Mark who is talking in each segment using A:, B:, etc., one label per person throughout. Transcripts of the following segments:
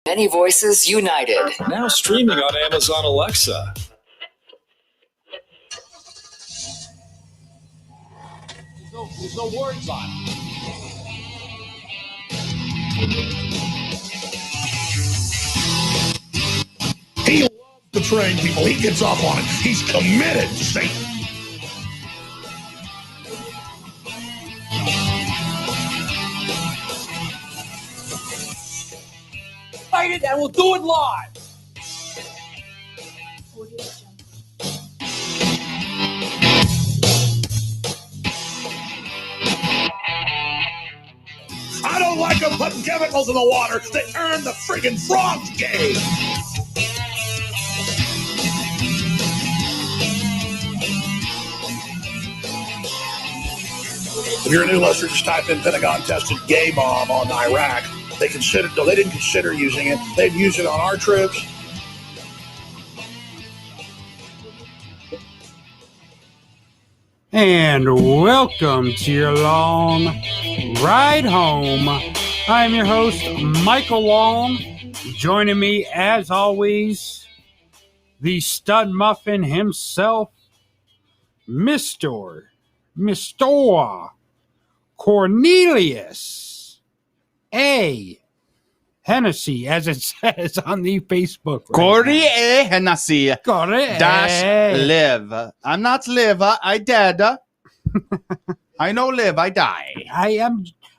A: Many voices united.
B: Now streaming on Amazon Alexa.
C: There's no words on it.
D: He loves to train people. He gets off on it. He's committed to Satan.
C: Fight it and we'll do it live.
D: I don't like them putting chemicals in the water that turn the friggin' frogs gay. If you're a new listener, just type in Pentagon tested gay bomb on Iraq. They didn't consider using it. They've used it on our troops.
E: And welcome to your long ride home. I'm your host, Michael Long. Joining me, as always, the stud muffin himself, Mr. Cornelius A. Hennessy, as it says on the Facebook.
F: Corey A. Hennessy.
E: Corey
F: Dash live. I'm not live. I dead. I no live. I die.
E: I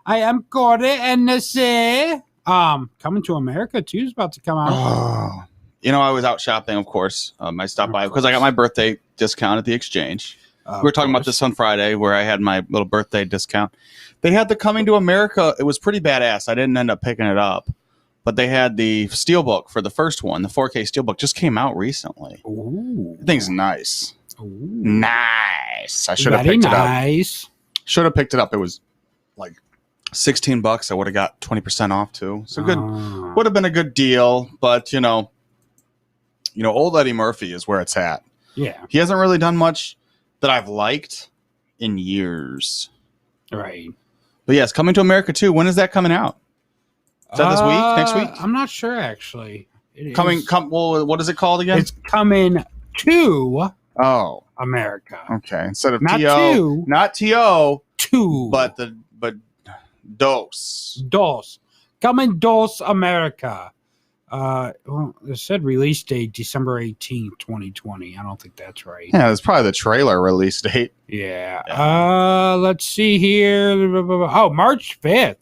E: am Corey Hennessy. Coming to America too is about to come out.
F: Oh. You know, I was out shopping, of course. I stopped by because I got my birthday discount at the exchange. We were talking about this on Friday where I had my little birthday discount. They had the Coming to America. It was pretty badass. I didn't end up picking it up. But they had the steelbook for the first one. The 4K steelbook just came out recently.
E: Ooh.
F: The thing's nice.
E: Ooh.
F: Nice. I should have picked it up. Should have picked it up. It was like $16. I would have got 20% off too. So good. Would have been a good deal. But, you know, old Eddie Murphy is where it's at.
E: Yeah.
F: He hasn't really done much that I've liked in years.
E: Right.
F: But yes, Coming to America too. When is that coming out? Is that this week? Next week?
E: I'm not sure actually.
F: Well, what is it called again?
E: It's Coming to
F: Oh,
E: America.
F: okay. Instead of
E: Not
F: T-O,
E: to.
F: not T-O,
E: To.
F: but Dos.
E: Coming Dos America. Well, it said release date December 18th, 2020. I don't think that's right.
F: Yeah, that's probably the trailer release date.
E: Yeah. Let's see here. Oh, March 5th.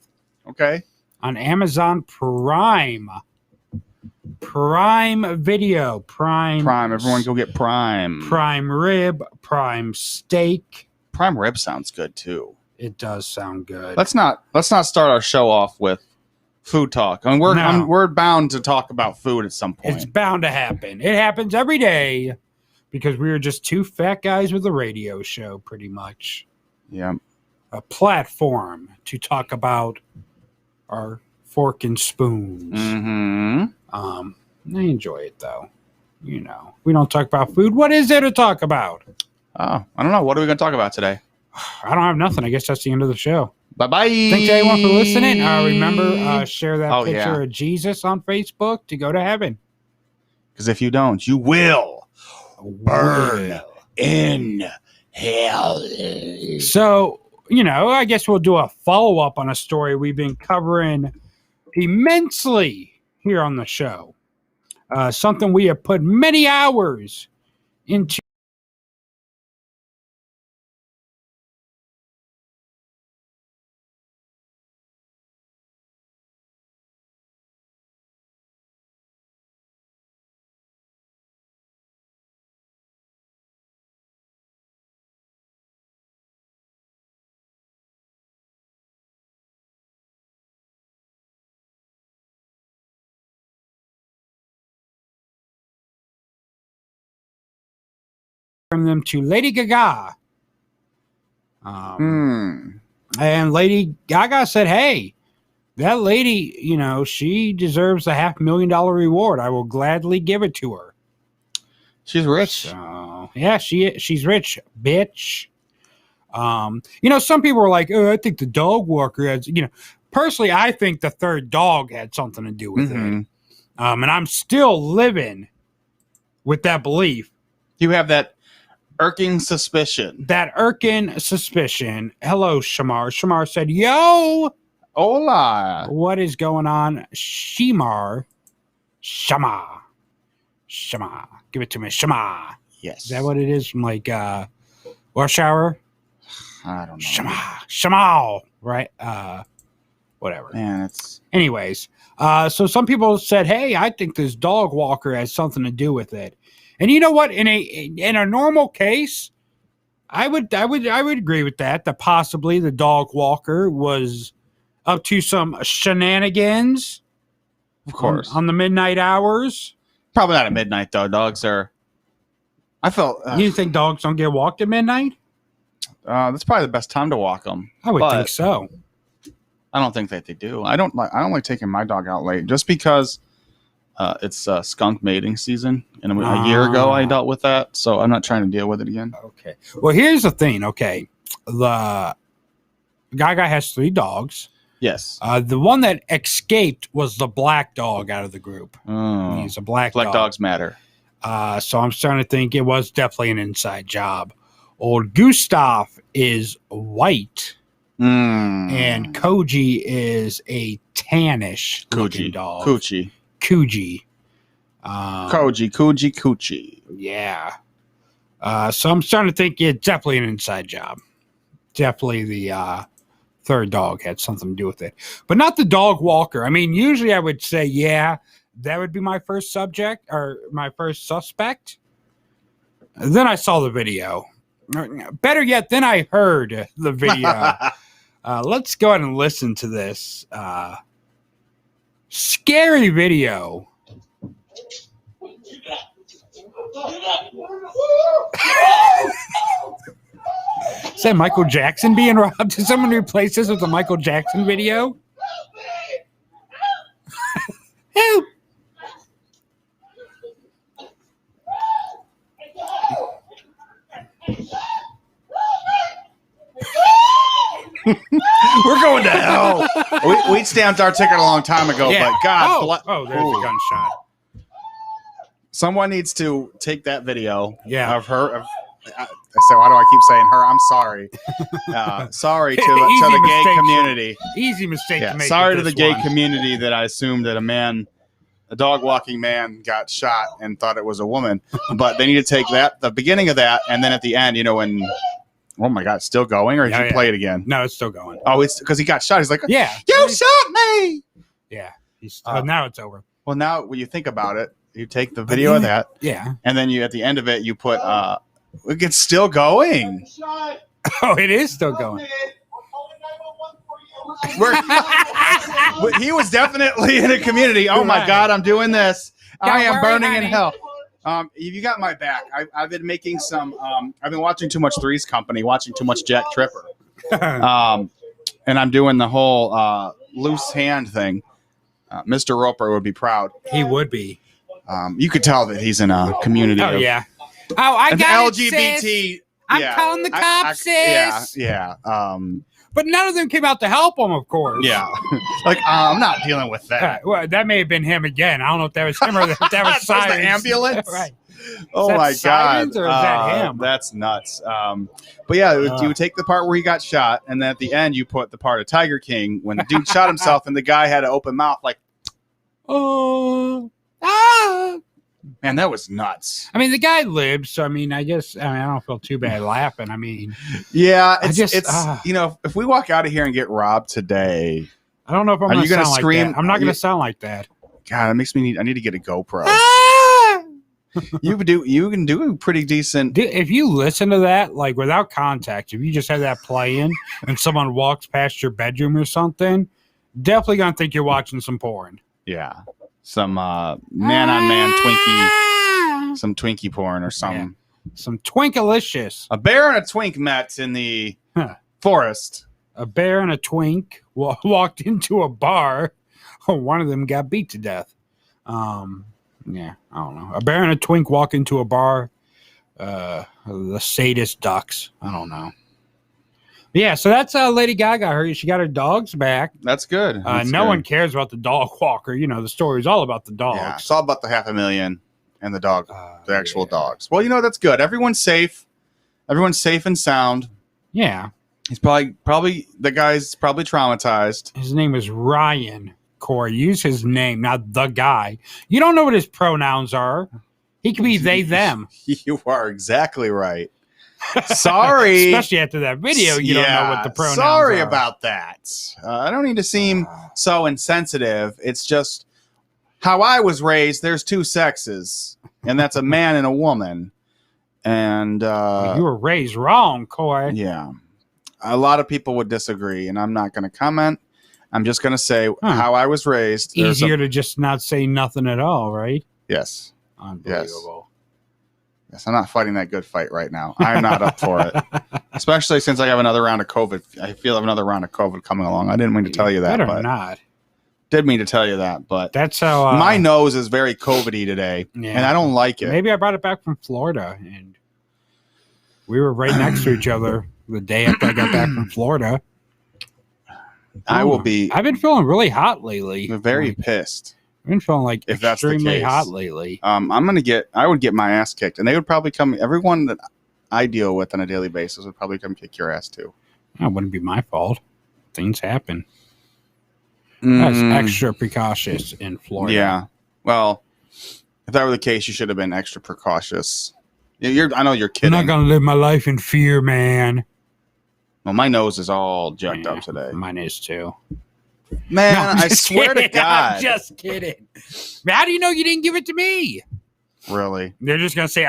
F: Okay.
E: On Amazon Prime. Prime Video. Prime.
F: Everyone go get Prime.
E: Prime Rib. Prime Steak.
F: Prime Rib sounds good too.
E: It does sound good.
F: Let's not start our show off with food talk. I mean, we're bound to talk about food at some point.
E: It's bound to happen. It happens every day because we are just two fat guys with a radio show, pretty much.
F: Yeah.
E: A platform to talk about our fork and spoons.
F: Mm-hmm.
E: I enjoy it though. We don't talk about food. What is there to talk about?
F: Oh, I don't know. What are we going to talk about today?
E: I don't have nothing. I guess that's the end of the show.
F: Bye-bye.
E: Thanks everyone for listening. Remember, share that picture
F: yeah.
E: of Jesus on Facebook to go to heaven.
F: Because if you don't, you will burn in hell.
E: So I guess we'll do a follow-up on a story we've been covering immensely here on the show. Something we have put many hours into. From them to Lady Gaga. And Lady Gaga said, hey, that lady, she deserves the $500,000 reward. I will gladly give it to her.
F: She's rich.
E: So, yeah, she's rich, bitch. Some people are like, oh, I think the dog walker has, personally, I think the third dog had something to do with it. And I'm still living with that belief.
F: You have that irking suspicion.
E: Hello, Shamar. Shamar said, yo.
F: Hola.
E: What is going on? Shamar. Give it to me. Shama.
F: Yes.
E: Is that what it is from like Rush Hour?
F: I don't know.
E: Shama. Right? Whatever.
F: Man, it's...
E: Anyways, so some people said, hey, I think this dog walker has something to do with it. And you know what? In a normal case, I would agree with that. That possibly the dog walker was up to some shenanigans.
F: Of course.
E: On the midnight hours.
F: Probably not at midnight though. Dogs are. I felt.
E: You think dogs don't get walked at midnight?
F: That's probably the best time to walk them.
E: I would think so.
F: I don't think that they do. I don't like taking my dog out late just because. It's skunk mating season, and a year ago I dealt with that, so I'm not trying to deal with it again.
E: Okay. Well, here's the thing. Okay, the Gaga has 3 dogs.
F: Yes.
E: The one that escaped was the black dog out of the group.
F: Oh.
E: He's a black
F: dog. Dogs matter.
E: So I'm starting to think it was definitely an inside job. Old Gustav is white, and Koji is a tannish looking dog.
F: Coochie.
E: Coochie.
F: Coochie.
E: Yeah. So I'm starting to think it's definitely an inside job. Definitely the third dog had something to do with it. But not the dog walker. I mean, usually I would say, yeah, that would be my first subject or my first suspect. Then I saw the video. Better yet, then I heard the video. Let's go ahead and listen to this. Scary video. Is that Michael Jackson being robbed? Did someone replace this with a Michael Jackson video? Help!
F: We're going to hell. we stamped our ticket a long time ago, but God.
E: There's a gunshot.
F: Someone needs to take that video of her. So why do I keep saying her? I'm sorry. Sorry to the gay community.
E: Easy mistake to make.
F: Sorry to the gay community that I assumed that a dog walking man got shot and thought it was a woman. But they need to take the beginning of that, and then at the end, when. Oh my God, it's still going, or did you play it again?
E: No, it's still going.
F: Oh, it's because he got shot. He's like,
E: yeah,
F: you shot me.
E: Yeah, now it's over.
F: Well, now when you think about it, you take the video of that, and then you at the end of it, you put, it's still going.
E: Oh, it is still going.
F: He was definitely in a community. Oh my God, I'm doing this. I am burning in hell. You got my back. I've been making some. I've been watching too much Three's Company, watching too much Jack Tripper, and I'm doing the whole loose hand thing. Mr. Roper would be proud.
E: He would be.
F: You could tell that he's in a community.
E: Oh yeah. Oh, I got
F: LGBT.
E: Sis. I'm calling the cops, sis.
F: Yeah.
E: But none of them came out to help him, of course.
F: Yeah. I'm not dealing with that.
E: Well, that may have been him again. I don't know if that was him or if that was Cyrus.
F: The ambulance?
E: Right.
F: Oh
E: that
F: my
E: sirens,
F: god,
E: or is that him?
F: That's nuts. But yeah, you would take the part where he got shot, and then at the end you put the part of Tiger King when the dude shot himself, and the guy had an open mouth like,
E: Oh,
F: man, that was nuts.
E: I mean, the guy lives, so I mean, I don't feel too bad laughing. I mean,
F: Yeah,
E: I just,
F: it's if we walk out of here and get robbed today,
E: I don't know if I'm
F: Are
E: going
F: you
E: to
F: gonna
E: sound
F: scream?
E: like that. I'm not going to sound like that.
F: God, that makes me I need to get a GoPro. You can do a pretty decent.
E: Dude, if you listen to that, like without context, if you just have that playing and someone walks past your bedroom or something, definitely gonna think you're watching some porn.
F: Yeah, some man on man Twinkie, some Twinkie porn or something.
E: Yeah. Some Twinkalicious.
F: A bear and a twink met in the forest.
E: A bear and a twink walked into a bar. One of them got beat to death. Yeah, I don't know. A bear and a twink walk into a bar. The sadist ducks. I don't know. Yeah, so that's Lady Gaga. She got her dogs back.
F: That's good.
E: No one cares about the dog walker. You know, the story's all about the dogs.
F: Yeah, it's all about the 500,000 and the dog, the actual dogs. Well, that's good. Everyone's safe. Everyone's safe and sound.
E: Yeah.
F: He's probably the guy's probably traumatized.
E: His name is Ryan. Corey, use his name, not the guy. You don't know what his pronouns are. He could be they, them.
F: You are exactly right. Sorry.
E: Especially after that video, you don't know what the pronouns
F: sorry
E: are.
F: about that. I don't need to seem so insensitive. It's just how I was raised. There's two sexes, and that's a man and a woman. And
E: you were raised wrong, Corey.
F: Yeah. A lot of people would disagree, and I'm not going to comment. I'm just going to say how I was raised.
E: Easier to just not say nothing at all, right?
F: Yes.
E: Unbelievable.
F: Yes, I'm not fighting that good fight right now. I'm not up for it. Especially since I have another round of COVID. I feel I have another round of COVID coming along. I didn't mean to tell you that.
E: Better not.
F: Did mean to tell you that, but
E: that's how
F: my nose is very COVID-y today, and I don't like it.
E: Maybe I brought it back from Florida, and we were right next to each other the day after I got back from Florida.
F: I've
E: been feeling really hot lately.
F: Very pissed.
E: I've been feeling like
F: if that's the
E: extremely
F: case.
E: hot lately.
F: I would get my ass kicked, and they would probably come. Everyone that I deal with on a daily basis would probably come kick your ass too.
E: That wouldn't be my fault. Things happen. That's extra precautious in Florida.
F: Yeah. Well, if that were the case, you should have been extra precautious. I know you're kidding.
E: I'm not gonna live my life in fear, man.
F: Well, my nose is all jacked up today.
E: Mine is too.
F: Man,
E: No,
F: I swear to God.
E: I'm just kidding. How do you know you didn't give it to me?
F: Really?
E: They're just gonna say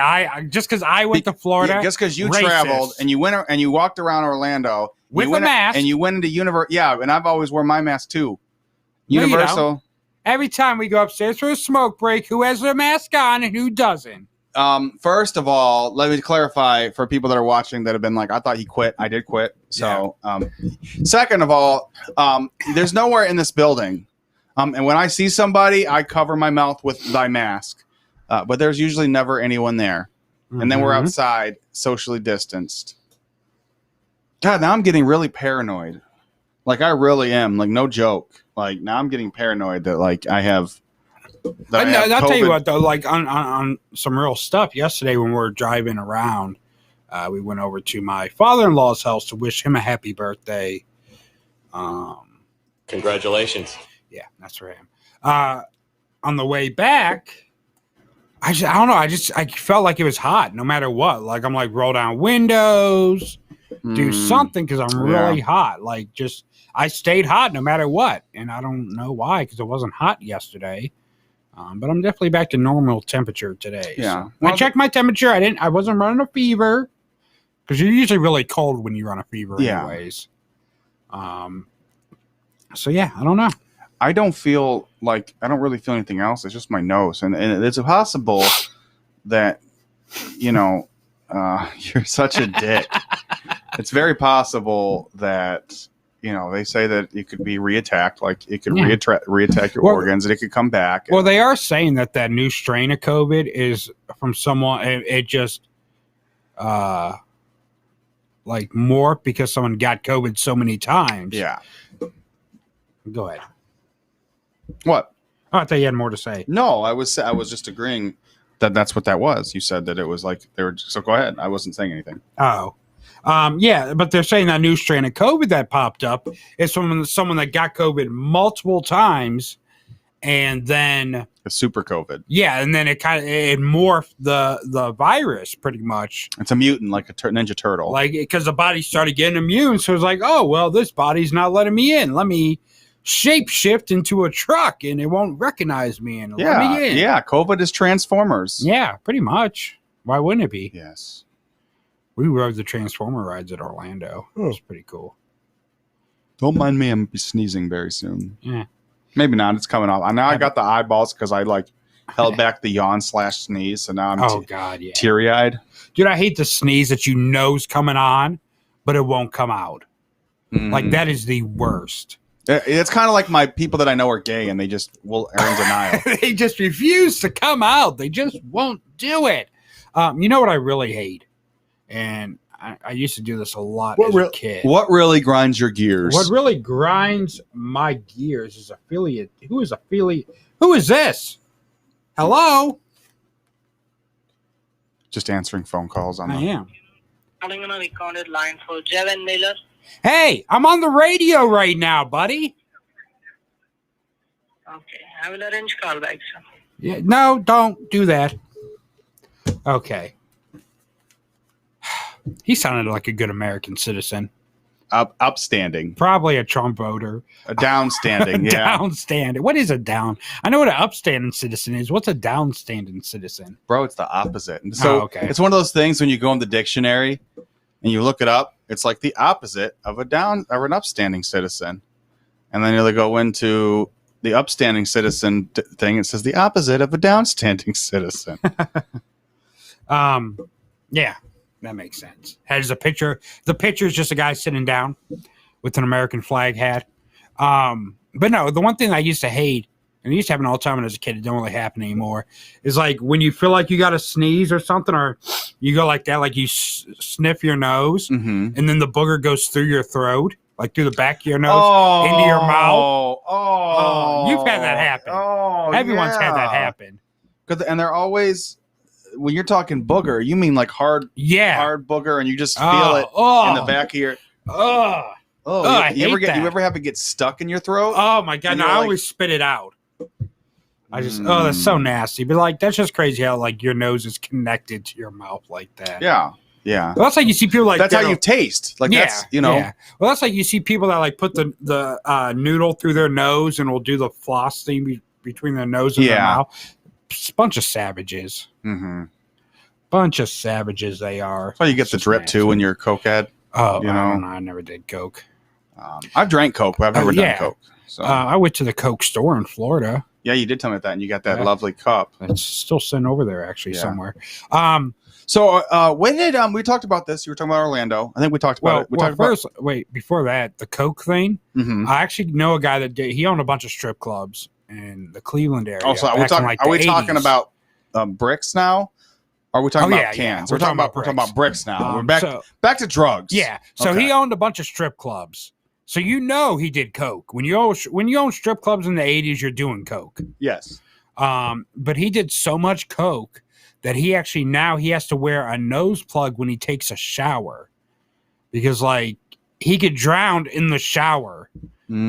E: just because I went to Florida.
F: Yeah, just because you
E: racist.
F: traveled and you went and you walked around Orlando
E: with a mask,
F: and you went into Universal. Yeah, and I've always worn my mask too. Universal.
E: No, every time we go upstairs for a smoke break, who has their mask on and who doesn't?
F: First of all, let me clarify for people that are watching that have been like, I thought he quit. I did quit. So, second of all, there's nowhere in this building. And when I see somebody, I cover my mouth with thy mask. But there's usually never anyone there. Mm-hmm. And then we're outside, socially distanced. God, now I'm getting really paranoid. Like, I really am. Like, no joke. Like, now I'm getting paranoid that, like, I have... I'll
E: tell you what, though, like on some real stuff yesterday when we were driving around, we went over to my father-in-law's house to wish him a happy birthday.
G: Congratulations.
E: Yeah, that's for him. On the way back, I don't know. I felt like it was hot no matter what. Like, I'm like, roll down windows, do something because I'm really hot. Like, I stayed hot no matter what. And I don't know why, because it wasn't hot yesterday. But I'm definitely back to normal temperature today.
F: Yeah.
E: So I checked my temperature. I wasn't running a fever because you're usually really cold when you run a fever anyways. So yeah, I don't know.
F: I don't really feel anything else. It's just my nose. And it's possible that, you're such a dick. It's very possible that, they say that it could be reattacked, like it could reattack your organs, and it could come back.
E: Well, they are saying that new strain of COVID is from someone. It just like morphed because someone got COVID so many times.
F: Yeah.
E: Go ahead.
F: What?
E: Oh, I thought you had more to say.
F: No, I was just agreeing That's what that was. You said that it was like they were. So go ahead. I wasn't saying anything.
E: Oh. Yeah, but they're saying that new strain of COVID that popped up is from someone that got COVID multiple times, and then
F: The super COVID.
E: yeah, and then it morphed the virus pretty much,
F: It's a mutant, like a Ninja Turtle.
E: like because the body started getting immune, so it's like, oh well, this body's not letting me in. Let me shape shift into a truck, and it won't recognize me and let me in.
F: Yeah. COVID is Transformers.
E: Yeah, pretty much. Why wouldn't it be?
F: Yes.
E: We rode the Transformer rides at Orlando. It was pretty cool.
F: Don't mind me. I'm gonna be sneezing very soon.
E: Yeah.
F: Maybe not. It's coming off. Now I got the eyeballs because I like held back the yawn/sneeze, so now I'm
E: God, yeah.
F: teary eyed.
E: Dude, I hate the sneeze that you know's coming on, but it won't come out. Like that is the worst.
F: It's kind of like my people that I know are gay and they just are in denial.
E: They just refuse to come out. They just won't do it. You know what I really hate? And I used to do this a lot as a kid.
F: What really grinds your gears?
E: What really grinds my gears is affiliate. Who is affiliate? Who is this? Hello?
F: Just answering phone calls.
E: I am.
G: Calling on a recorded line for Jevin Miller.
E: Hey, I'm on the radio right now, buddy.
G: Okay, I will arrange call back, sir.
E: Yeah, no, don't do that. Okay. He sounded like a good American citizen.
F: Upstanding.
E: Probably a Trump voter.
F: A downstanding. Yeah.
E: Downstanding. What is a down? I know what an upstanding citizen is. What's a downstanding citizen?
F: Bro, it's the opposite. And so
E: okay.
F: It's one of those things when you go in the dictionary and you look it up, it's like the opposite of an upstanding citizen. And then you go into the upstanding citizen thing. It says the opposite of a downstanding citizen.
E: Yeah, that makes sense. Has a picture. The picture is just a guy sitting down with an American flag hat. But no, the one thing I used to hate, and it used to happen all the time when I was a kid, it don't really happen anymore, is like when you feel like you got to sneeze or something, or you go like that, like you sniff your nose, and then the booger goes through your throat, like through the back of your nose, into your mouth. You've had that happen. Everyone's had that happen.
F: And they're always... When you're talking booger, you mean like hard booger, and you just feel it in the back of your. You ever have it get stuck in your throat?
E: Oh my god! No, I always spit it out. I just that's so nasty. But like that's just crazy how like your nose is connected to your mouth like that.
F: Yeah.
E: Well, that's like you see people like
F: that's how you taste. Like that's
E: Well, that's like you see people that like put the noodle through their nose and will do the floss thing between their nose and their mouth. Bunch of savages. Bunch of savages they are.
F: So you get the drip too when you're a cokehead.
E: Oh, I never did coke.
F: I've drank coke, but I've never done coke. So
E: I went to the Coke store in Florida.
F: Yeah, you did tell me that, and you got that lovely cup.
E: It's still sitting over there, actually, somewhere.
F: So when did we talked about this? You were talking about Orlando. I think we talked about it.
E: Before that, the Coke thing. I actually know a guy that he owned a bunch of strip clubs in the Cleveland area.
F: Oh, so are we talking about bricks now? Or are we talking about cans? We're talking about bricks now. We're back to drugs.
E: Yeah. So he owned a bunch of strip clubs. So he did coke. When you own strip clubs in the 80s, you're doing coke.
F: Yes.
E: But he did so much coke that he has to wear a nose plug when he takes a shower, because like he could drown in the shower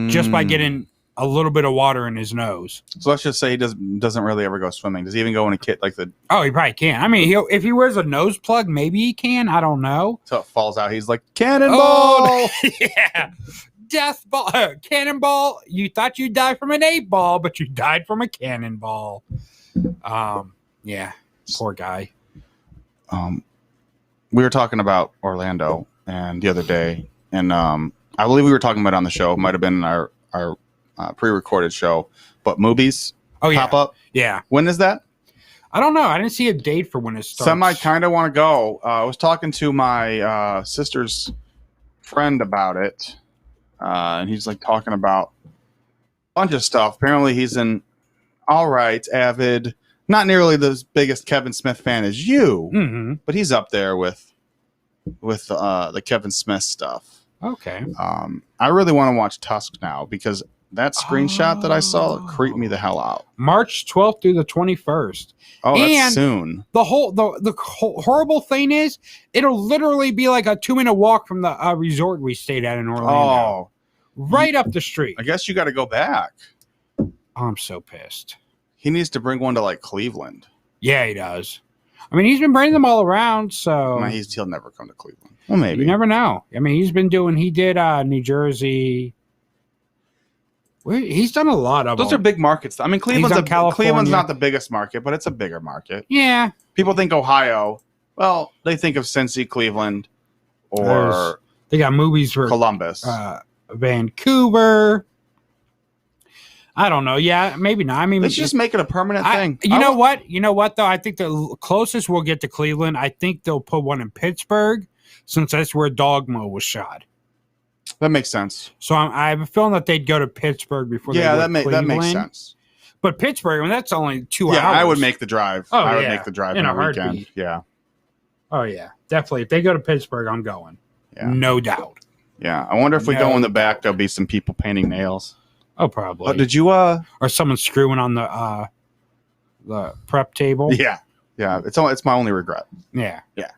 E: just by getting a little bit of water in his nose.
F: So let's just say he doesn't really ever go swimming. Does he even go in a kit like the?
E: Oh, he probably can. I mean, if he wears a nose plug, maybe he can. I don't know.
F: So it falls out. He's like cannonball.
E: Oh, yeah, death ball, cannonball. You thought you'd die from an 8-ball, but you died from a cannonball. Yeah, poor guy.
F: We were talking about Orlando and the other day, and I believe we were talking about it on the show. It might have been our pre-recorded show, but movies pop up.
E: Yeah.
F: When is that?
E: I don't know. I didn't see a date for when it starts.
F: Some I kind of want to go. I was talking to my sister's friend about it, and he's like talking about a bunch of stuff. Apparently he's an avid, not nearly the biggest Kevin Smith fan as you, but he's up there with the Kevin Smith stuff.
E: Okay.
F: I really want to watch Tusk now because That screenshot that I saw creeped me the hell out.
E: March 12th through the 21st.
F: Oh, that's
E: And
F: soon.
E: The horrible thing is, it'll literally be like a 2-minute walk from the resort we stayed at in Orlando.
F: Oh,
E: right up the street.
F: I guess you got to go back.
E: Oh, I'm so pissed.
F: He needs to bring one to like Cleveland.
E: Yeah, he does. I mean, he's been bringing them all around, so
F: He'll never come to Cleveland. Well, maybe.
E: You never know. I mean, he did New Jersey. He's done a lot of
F: Those
E: them.
F: are big markets. I mean, Cleveland's not the biggest market, but it's a bigger market.
E: Yeah.
F: People think Ohio. Well, they think of Cincy, Cleveland, or
E: they got movies for
F: Columbus,
E: Vancouver. I don't know. Yeah, maybe not. I mean,
F: let's just make it a permanent thing.
E: You know what, though? I think the closest we'll get to Cleveland, I think they'll put one in Pittsburgh, since that's where Dogma was shot.
F: That makes sense.
E: So I have a feeling that they'd go to Pittsburgh before they go to Cleveland.
F: That makes sense.
E: But Pittsburgh, I mean, that's only 2 hours.
F: Yeah, I would make the drive.
E: Oh,
F: I would
E: yeah.
F: make the drive
E: In a
F: weekend.
E: heartbeat.
F: Yeah.
E: Oh, yeah. Definitely. If they go to Pittsburgh, I'm going.
F: Yeah.
E: No doubt.
F: Yeah. I wonder if we go in the back, there'll be some people painting nails.
E: Oh, probably.
F: Did you
E: or someone screwing on the prep table?
F: Yeah. Yeah. It's my only regret.
E: Yeah.
F: Yeah.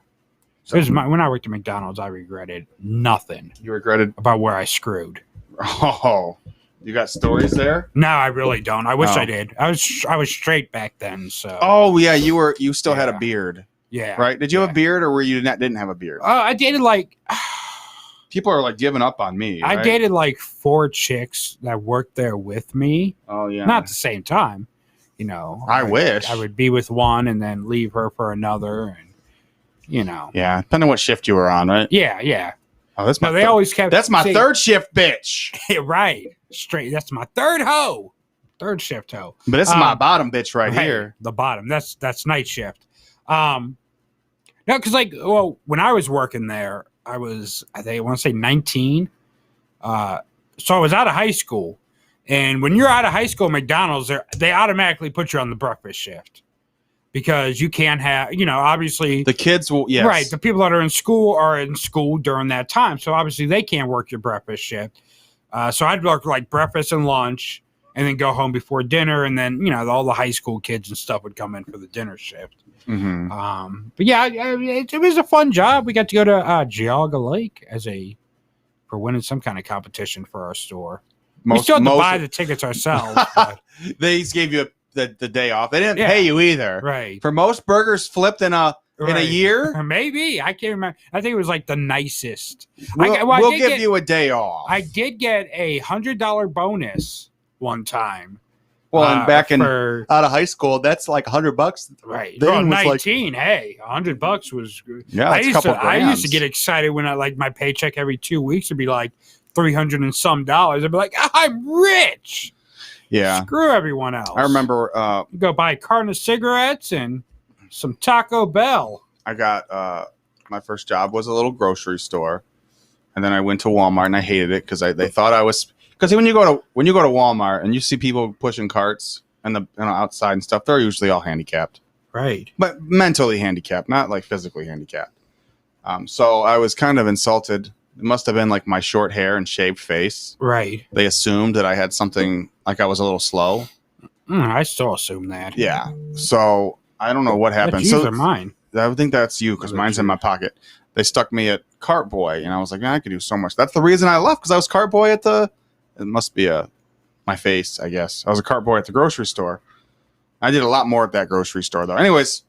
E: So when I worked at McDonald's, I regretted nothing.
F: You regretted
E: about where I screwed.
F: Oh, you got stories there?
E: No, I really don't. I wish I did. I was straight back then. So.
F: Oh yeah, you still had a beard.
E: Yeah.
F: Right? Did you have a beard, or didn't have a beard?
E: I dated like.
F: People are like giving up on me.
E: I
F: right?
E: dated like 4 chicks that worked there with me.
F: Oh yeah.
E: Not at the same time. You know.
F: I wish
E: I would be with one and then leave her for another, and you know.
F: Yeah, depending on what shift you were on, right?
E: Yeah, yeah.
F: Oh, that's my.
E: They always kept.
F: That's my third shift, bitch.
E: Right, straight. That's my third third shift hoe.
F: But this is my bottom bitch right here.
E: The bottom. That's night shift. No, because when I was working there, I want to say 19. So I was out of high school, and when you're out of high school, McDonald's they automatically put you on the breakfast shift. Because you can't have, obviously
F: the kids will, yes.
E: Right. The people that are in school during that time. So obviously they can't work your breakfast shift. So I'd work like breakfast and lunch and then go home before dinner. And then, all the high school kids and stuff would come in for the dinner shift.
F: Mm-hmm.
E: But yeah, it was a fun job. We got to go to Geauga Lake for winning some kind of competition for our store. We still had to buy the tickets ourselves. But.
F: They gave you the day off. They didn't pay you either.
E: Right.
F: For most burgers flipped in a year.
E: Or maybe. I can't remember. I think it was like the nicest.
F: We'll give you a day off.
E: I did get a $100 bonus one time.
F: Well, and out of high school, that's like $100.
E: Right. Well, 19. Hey, $100 was good.
F: Yeah,
E: I used to get excited when my paycheck every 2 weeks would be like $300 and some dollars. I'd be like, I'm rich.
F: Yeah.
E: Screw everyone else.
F: I remember
E: go buy a carton of cigarettes and some Taco Bell.
F: I got my first job was a little grocery store. And then I went to Walmart and I hated it because they thought I was when you go to Walmart and you see people pushing carts and outside and stuff, they're usually all handicapped.
E: Right.
F: But mentally handicapped, not like physically handicapped. So I was kind of insulted. It must have been like my short hair and shaved face.
E: Right.
F: They assumed that I had something, like I was a little slow.
E: I still assume that.
F: Yeah. So I don't know what happened.
E: Those are mine.
F: I would think that's you because mine's in my pocket. They stuck me at cart boy, and I was like, I could do so much. That's the reason I left, because I was cart boy at it must be my face, I guess. I was a cart boy at the grocery store. I did a lot more at that grocery store, though. Anyways,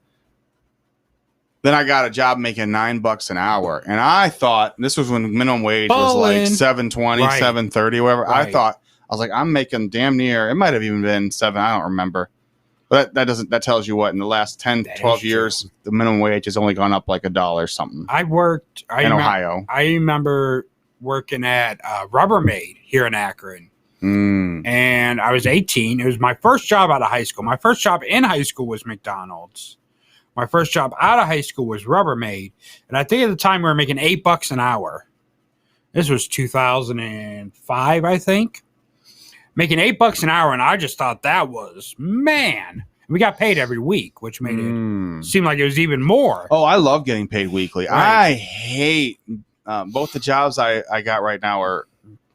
F: then I got a job making $9 an hour. And I thought, this was when minimum wage was like $7.20, right. $7.30, whatever. Right. I was like, I'm making damn near, it might have even been $7, I don't remember. But that tells you what, in the last 10, 12 years, the minimum wage has only gone up like $1 something.
E: I worked in
F: Ohio.
E: I remember working at Rubbermaid here in Akron. And I was 18. It was my first job out of high school. My first job in high school was McDonald's. My first job out of high school was Rubbermaid. And I think at the time we were making $8 an hour. This was 2005, I think. Making $8 an hour, and I just thought that was, man. We got paid every week, which made it seem like it was even more.
F: Oh, I love getting paid weekly.
E: Right.
F: I hate both the jobs I got right now are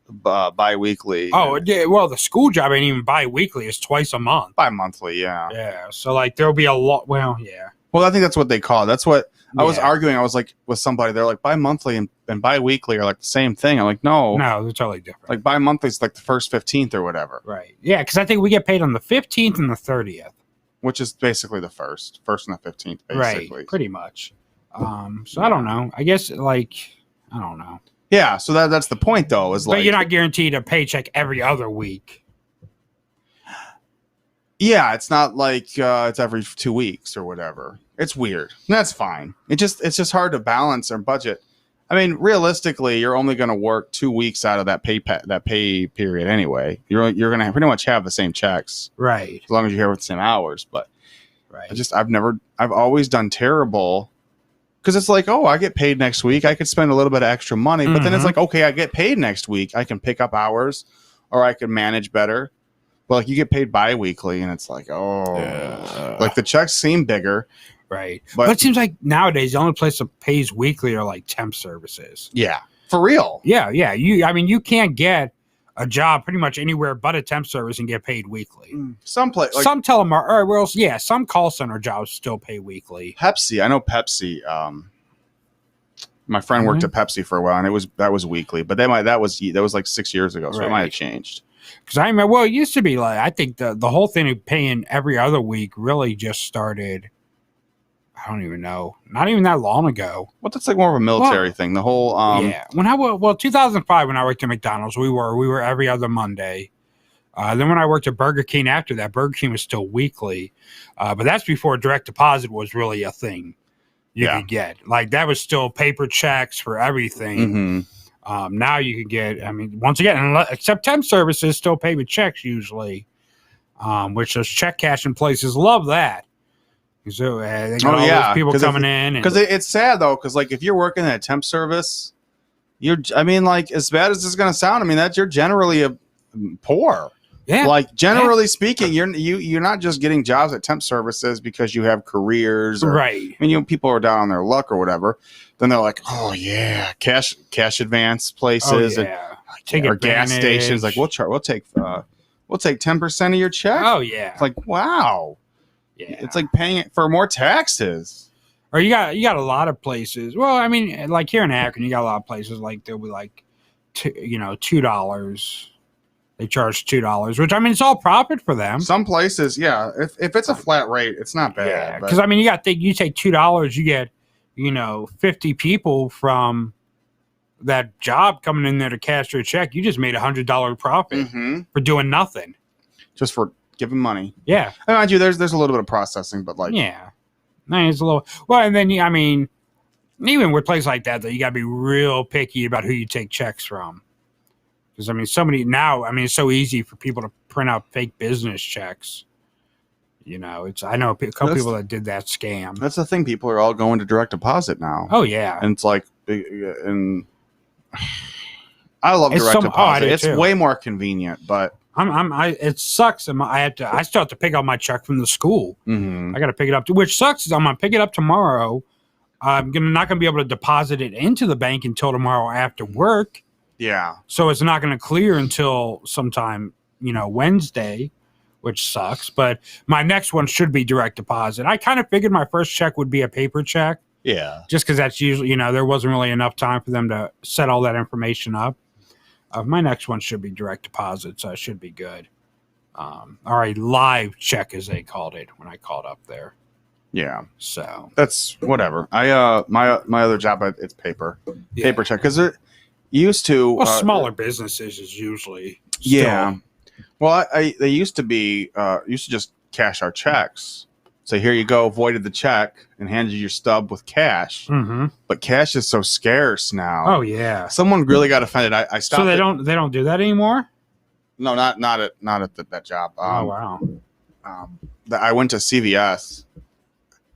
F: bi-weekly.
E: Oh, yeah. Well, the school job ain't even bi-weekly. It's twice a month.
F: Bi-monthly, yeah.
E: Yeah. So, like, there'll be a lot. Well, yeah.
F: Well, I think that's what they call it. That's what I was
E: Yeah.
F: arguing. I was like with somebody. They're like bi-monthly and bi-weekly are like the same thing. I'm like, no.
E: No, they're totally different.
F: Like bi-monthly is like the first 15th or whatever.
E: Right. Yeah, because I think we get paid on the 15th and the 30th.
F: Which is basically the first and the 15th, basically.
E: Right. Pretty much. So I don't know. I guess, like, I don't know.
F: Yeah, so that's the point, though. Is like,
E: but you're not guaranteed a paycheck every other week.
F: Yeah, it's not like it's every 2 weeks or whatever. It's weird. That's fine. It's just hard to balance our budget. I mean, realistically, you're only going to work 2 weeks out of that pay period anyway. You're going to pretty much have the same checks,
E: right?
F: As long as you're here with the same hours. But
E: right,
F: I've always done terrible because it's like, oh, I get paid next week. I could spend a little bit of extra money, but then it's like, okay, I get paid next week. I can pick up hours, or I can manage better. But like you get paid bi-weekly, and it's like, oh, like the checks seem bigger.
E: Right. But it seems like nowadays the only place that pays weekly are like temp services.
F: Yeah. For real.
E: Yeah. You can't get a job pretty much anywhere but a temp service and get paid weekly.
F: Some
E: some some call center jobs still pay weekly.
F: Pepsi. I know Pepsi. My friend worked at Pepsi for a while, and that was weekly, but that was like 6 years ago, so it might have changed.
E: Because I remember, it used to be like, I think the whole thing of paying every other week really just started, I don't even know, not even that long ago.
F: Well, that's like more of a military thing. The whole,
E: 2005, when I worked at McDonald's, we were every other Monday. Then when I worked at Burger King after that, Burger King was still weekly. But that's before direct deposit was really a thing you could get. Like, that was still paper checks for everything. Now you can get, I mean, once again, except temp services still pay with checks usually, which those check cashing places love that. So they got all those people coming in.
F: Because it's sad, though, because like if you're working at a temp service, like as bad as this is going to sound, I mean, you're generally poor.
E: Yeah.
F: Like generally speaking, you're not just getting jobs at temp services because you have careers, or,
E: right?
F: I mean, people are down on their luck or whatever. Then they're like, oh yeah, cash advance places, or gas stations. Like we'll take 10% of your check.
E: Oh yeah.
F: It's like, wow.
E: Yeah.
F: It's like paying for more taxes.
E: Or you got a lot of places. Well, I mean, like here in Akron, you got a lot of places like they'll be like, $2. They charge $2, which I mean, it's all profit for them.
F: Some places, yeah. If it's a flat rate, it's not bad.
E: Yeah, because I mean, you take $2, you get 50 people from that job coming in there to cash your check. You just made $100 profit for doing nothing,
F: just for giving money.
E: Yeah,
F: and mind you, there's a little bit of processing, but like
E: it's a little and then I mean, even with places like that, though, you got to be real picky about who you take checks from. Because, I mean, it's so easy for people to print out fake business checks. I know a couple people that did that scam.
F: That's the thing. People are all going to direct deposit now.
E: Oh, yeah.
F: And it's like, and I love direct deposit. It's way more convenient, but
E: it sucks. I still have to pick up my check from the school. I got to pick it up, which sucks. Is I'm going to pick it up tomorrow. I'm not going to be able to deposit it into the bank until tomorrow after work.
F: Yeah.
E: So it's not going to clear until sometime, Wednesday, which sucks. But my next one should be direct deposit. I kind of figured my first check would be a paper check.
F: Yeah.
E: Just because that's usually, there wasn't really enough time for them to set all that information up. My next one should be direct deposit, so it should be good. Or a live check, as they called it when I called up there.
F: Yeah.
E: So
F: that's whatever. I my other job, it's paper check, because it used to.
E: Well, smaller businesses is usually.
F: Yeah. Well, they used to just cash our checks. So here you go, voided the check and handed you your stub with cash. But cash is so scarce now.
E: Oh yeah.
F: Someone really got offended. I stopped.
E: So they don't do that anymore?
F: No, not at that job.
E: Oh wow.
F: I went to CVS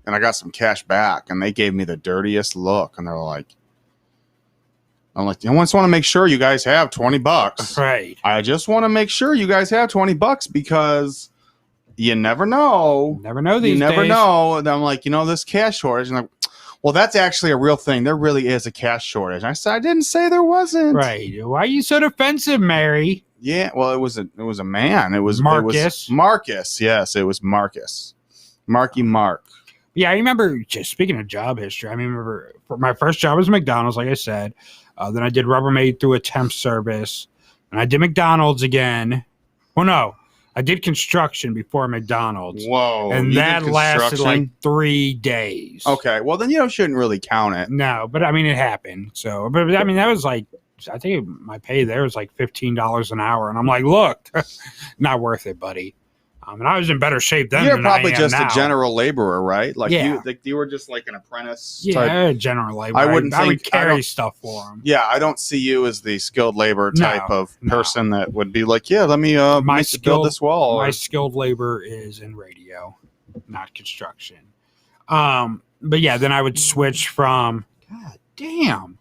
F: and I got some cash back, and they gave me the dirtiest look, and they're like, I just want to make sure you guys have $20.
E: Right.
F: I just want to make sure you guys have $20 because you never know.
E: Never know these days.
F: You never know. And I'm like, this cash shortage. And like, Well, that's actually a real thing. There really is a cash shortage. I said I didn't say there wasn't.
E: Right. Why are you so defensive, Mary?
F: Yeah. Well, it was a man. It was
E: Marcus.
F: Marcus. Yes, it was Marcus. Marky Mark.
E: Yeah, I remember, just speaking of job history, I remember my first job was McDonald's, like I said. Then I did Rubbermaid through a temp service. And I did McDonald's again. Well, no. I did construction before McDonald's.
F: Whoa.
E: And that lasted like 3 days.
F: Okay. Well, then you shouldn't really count it.
E: No, but I mean, it happened. So, but I mean, that was like, I think my pay there was like $15 an hour. And I'm like, look, not worth it, buddy. And I was in better shape then.
F: You're
E: than
F: probably
E: I am
F: just
E: now.
F: a general laborer, right? Like
E: Yeah.
F: you were just like an apprentice.
E: Yeah,
F: type.
E: general labor.
F: I wouldn't
E: I would
F: think- I
E: carry
F: don't-
E: stuff for them.
F: Yeah, I don't see you as the skilled labor type of person that would be like, yeah, let me build this wall.
E: My skilled labor is in radio, not construction. But yeah, then I would switch from. God damn,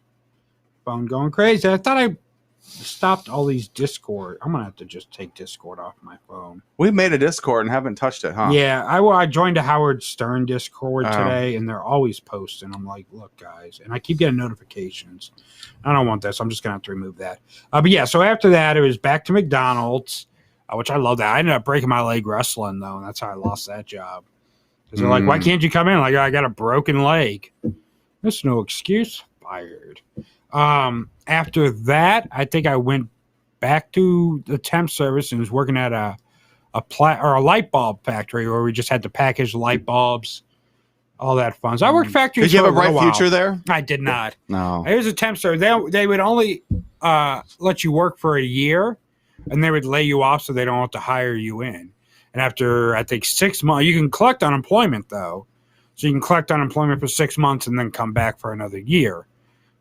E: phone going crazy. I thought I stopped all these Discord. I'm gonna have to just take Discord off my phone.
F: We made a Discord and haven't touched it, huh?
E: Yeah, I joined a Howard Stern Discord
F: Oh.
E: today, and they're always posting. I'm like, look, guys, and I keep getting notifications. I don't want this. I'm just gonna have to remove that. But yeah, so after that, it was back to McDonald's, which I love that. I ended up breaking my leg wrestling though, and that's how I lost that job. Because they're like, why can't you come in? Like, I got a broken leg. There's no excuse. Fired. After that, I think I went back to the temp service and was working at a light bulb factory where we just had to package light bulbs, all that fun. So I worked factories.
F: Did you have a
E: for
F: bright
E: while.
F: future there?
E: I did not.
F: No.
E: It was a temp service. They would only let you work for a year, and they would lay you off so they don't have to hire you in. And after, I think, 6 months, you can collect unemployment, though. So you can collect unemployment for 6 months and then come back for another year,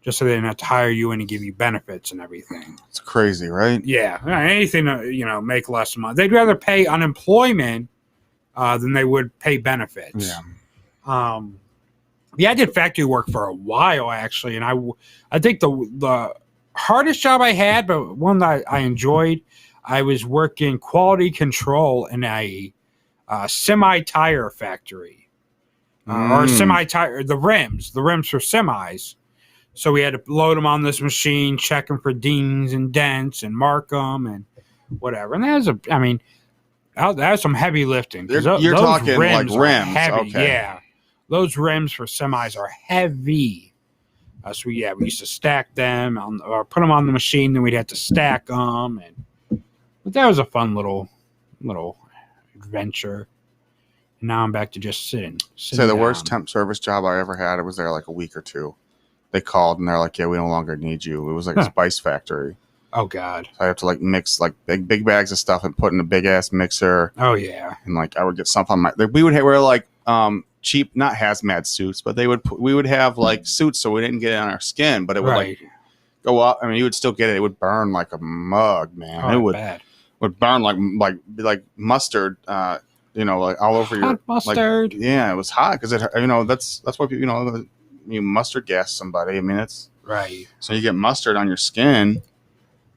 E: just so they didn't have to hire you in and give you benefits and everything.
F: It's crazy, right?
E: Yeah, anything to make less money. They'd rather pay unemployment than they would pay benefits.
F: Yeah.
E: Yeah, I did factory work for a while actually, and I think the hardest job I had, but one that I enjoyed, I was working quality control in a semi tire factory, or semi tire the rims for semis. So we had to load them on this machine, check them for dings and dents, and mark them and whatever. And that was some heavy lifting.
F: You're
E: Those
F: talking like
E: are
F: rims,
E: heavy.
F: okay.
E: Yeah, those rims for semis are heavy. So we used to stack them or put them on the machine. Then we'd have to stack them, but that was a fun little adventure. And now I'm back to just sitting
F: So the
E: down.
F: worst temp service job I ever had, I was there like a week or two. They called and they're like, yeah, we no longer need you. It was like a spice factory.
E: Oh God.
F: So I have to like mix like big bags of stuff and put in a big ass mixer.
E: Oh yeah.
F: And like I would get stuff on my we would wear like cheap, not hazmat suits, but we would have like suits so we didn't get it on our skin, but it would like go up. I mean, you would still get it. It would burn like a mug, man.
E: Oh,
F: It would burn like mustard, like all over your
E: Hot mustard.
F: Like, yeah, it was hot because that's why people, you mustard gas somebody. I mean, it's
E: right.
F: So you get mustard on your skin.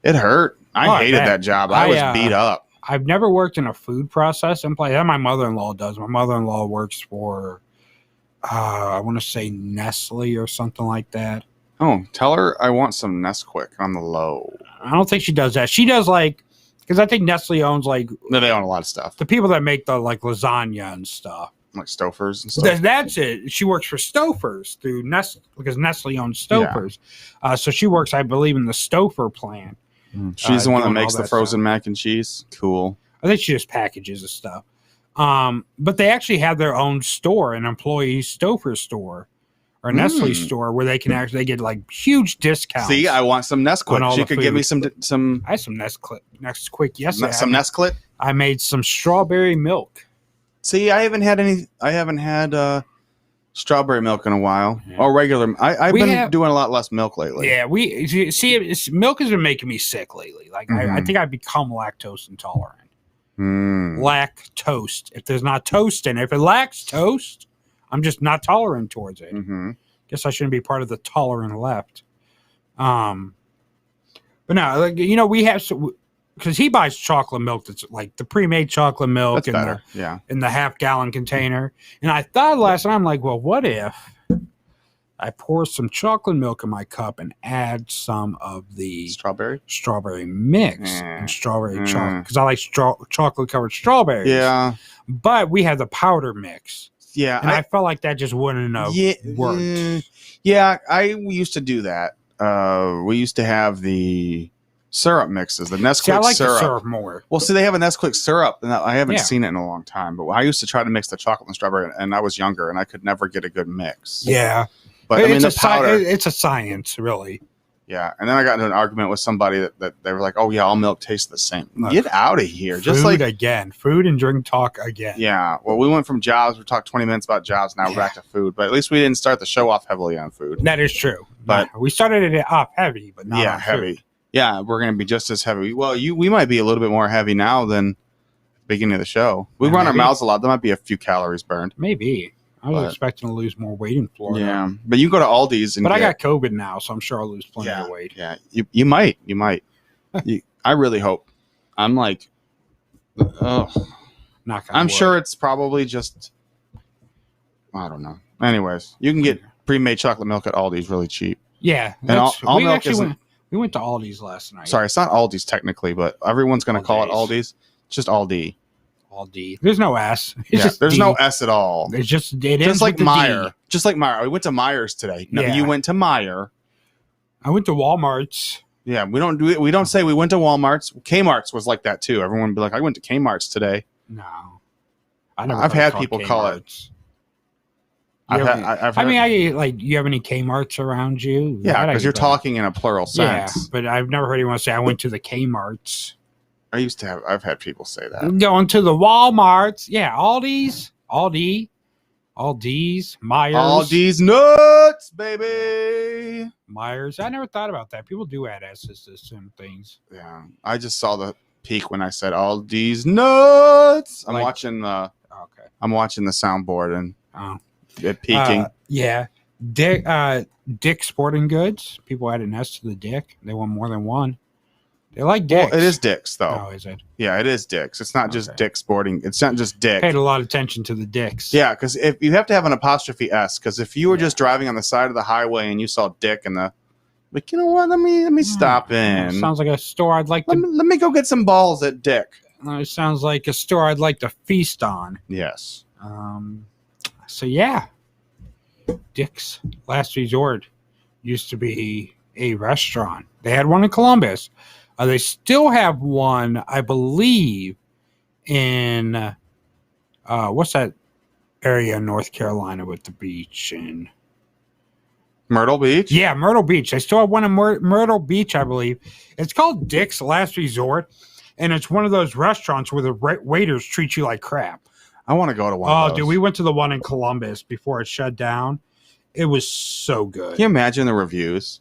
F: It hurt. I hated that job. I was beat up.
E: I've never worked in a food processing place. That my mother-in-law does. My mother-in-law works for, I want to say Nestle or something like that.
F: Oh, tell her I want some Nesquik on the low.
E: I don't think she does that. She does because I think Nestle owns
F: No, they own a lot of stuff.
E: the people that make the lasagna and stuff.
F: Like Stofers and stuff.
E: That's it. She works for Stofers through Nestle because Nestle owns Stofers. So she works, I believe, in the Stouffer plant.
F: She's the one that
E: doing
F: makes
E: all
F: the frozen mac and cheese. Cool.
E: I think she just packages the stuff. But they actually have their own store, an employee Stouffer store or a Nestle store where they can actually get like huge discounts.
F: See, I want some Nesquik. She could give me some.
E: I had some Nesquik yesterday.
F: Some Nesquik.
E: I made some strawberry milk.
F: See, I haven't had strawberry milk in a while. Yeah. Or regular. I've been doing a lot less milk lately.
E: Yeah, milk has been making me sick lately. Like I think I've become lactose intolerant. Lactose. If there's not toast in it, if it lacks toast, I'm just not tolerant towards it. Guess I shouldn't be part of the tolerant left. But no, we have because he buys chocolate milk that's like the pre-made chocolate milk in the half-gallon container. And I thought last night, I'm like, well, what if I pour some chocolate milk in my cup and add some of the
F: Strawberry
E: mix and strawberry chocolate because I like chocolate covered strawberries.
F: Yeah,
E: but we had the powder mix.
F: yeah,
E: And I felt like that just wouldn't have worked.
F: Yeah, we used to do that. We used to have the syrup mixes, the Nesquik
E: I like
F: syrup.
E: the syrup more.
F: Well, see, they have a Nesquik syrup, and I haven't seen it in a long time. But I used to try to mix the chocolate and strawberry, and I was younger, and I could never get a good mix.
E: Yeah,
F: but I mean, the powder.
E: It's a science, really.
F: Yeah, and then I got into an argument with somebody that they were like, "Oh yeah, all milk tastes the same." Get out of here! Just like
E: food and drink talk again.
F: Yeah, well, we went from jobs. We talked 20 minutes about jobs. Now we're back to food, but at least we didn't start the show off heavily on food.
E: That is true.
F: But
E: we started it off heavy, but not on
F: heavy.
E: Food.
F: Yeah, we're going to be just as heavy. Well, we might be a little bit more heavy now than the beginning of the show. We run our mouths a lot. There might be a few calories burned.
E: Maybe. I was expecting to lose more weight in Florida.
F: Yeah, but you go to Aldi's and
E: I got COVID now, so I'm sure I'll lose plenty of weight.
F: Yeah, you might. I really hope. I'm like, I'm sure it's probably just, I don't know. Anyways, you can get pre-made chocolate milk at Aldi's really cheap.
E: Yeah,
F: and all milk isn't.
E: We went to Aldi's last night.
F: Sorry, it's not Aldi's technically, but everyone's going to call it Aldi's. It's just Aldi.
E: Aldi. There's no S.
F: There's no S at all.
E: It's just
F: like Meijer. Just like Meijer. We went to Meijer's today. No, you went to Meijer.
E: I went to Walmart's.
F: Yeah, we don't do it. We don't say we went to Walmart's. Kmart's was like that too. Everyone would be like, "I went to Kmart's today."
E: No,
F: I've had people call it.
E: You have any Kmart's around you?
F: Yeah, because you're talking in a plural sense.
E: Yeah, but I've never heard anyone say I went to the Kmart's.
F: I've had people say that.
E: Going to the Walmarts. Yeah, Aldi's, Myers.
F: Aldi's nuts, baby.
E: Myers. I never thought about that. People do add S's to some things.
F: Yeah, I just saw the peak when I said Aldi's nuts. I'm watching the soundboard and it peaking.
E: Yeah. Dick Sporting Goods. Paid an S to the Dick. They want more than one. They like Dick's.
F: Well, it is Dick's, though.
E: Oh, is it?
F: Yeah, it is Dick's. It's not just Dick Sporting. It's not just Dick.
E: Paid a lot of attention to the Dick's.
F: Yeah, because if you have to have an apostrophe S, because if you were just driving on the side of the highway and you saw Dick and you know what? Let me stop in.
E: Sounds like a store I'd like to.
F: Let me go get some balls at Dick.
E: It sounds like a store I'd like to feast on.
F: Yes.
E: So yeah, Dick's Last Resort used to be a restaurant. They had one in Columbus. They still have one, I believe, in what's that area in North Carolina with the beach in
F: Myrtle Beach?
E: Yeah, Myrtle Beach. They still have one in Myrtle Beach, I believe. It's called Dick's Last Resort, and it's one of those restaurants where the waiters treat you like crap.
F: I want to go to one of those.
E: Dude, we went to the one in Columbus before it shut down. It was so good.
F: Can you imagine the reviews?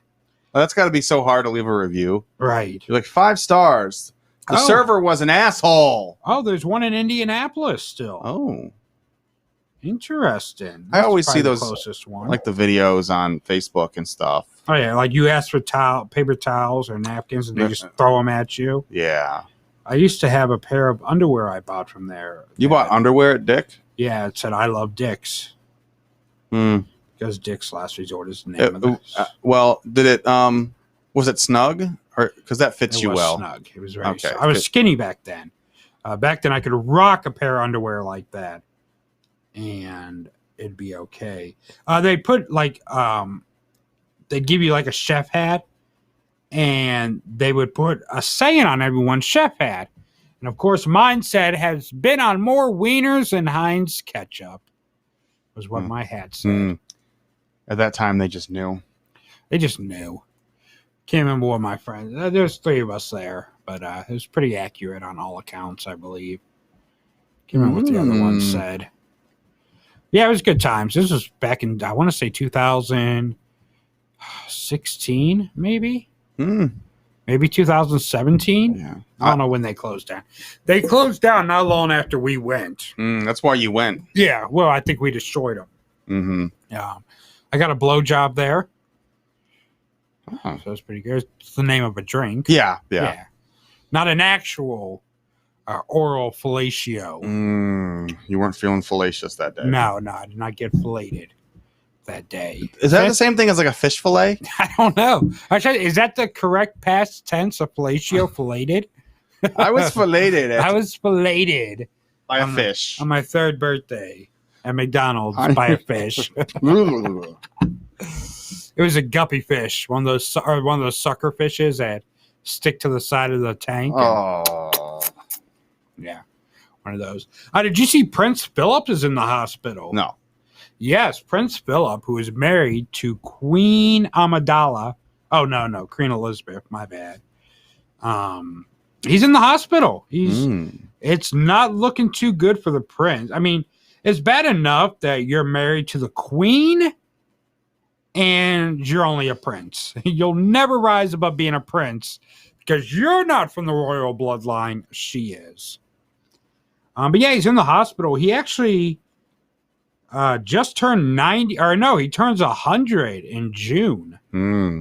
F: That's got to be so hard to leave a review.
E: Right.
F: You're like 5 stars. The server was an asshole.
E: Oh, there's one in Indianapolis still.
F: Oh.
E: Interesting.
F: I always see those
E: closest one.
F: like the videos on Facebook and stuff.
E: Oh, yeah. Like you ask for paper towels or napkins and they just throw them at you.
F: Yeah.
E: I used to have a pair of underwear I bought from there.
F: You bought underwear at Dick?
E: Yeah. It said, I love Dick's. Because Dick's Last Resort is the name of this.
F: Well, did it? Was it snug? Or because that fits you well?
E: Snug. It was very. Okay. I was skinny back then. Back then, I could rock a pair of underwear like that, and it'd be okay. They put they'd give you like a chef hat, and they would put a saying on everyone's chef hat, and of course, mine said has been on more wieners than Heinz ketchup. Was what my hat said.
F: At that time, they just knew.
E: They just knew. Can't remember what my friends. There's 3 of us there, but it was pretty accurate on all accounts, I believe. Can't remember what the other one said. Yeah, it was good times. This was back in, I want to say 2016, maybe? Maybe 2017?
F: Yeah.
E: I don't know when they closed down. They closed down not long after we went.
F: That's why you went.
E: Yeah, well, I think we destroyed them. Yeah. I got a blowjob there. So it's pretty good. It's the name of a drink.
F: Yeah.
E: Not an actual oral fellatio.
F: You weren't feeling fallacious that day.
E: No, I did not get filleted. that day.
F: Is that the same thing as like a fish fillet?
E: I don't know. Actually, is that the correct past tense of fellatio? Filleted?
F: I was filleted
E: I was filleted
F: by a fish.
E: on my 3rd birthday at McDonald's by a fish. It was a guppy fish, one of those sucker fishes that stick to the side of the tank.
F: Oh,
E: Yeah, one of those. Did you see Prince Philip is in the hospital?
F: no.
E: Yes, Prince Philip, who is married to Queen Amidala. Oh, no, Queen Elizabeth. My bad. He's in the hospital. It's not looking too good for the prince. I mean, it's bad enough that you're married to the queen and you're only a prince. You'll never rise above being a prince because you're not from the royal bloodline. She is. But yeah, he's in the hospital. He actually just turned 90, or no, he turns 100 in June.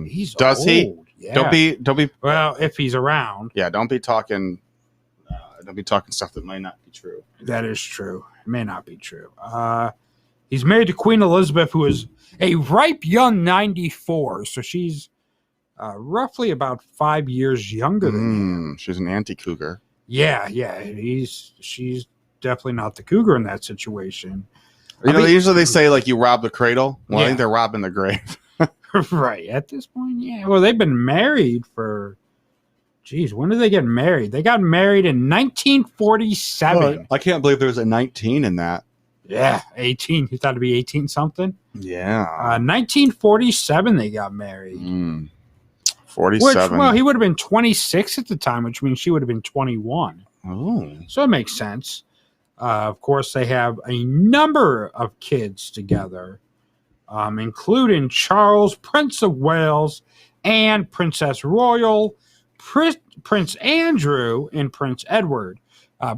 E: He's
F: Does
E: old.
F: he?
E: Yeah.
F: Don't be.
E: Well, if he's around.
F: Yeah, don't be talking stuff that might not be true.
E: That is true. It may not be true. He's married to Queen Elizabeth, who is a ripe young 94. So she's roughly about 5 years younger than him.
F: She's an anti-cougar.
E: Yeah. She's definitely not the cougar in that situation.
F: You know, usually they say like you rob the cradle. Well,
E: Yeah.
F: I think they're robbing the grave.
E: Right. At this point, yeah. Well, they've been married for... Geez, when did they get married? They got married in 1947.
F: I can't believe there's a 19 in that.
E: Yeah, 18. You thought it'd be 18 something?
F: Yeah.
E: 1947 they got married.
F: 47.
E: Which, well, he would have been 26 at the time, which means she would have been 21.
F: Oh.
E: So it makes sense. Of course, they have a number of kids together, including Charles, Prince of Wales, and Princess Royal, Prince Andrew, and Prince Edward.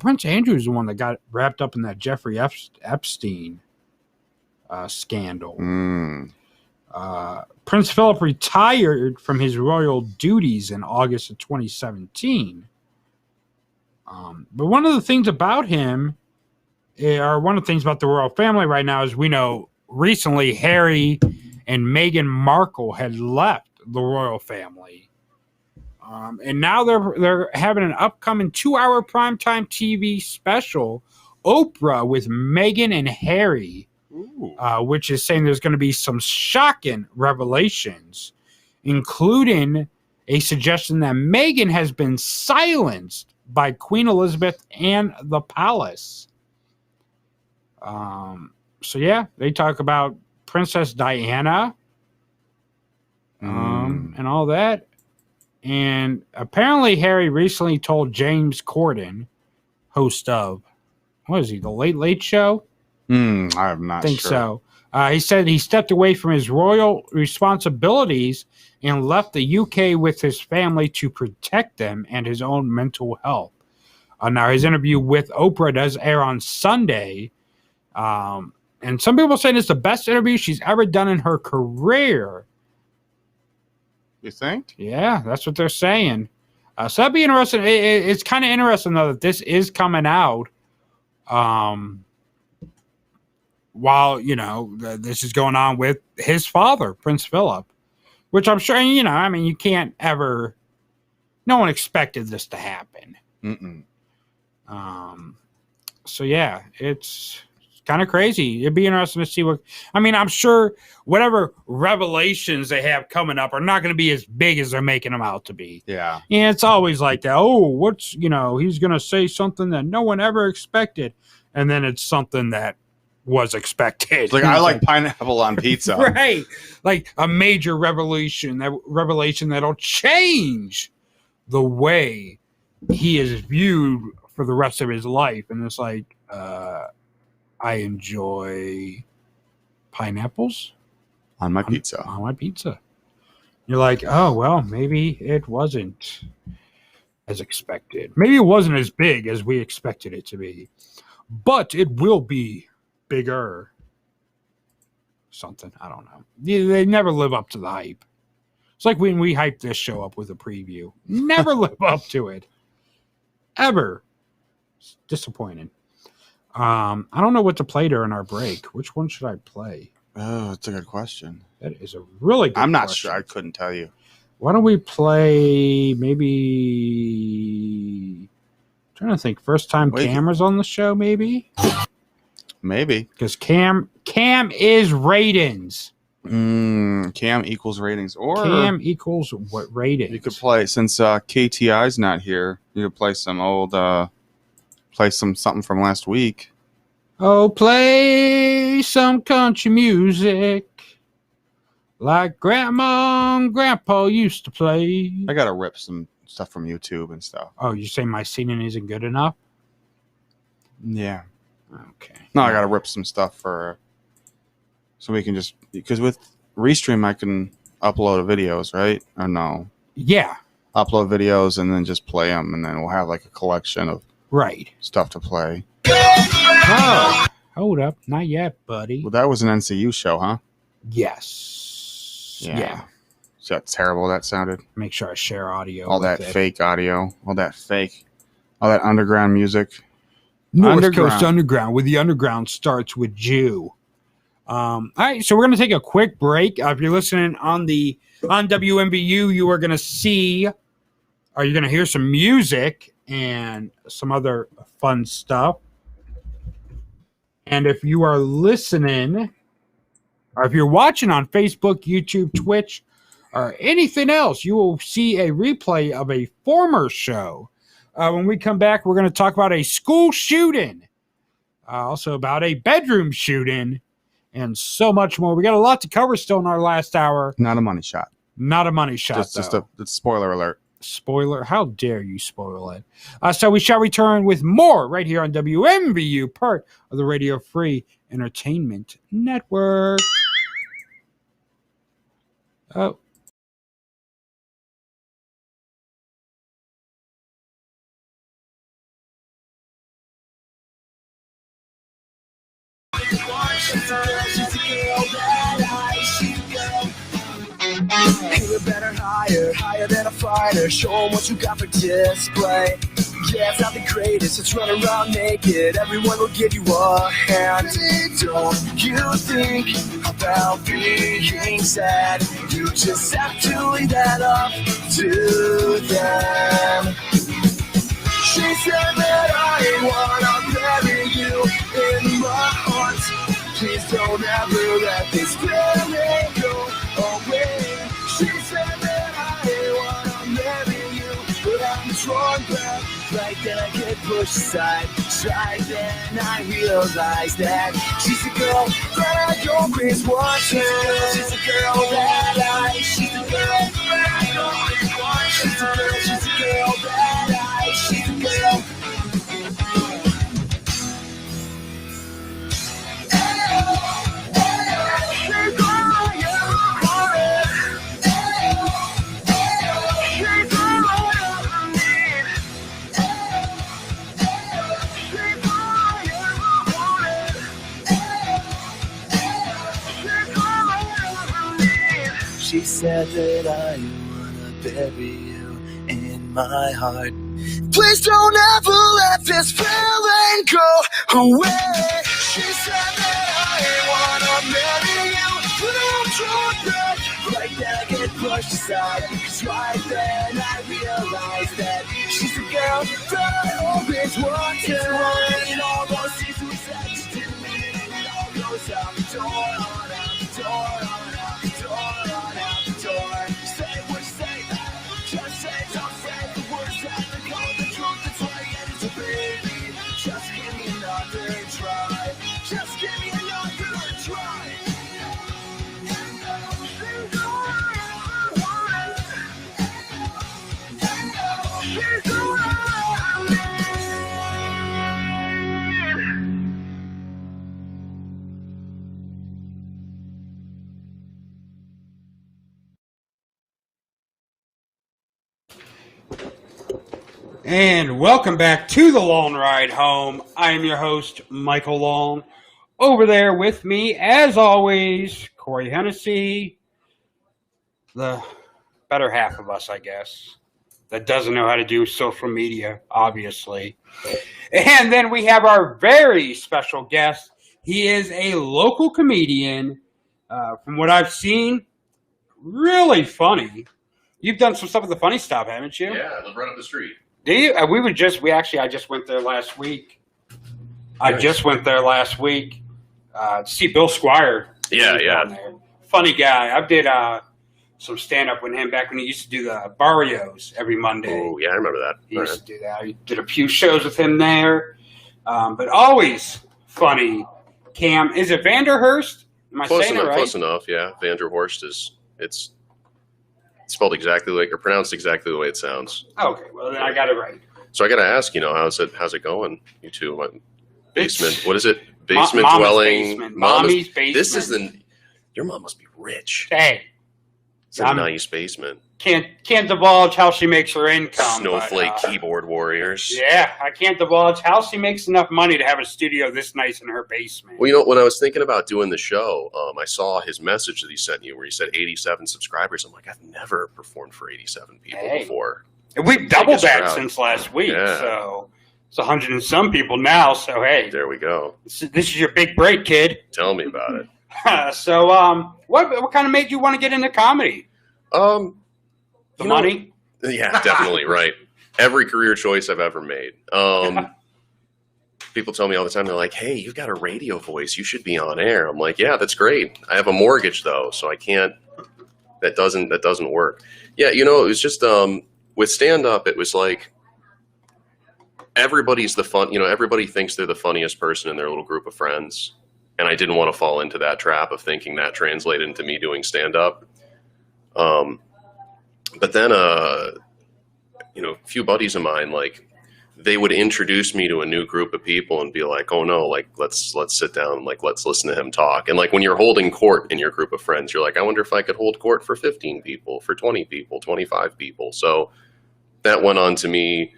E: Prince Andrew is the one that got wrapped up in that Jeffrey Epstein scandal. Prince Philip retired from his royal duties in August of 2017. But one of the things about him, or one of the things about the royal family right now, is we know recently Harry and Meghan Markle had left the royal family. And now they're having an upcoming 2-hour primetime TV special, Oprah with Meghan and Harry, which is saying there's going to be some shocking revelations, including a suggestion that Meghan has been silenced by Queen Elizabeth and the palace. So yeah, they talk about Princess Diana and all that. And apparently Harry recently told James Corden, host of, what is he, The Late Late Show?
F: I'm not
E: think
F: sure.
E: so. He said he stepped away from his royal responsibilities and left the UK with his family to protect them and his own mental health. Now, his interview with Oprah does air on Sunday. And some people say it's the best interview she's ever done in her career.
F: You think?
E: Yeah, that's what they're saying. So that'd be interesting. It's kind of interesting, though, that this is coming out while, this is going on with his father, Prince Philip, which I'm sure, you can't ever, no one expected this to happen. So, yeah, it's kind of crazy. It'd be interesting to see I'm sure whatever revelations they have coming up are not going to be as big as they're making them out to be.
F: Yeah.
E: Yeah, it's always like that. Oh, he's going to say something that no one ever expected. And then it's something that was expected.
F: It's like, I like pineapple on pizza.
E: Right. Like a major revelation that'll change the way he is viewed for the rest of his life. And it's like, I enjoy pineapples
F: on my pizza.
E: On my pizza. You're like, oh, well, maybe it wasn't as expected. Maybe it wasn't as big as we expected it to be. But it will be bigger. Something. I don't know. They never live up to the hype. It's like when we hyped this show up with a preview. Never live up to it. Ever. It's disappointing. I don't know what to play during our break. Which one should I play?
F: Oh, that's a good question.
E: That is a really good
F: I'm not
E: question.
F: sure. I couldn't tell you.
E: Why don't we play maybe... I'm trying to think. First time Cameras on the show, maybe?
F: Maybe.
E: Because Cam is ratings.
F: Cam equals ratings. Or
E: Cam equals what ratings?
F: You could play, since KTI's not here, you could play some old, something from last week.
E: Oh, play some country music like Grandma and Grandpa used to play.
F: I got to rip some stuff from YouTube and stuff.
E: Oh, you say my singing isn't good enough?
F: Yeah.
E: Okay.
F: No, I got to rip some stuff so we can just, because with Restream I can upload videos, right? Or no?
E: Yeah.
F: Upload videos and then just play them, and then we'll have like a collection of stuff to play.
E: Oh, hold up. Not yet, buddy.
F: Well, that was an NCU show, huh?
E: Yes. Yeah.
F: Is that terrible that sounded?
E: Make sure I share audio.
F: All that fake audio. All that underground music.
E: North Coast Underground, where the underground starts with Jew. All right, so we're going to take a quick break. If you're listening on WMVU, you are going to see, or you're going to hear some music and some other fun stuff. And if you are listening, or if you're watching on Facebook, YouTube, Twitch, or anything else, you will see a replay of a former show. When we come back, we're going to talk about a school shooting, also about a bedroom shooting, and so much more. We got a lot to cover still in our last hour.
F: Not a money shot.
E: Not a money shot,
F: just a spoiler alert.
E: Spoiler? How dare you spoil it? So we shall return with more right here on WMVU, part of the Radio Free Entertainment Network. Oh.
H: Hit it better higher than a fighter. Show 'em what you got for display. Yeah, it's not the greatest, it's running around naked. Everyone will give you a hand. Don't you think about being sad? You just have to leave that up to them. She said that I wanna bury you in my heart. Please don't ever let this feeling go away. She said that I wanna marry you, but I'm drawn back. Right then I get pushed aside. Right then I realize that she's a girl that I always wanted. She's a girl that she's a girl that I always wanted. She's a girl that she's a girl. She said that I wanna bury you in my heart. Please don't ever let this feeling go away. She said that I wanna marry you, but I'm drawn back. Right then I get pushed aside. 'Cause right then I realize that she's the girl that I always wanted. And all those things we said just didn't mean it. And it all goes out the door, on out the door, on out the door, on out the door. Say what you say, just say, don't say the words that they call the truth. That's why I get it to baby. Just give me another try. Just give me another try.
E: And welcome back to the Long Ride Home. I am your host, Michael Long. Over there with me, as always, Corey Hennessy, the better half of us, I guess, that doesn't know how to do social media, obviously. And then we have our very special guest. He is a local comedian. From what I've seen, really funny. You've done some stuff at the Funny Stop, haven't you?
I: Yeah, I live right up the street.
E: Do you? I just went there last week. I just went there last week to see Bill Squire.
I: Yeah.
E: Funny guy. I did some stand-up with him back when he used to do the Barrios every Monday.
I: Oh, yeah, I remember that.
E: He used to do that. I did a few shows with him there. But always funny. Cam, is it Vanderhurst? Am I saying it right?
I: Close enough, yeah. Vanderhorst it's spelled exactly like, or pronounced exactly the way it sounds.
E: Okay, well then I got it right.
I: So I got to ask, how's it going, you two? Basement, what is it?
E: Mama's
I: dwelling.
E: basement. Mommy's basement.
I: This is your mom must be rich.
E: Hey.
I: It's a nice basement.
E: Can't divulge how she makes her income.
I: Snowflake keyboard warriors.
E: Yeah, I can't divulge how she makes enough money to have a studio this nice in her basement.
I: Well, when I was thinking about doing the show, I saw his message that he sent you where he said 87 subscribers. I'm like, I've never performed for 87 people before.
E: And we've doubled that since last week, so it's 100 and some people now. So hey,
I: there we go.
E: This is your big break, kid.
I: Tell me about it.
E: So, what kind of made you want to get into comedy? The money?
I: Yeah, definitely, right. Every career choice I've ever made. People tell me all the time, they're like, hey, you've got a radio voice. You should be on air. I'm like, yeah, that's great. I have a mortgage, though, so I can't. That doesn't work. Yeah, it was just with stand-up, it was like everybody's the fun. Everybody thinks they're the funniest person in their little group of friends. And I didn't want to fall into that trap of thinking that translated into me doing stand-up. But then, a few buddies of mine, like, they would introduce me to a new group of people and be like, oh no, like, let's sit down, like, let's listen to him talk. And like, when you're holding court in your group of friends, you're like, I wonder if I could hold court for 15 people, for 20 people, 25 people. So that went on to me,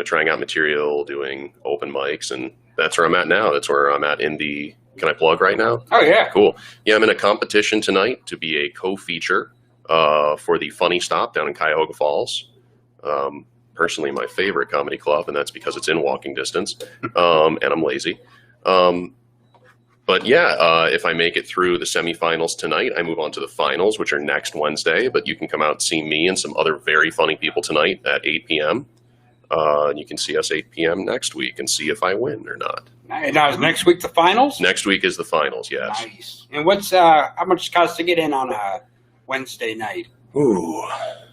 I: trying out material, doing open mics, and that's where I'm at now. That's where I'm at in the... Can I plug right now?
E: Oh, yeah.
I: Cool. Yeah, I'm in a competition tonight to be a co-feature for the Funny Stop down in Cuyahoga Falls. Personally, my favorite comedy club, and that's because it's in walking distance, and I'm lazy. But yeah, if I make it through the semifinals tonight, I move on to the finals, which are next Wednesday. But you can come out and see me and some other very funny people tonight at 8 p.m. And you can see us 8 p.m. next week and see if I win or not.
E: Now, is next week the finals?
I: Next week is the finals, yes.
E: Nice. And what's how much costs to get in on a Wednesday night?
I: Ooh.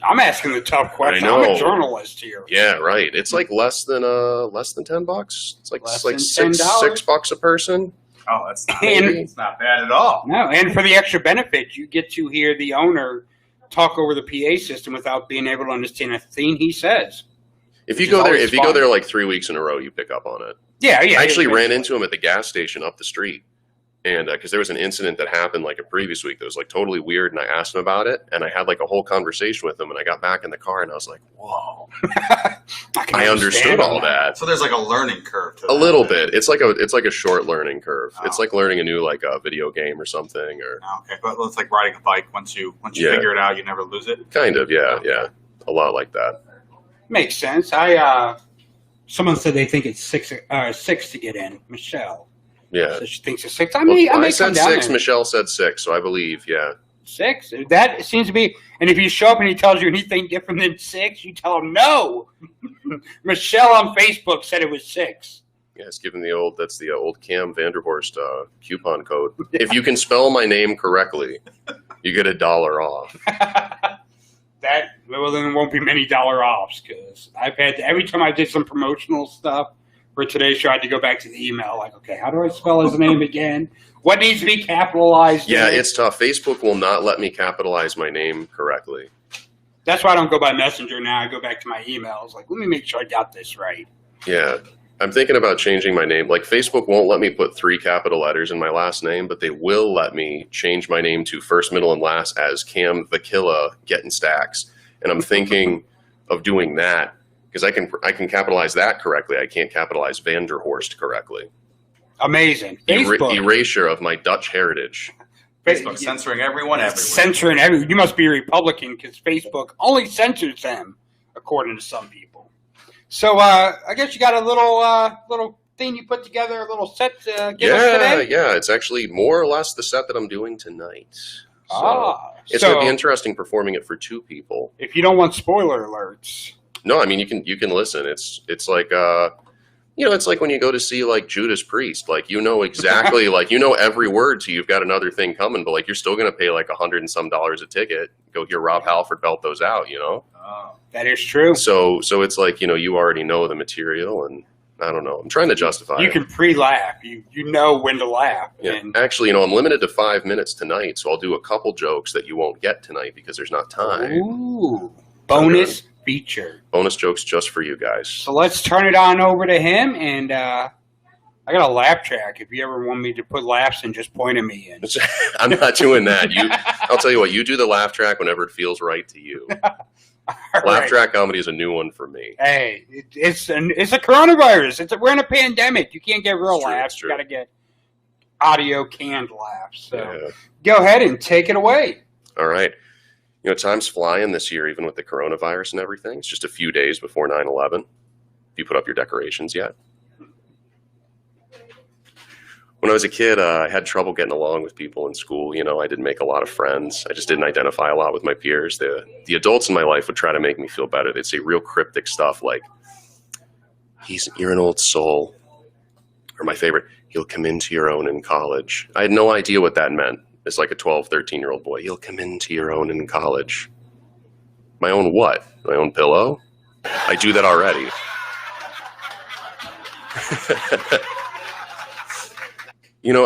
E: I'm asking the tough question.
I: I know.
E: I'm a journalist here.
I: Yeah, right. It's like less than $10. It's like
E: Less than
I: $6 a person.
J: Oh, it's not bad at all.
E: No, and for the extra benefit, you get to hear the owner talk over the PA system without being able to understand a thing he says.
I: If you go there like 3 weeks in a row, you pick up on it.
E: Yeah.
I: I actually ran into him at the gas station up the street, and because there was an incident that happened like a previous week that was like totally weird, and I asked him about it, and I had like a whole conversation with him, and I got back in the car, and I was like, whoa, I understood all that.
J: So there's like a learning curve to that.
I: A little bit. It's like a short learning curve. Oh. It's like learning a new like a video game or something. Or
J: okay, but it's like riding a bike. Once you figure it out, you never lose it.
I: Kind of, yeah, a lot like that.
E: Makes sense. Someone said they think it's six to get in. Michelle.
I: Yeah.
E: So she thinks it's 6. I
I: said 6. Michelle said 6, so I believe, yeah.
E: 6? That seems to be. And if you show up and he tells you anything different than 6, you tell him no. Michelle on Facebook said it was 6.
I: Yeah, it's given the old Cam Vanderhorst coupon code. If you can spell my name correctly, you get $1 off.
E: Well, then there won't be many dollar offs because I've had every time I did some promotional stuff for today's show, I had to go back to the email. Like, okay, how do I spell his name again? What needs to be capitalized?
I: Yeah, it's tough. Facebook will not let me capitalize my name correctly.
E: That's why I don't go by Messenger now. I go back to my emails. Like, let me make sure I got this right.
I: Yeah, I'm thinking about changing my name. Like, Facebook won't let me put 3 capital letters in my last name, but they will let me change my name to first, middle, and last as Cam the Killer Getting Stacks. And I'm thinking of doing that because I can capitalize that correctly. I can't capitalize Vanderhorst correctly.
E: Amazing.
I: Erasure of my Dutch heritage.
J: Facebook censoring everyone everywhere.
E: Censoring everyone. You must be a Republican because Facebook only censors them, according to some people. So I guess you got a little thing you put together, a little set to give us today?
I: Yeah. It's actually more or less the set that I'm doing tonight. So it's going to be interesting performing it for two people.
E: If you don't want spoiler alerts.
I: No, I mean, you can listen. It's like, it's like when you go to see like Judas Priest, like, exactly, like, every word. So you've got another thing coming, but like, you're still going to pay like $100 and some a ticket. Go hear Rob Halford belt those out,
E: Oh, that is true.
I: So it's like, you already know the material, and I don't know. I'm trying to justify it.
E: You can pre-laugh. You know when to laugh.
I: Yeah.
E: And
I: actually, I'm limited to 5 minutes tonight, so I'll do a couple jokes that you won't get tonight because there's not time.
E: Ooh, bonus feature.
I: Bonus jokes just for you guys.
E: So let's turn it on over to him, and I got a laugh track. If you ever want me to put laughs in, just point at me in.
I: I'm not doing that. I'll tell you what. You do the laugh track whenever it feels right to you. Laugh track comedy is a new one for me.
E: Hey, it's a coronavirus. We're in a pandemic. You can't get real laughs. You got to get audio canned laughs. So go ahead and take it away.
I: All right. Time's flying this year, even with the coronavirus and everything. It's just a few days before 9/11. Have you put up your decorations yet? When I was a kid, I had trouble getting along with people in school. I didn't make a lot of friends. I just didn't identify a lot with my peers. The adults in my life would try to make me feel better. They'd say real cryptic stuff like, you're an old soul. Or my favorite, you'll come into your own in college. I had no idea what that meant. It's like a 12, 13-year-old boy. You'll come into your own in college. My own what? My own pillow? I do that already.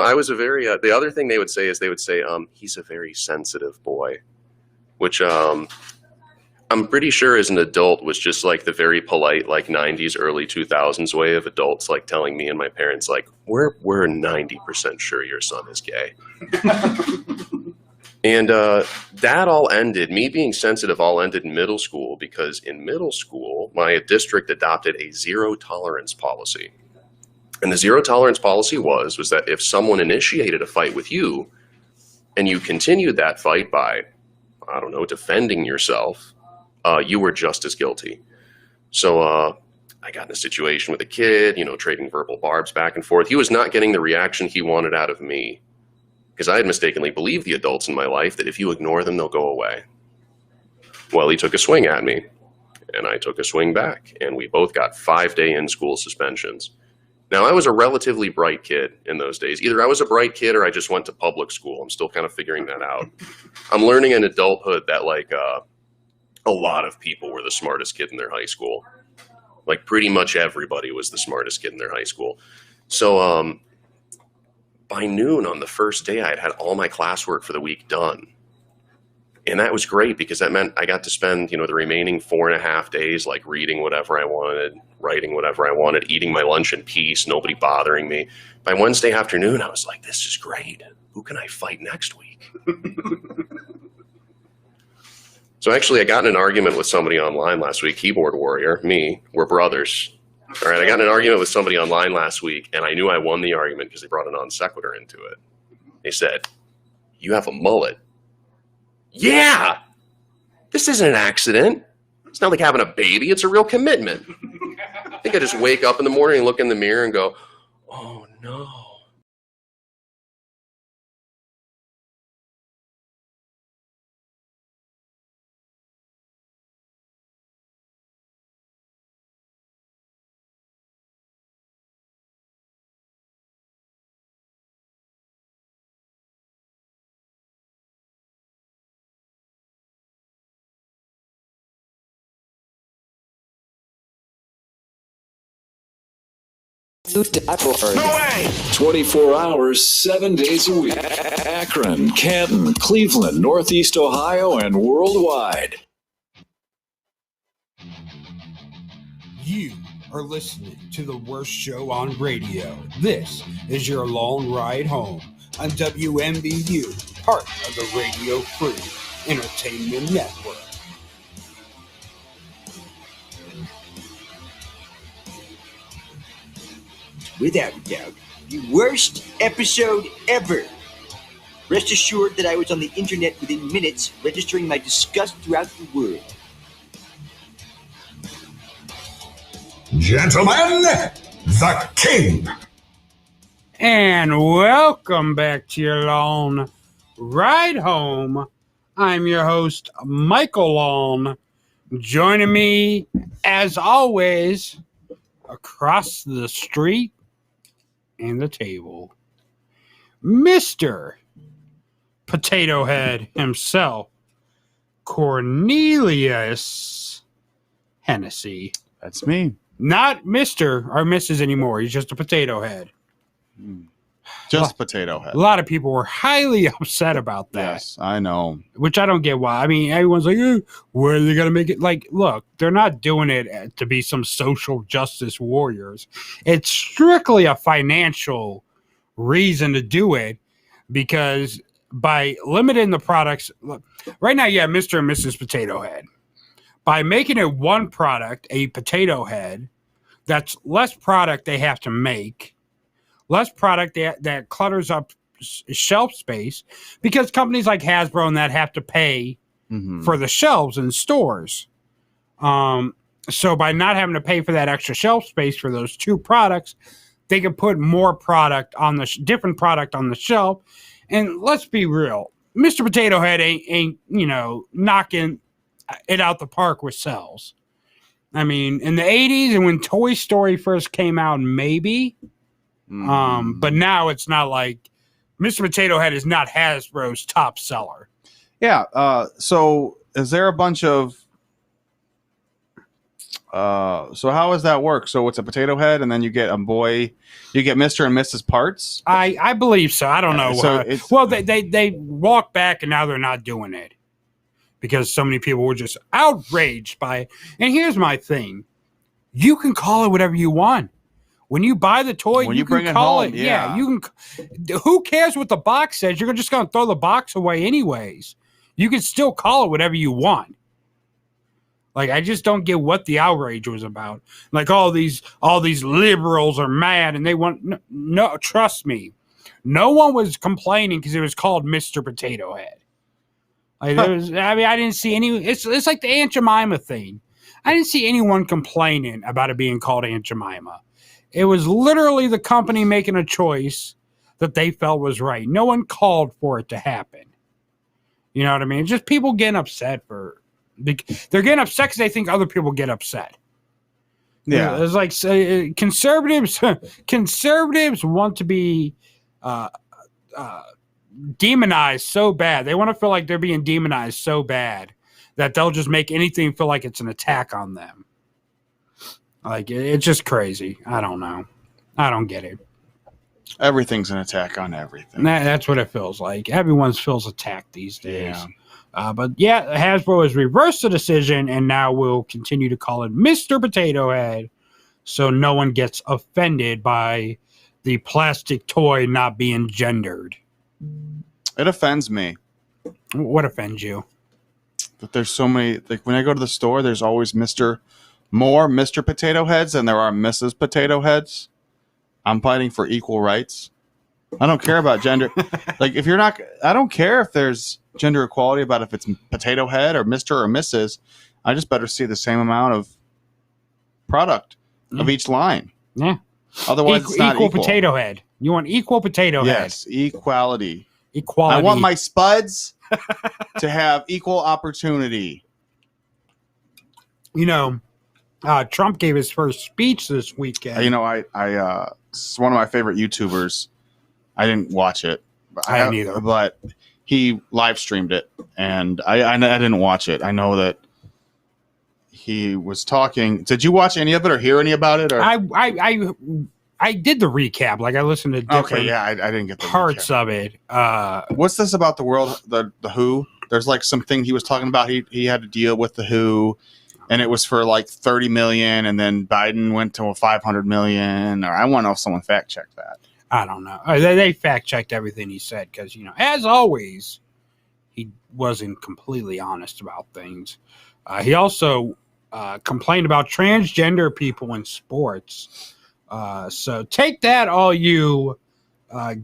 I: I was a very, the other thing they would say is he's a very sensitive boy, which I'm pretty sure as an adult was just like the very polite, like 90s, early 2000s way of adults, like telling me and my parents, like, we're 90% sure your son is gay. And that all ended, me being sensitive all ended in middle school, because in middle school, my district adopted a zero tolerance policy. And the zero tolerance policy was that if someone initiated a fight with you and you continued that fight by, I don't know, defending yourself, you were just as guilty. So I got in a situation with a kid, trading verbal barbs back and forth. He was not getting the reaction he wanted out of me because I had mistakenly believed the adults in my life that if you ignore them, they'll go away. Well, he took a swing at me and I took a swing back, and we both got 5-day in-school suspensions. Now, I was a relatively bright kid in those days. Either I was a bright kid or I just went to public school. I'm still kind of figuring that out. I'm learning in adulthood that, like, a lot of people were the smartest kid in their high school. Like, pretty much everybody was the smartest kid in their high school. So, by noon on the first day, I had all my classwork for the week done. And that was great because that meant I got to spend, the remaining 4.5 days, like, reading whatever I wanted, writing whatever I wanted, eating my lunch in peace, nobody bothering me. By Wednesday afternoon, I was like, this is great. Who can I fight next week? So actually, I got in an argument with somebody online last week, keyboard warrior, me, we're brothers. All right, I got in an argument with somebody online last week, and I knew I won the argument because they brought a non sequitur into it. They said, you have a mullet. Yeah, this isn't an accident. It's not like having a baby. It's a real commitment. I think I just wake up in the morning and look in the mirror and go, oh, no.
A: No way!
B: 24 hours, 7 days a week. Akron, Canton, Cleveland, Northeast Ohio, and worldwide.
E: You are listening to the worst show on radio. This is your long ride home on WMVU, part of the Radio Free Entertainment Network.
K: Without a doubt, the worst episode ever. Rest assured that I was on the internet within minutes, registering my disgust throughout the world.
D: Gentlemen,
L: the king.
E: And welcome back to your long ride home. I'm your host, Michael Long. Joining me, as always, across the street and the table, Mr. Potato Head himself, Cornelius Hennessy.
F: That's me.
E: Not Mr. or Mrs. anymore. He's just a potato head.
F: Just potato head.
E: A lot of people were highly upset about that.
F: Yes, I know.
E: Which I don't get why. I mean, everyone's like, where are they going to make it? Like, look, they're not doing it to be some social justice warriors. It's strictly a financial reason to do it, because by limiting the products, look, right now you have Mr. and Mrs. Potato Head. By making it one product, a potato head, that's less product they have to make, less product that clutters up shelf space, because companies like Hasbro and that have to pay for the shelves in stores. So by not having to pay for that extra shelf space for those two products, they can put more product on the different product on the shelf. And let's be real, Mr. Potato Head ain't knocking it out the park with sales. I mean, in the 80s and when Toy Story first came out, maybe. But now it's not like Mr. Potato Head is not Hasbro's top seller.
F: Yeah. So is there a bunch of so how does that work? So it's a potato head, and then you get you get Mr. and Mrs. Parts?
E: I believe so. I don't know.
F: So
E: well, they walked back, and now they're not doing it because so many people were just outraged by it. And here's my thing. You can call it whatever you want. When you buy the toy, you can call it. Yeah, you can. Who cares what the box says? You're just going to throw the box away anyways. You can still call it whatever you want. Like, I just don't get what the outrage was about. Like, all these liberals are mad and they want no. Trust me, no one was complaining because it was called Mr. Potato Head. Like, I didn't see any. It's like the Aunt Jemima thing. I didn't see anyone complaining about it being called Aunt Jemima. It was literally the company making a choice that they felt was right. No one called for it to happen. You know what I mean? It's just people getting upset they're getting upset because they think other people get upset.
F: Yeah,
E: it's like conservatives want to be demonized so bad. They want to feel like they're being demonized so bad that they'll just make anything feel like it's an attack on them. Like, it's just crazy. I don't know. I don't get it.
F: Everything's an attack on everything.
E: That's what it feels like. Everyone feels attacked these days. Yeah. But yeah, Hasbro has reversed the decision and now will continue to call it Mr. Potato Head so no one gets offended by the plastic toy not being gendered.
F: It offends me.
E: What offends you?
F: That there's so many, like when I go to the store, there's always more Mr. Potato Heads than there are Mrs. Potato Heads. I'm fighting for equal rights. I don't care about gender. Like, I don't care if there's gender equality about if it's Potato Head or Mr. or Mrs. I just better see the same amount of product of each line.
E: Yeah.
F: Otherwise, it's not equal.
E: Potato Head. You want equal potato head.
F: Yes, equality.
E: Equality.
F: I want my spuds to have equal opportunity.
E: You know, Trump gave his first speech this weekend.
F: You know, I it's one of my favorite YouTubers. I didn't watch it.
E: I didn't either.
F: But he live streamed it, and I didn't watch it. I know that he was talking. Did you watch any of it or hear any about it? Or
E: I did the recap. Like, I listened to different
F: I didn't get the
E: parts
F: recap
E: of it.
F: What's this about the world? The WHO? There's like something he was talking about. He had to deal with the WHO. And it was for like 30 million, and then Biden went to 500 million. Or I want to know if someone fact checked that.
E: I don't know. They fact checked everything he said because, you know, as always, he wasn't completely honest about things. He also complained about transgender people in sports. So take that, all you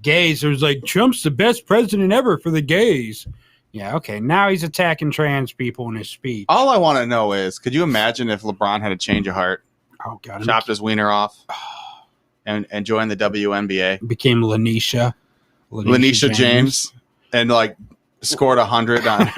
E: gays. It was like, Trump's the best president ever for the gays. Yeah, okay. Now he's attacking trans people in his speech.
F: All I want to know is, could you imagine if LeBron had a change of heart?
E: Oh, God.
F: Chopped his wiener off? and joined the WNBA.
E: Became Lanisha
F: James, and like scored 100 on.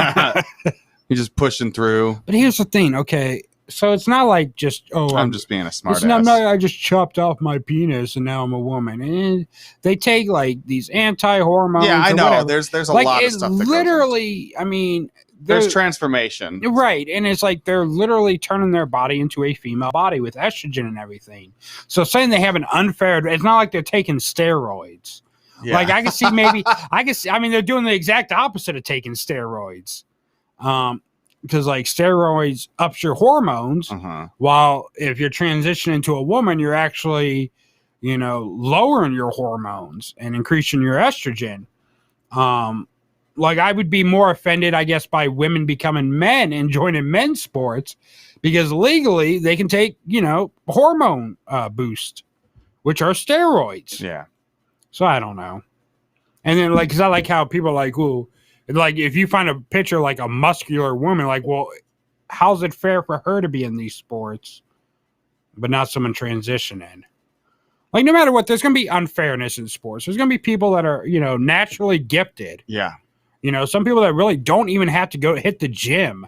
F: He's just pushing through.
E: But here's the thing, okay? So it's not like just
F: I'm just being a smart ass.
E: I just chopped off my penis and now I'm a woman. And they take like these anti-hormones.
F: Yeah, I know.
E: Whatever.
F: There's a lot of stuff. That
E: literally, I mean,
F: there's transformation,
E: right? And it's like they're literally turning their body into a female body with estrogen and everything. So saying they have an unfair, it's not like they're taking steroids. Yeah. Like I can see I mean, they're doing the exact opposite of taking steroids. Because like steroids ups your hormones, while if you're transitioning to a woman, you're actually, lowering your hormones and increasing your estrogen. Like I would be more offended, I guess, by women becoming men and joining men's sports, because legally they can take, hormone boost, which are steroids.
F: Yeah.
E: So I don't know. And then because I like how people are like, well, like if you find a picture like a muscular woman, like, well, how's it fair for her to be in these sports, but not someone transitioning? Like no matter what, there's going to be unfairness in sports. There's going to be people that are, naturally gifted.
F: Yeah.
E: Some people that really don't even have to go hit the gym,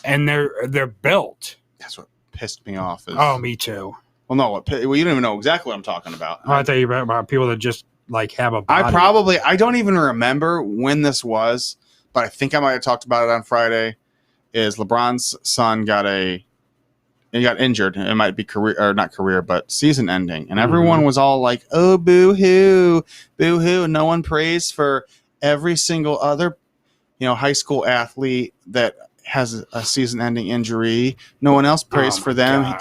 E: and they're built.
F: That's what pissed me off.
E: Oh, me too.
F: Well, no, you don't even know exactly what I'm talking about.
E: Oh, I thought you were about people that just like have a body.
F: I don't even remember when this was, but I think I might have talked about it on Friday. Is LeBron's son got injured. It might be not career, but season ending. And everyone was all like, oh, boo-hoo, boo-hoo. No one prays for every single other, high school athlete that has a season-ending injury. No one else prays for them. God.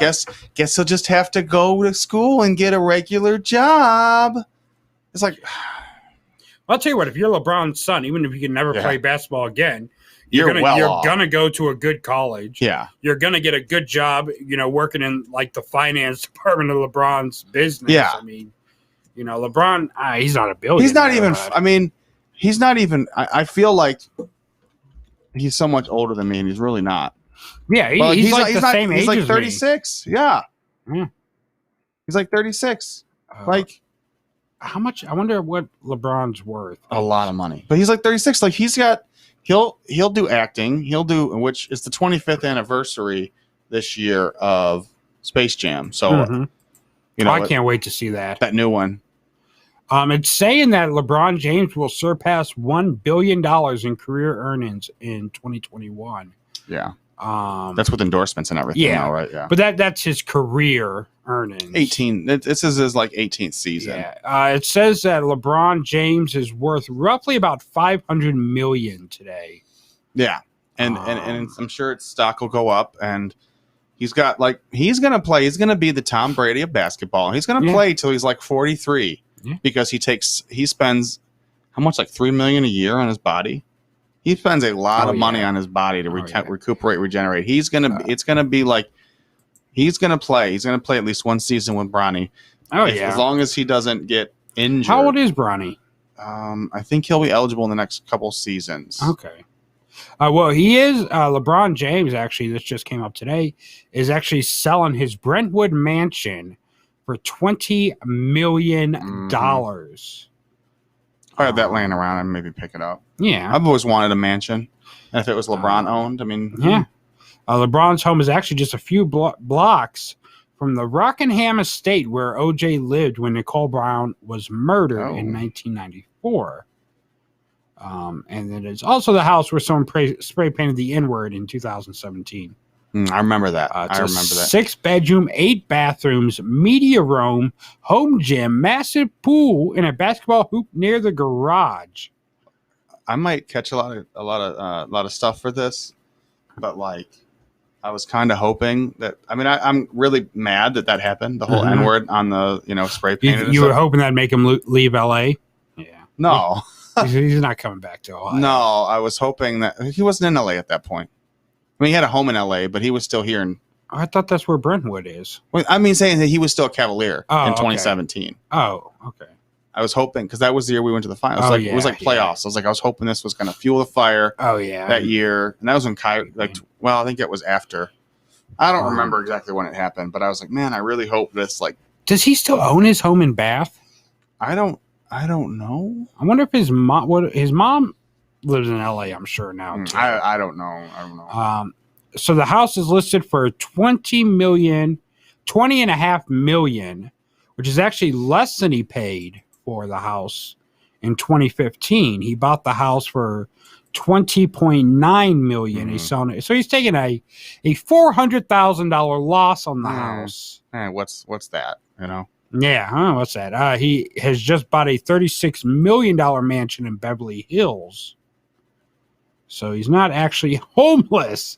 F: Guess he'll just have to go to school and get a regular job. It's like,
E: I'll tell you what. If you're LeBron's son, even if you can never play basketball again, you're gonna go to a good college.
F: Yeah,
E: you're gonna get a good job. Working in like the finance department of LeBron's business.
F: Yeah,
E: I mean, LeBron, he's not a billionaire.
F: He's not even. I mean, he's not even. I feel like he's so much older than me, and he's really not.
E: Yeah, he's like the same age.
F: He's like
E: as
F: 36. Me. Yeah, he's like 36. Like.
E: How much? I wonder what LeBron's worth.
F: A lot of money, but he's like 36. Like he'll do acting. Which is the 25th anniversary this year of Space Jam. So,
E: I can't wait to see that
F: new one.
E: It's saying that LeBron James will surpass $1 billion in career earnings in 2021.
F: Yeah. That's with endorsements and everything now, right? Yeah.
E: But that's his career earnings.
F: 18. This is his like 18th season.
E: Yeah. It says that LeBron James is worth roughly about $500 million today.
F: Yeah. And I'm sure its stock will go up, and he's gonna play. He's gonna be the Tom Brady of basketball. He's gonna play till he's like 43 because he spends how much, like $3 million a year on his body. He spends a lot of money on his body to recuperate, regenerate. He's gonna play. He's gonna play at least one season with Bronny. As long as he doesn't get injured.
E: How old is Bronny?
F: I think he'll be eligible in the next couple seasons.
E: Okay. Well, he is. LeBron James, actually, this just came up today, is actually selling his Brentwood mansion for $20 million.
F: I had that laying around and maybe pick it up.
E: Yeah.
F: I've always wanted a mansion. And if it was LeBron owned, I mean.
E: Yeah. LeBron's home is actually just a few blocks from the Rockingham estate where OJ lived when Nicole Brown was murdered in 1994. And it is also the house where someone spray painted the N-word in 2017.
F: I remember that.
E: I remember that. 6-bedroom, 8 bathrooms, media room, home gym, massive pool, and a basketball hoop near the garage.
F: I might catch a lot of stuff for this, but like, I was kind of hoping that. I mean, I'm really mad that happened. The whole N-word on the spray painted.
E: You were hoping that'd make him leave LA. Yeah.
F: No,
E: he's not coming back to Ohio.
F: No, I was hoping that he wasn't in LA at that point. I mean, he had a home in LA, but he was still here.
E: I thought that's where Brentwood is.
F: Well, I mean, saying that he was still a Cavalier in 2017.
E: Oh, okay.
F: I was hoping, because that was the year we went to the finals. It was like playoffs. I was hoping this was going to fuel the fire.
E: Oh yeah,
F: that year, and that was when Kyrie. I think it was after. I don't remember exactly when it happened, but I was like, man, I really hope this
E: Does he still own his home in Bath?
F: I don't know.
E: I wonder if his mom lives in LA, I'm sure now. Too.
F: I don't know.
E: So the house is listed for $20.5 million, which is actually less than he paid for the house in 2015. He bought the house for $20.9 million. He's selling it. So he's taking a $400,000 loss on the house.
F: What's that? You know?
E: Yeah, what's that? He has just bought a $36 million mansion in Beverly Hills. So he's not actually homeless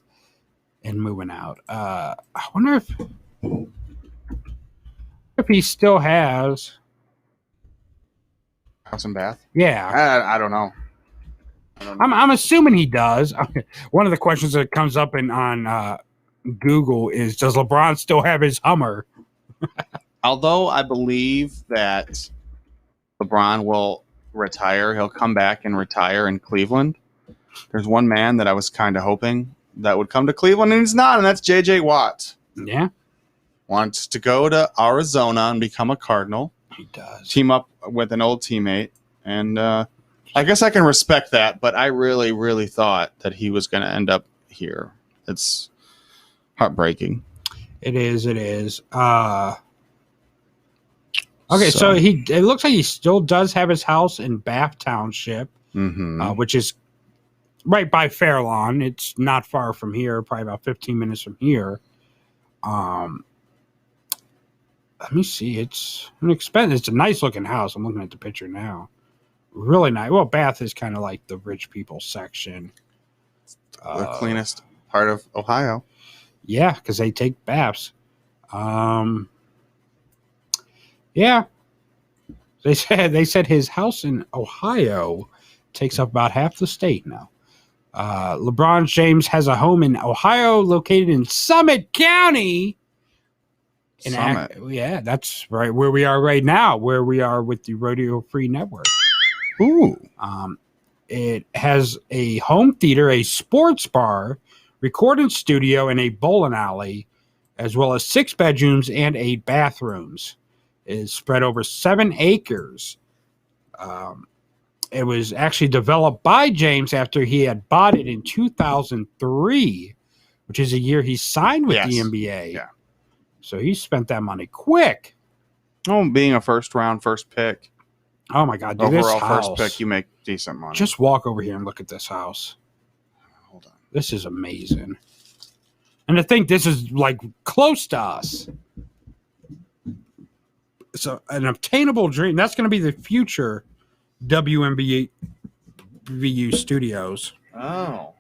E: and moving out. I wonder if he still has
F: House and Bath.
E: Yeah,
F: I don't know.
E: I'm assuming he does. One of the questions that comes up on Google is, does LeBron still have his Hummer?
F: Although I believe that LeBron will retire, he'll come back and retire in Cleveland. There's one man that I was kind of hoping that would come to Cleveland, and he's not, and that's J.J. Watt.
E: Yeah.
F: Wants to go to Arizona and become a Cardinal.
E: He does.
F: Team up with an old teammate, and I guess I can respect that, but I really, really thought that he was going to end up here. It's heartbreaking.
E: It is. Okay, so it looks like he still does have his house in Bath Township, which is right by Fairlawn. It's not far from here, probably about 15 minutes from here. Let me see. It's an expensive. It's a nice looking house. I'm looking at the picture now. Really nice. Well, Bath is kind of like the rich people section.
F: The cleanest part of Ohio.
E: Yeah, because they take baths. Yeah. They said his house in Ohio takes up about half the state now. LeBron James has a home in Ohio located in Summit County.
F: Summit.
E: Yeah, that's right where we are right now, where we are with the Rodeo Free Network.
F: Ooh.
E: It has a home theater, a sports bar, recording studio, and a bowling alley, as well as 6 bedrooms and 8 bathrooms. It is spread over 7 acres. It was actually developed by James after he had bought it in 2003, which is a year he signed with the NBA.
F: Yeah.
E: So he spent that money quick.
F: Oh, being a first pick.
E: Oh my God, dude,
F: overall
E: this house,
F: first pick, you make decent money.
E: Just walk over here and look at this house.
F: Hold on.
E: This is amazing. And I think this is like close to us. It's an obtainable dream. That's going to be the future WMVU studios.
F: Oh.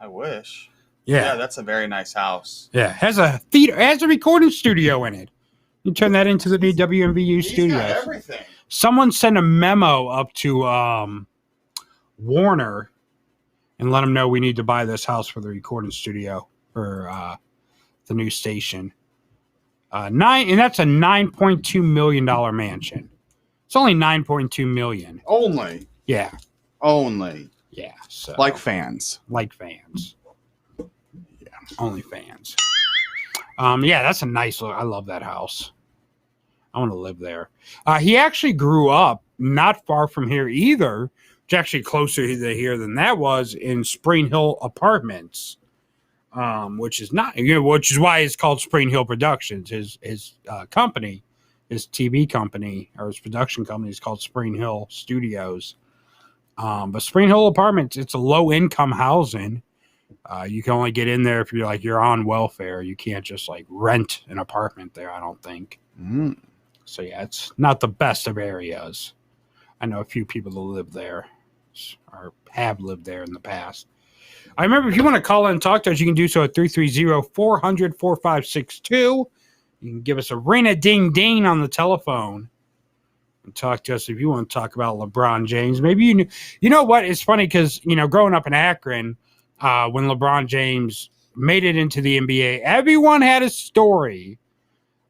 F: I wish.
E: Yeah,
F: that's a very nice house.
E: Yeah, has a theater, has a recording studio in it. You turn that into the new WMVU studios.
F: Got everything.
E: Someone sent a memo up to Warner and let them know we need to buy this house for the recording studio for the new station. And that's a $9.2 million mansion. It's only $9.2 million.
F: Only.
E: Yeah.
F: Only.
E: Yeah. So
F: like fans.
E: Yeah. Only fans. Yeah, that's a nice look. I love that house. I want to live there. He actually grew up not far from here either, which actually closer to here than that was, in Spring Hill Apartments, which is why it's called Spring Hill Productions. His company, his TV company or his production company is called Spring Hill Studios. But Spring Hill Apartments, it's a low income housing. You can only get in there if you're on welfare. You can't just like rent an apartment there, I don't think. So yeah, it's not the best of areas. I know a few people that live there or have lived there in the past. I remember if you want to call in and talk to us, you can do so at 330-400-4562. You can give us a ring-a-ding-ding on the telephone and talk to us if you want to talk about LeBron James. Maybe you know what? It's funny because, growing up in Akron, when LeBron James made it into the NBA, everyone had a story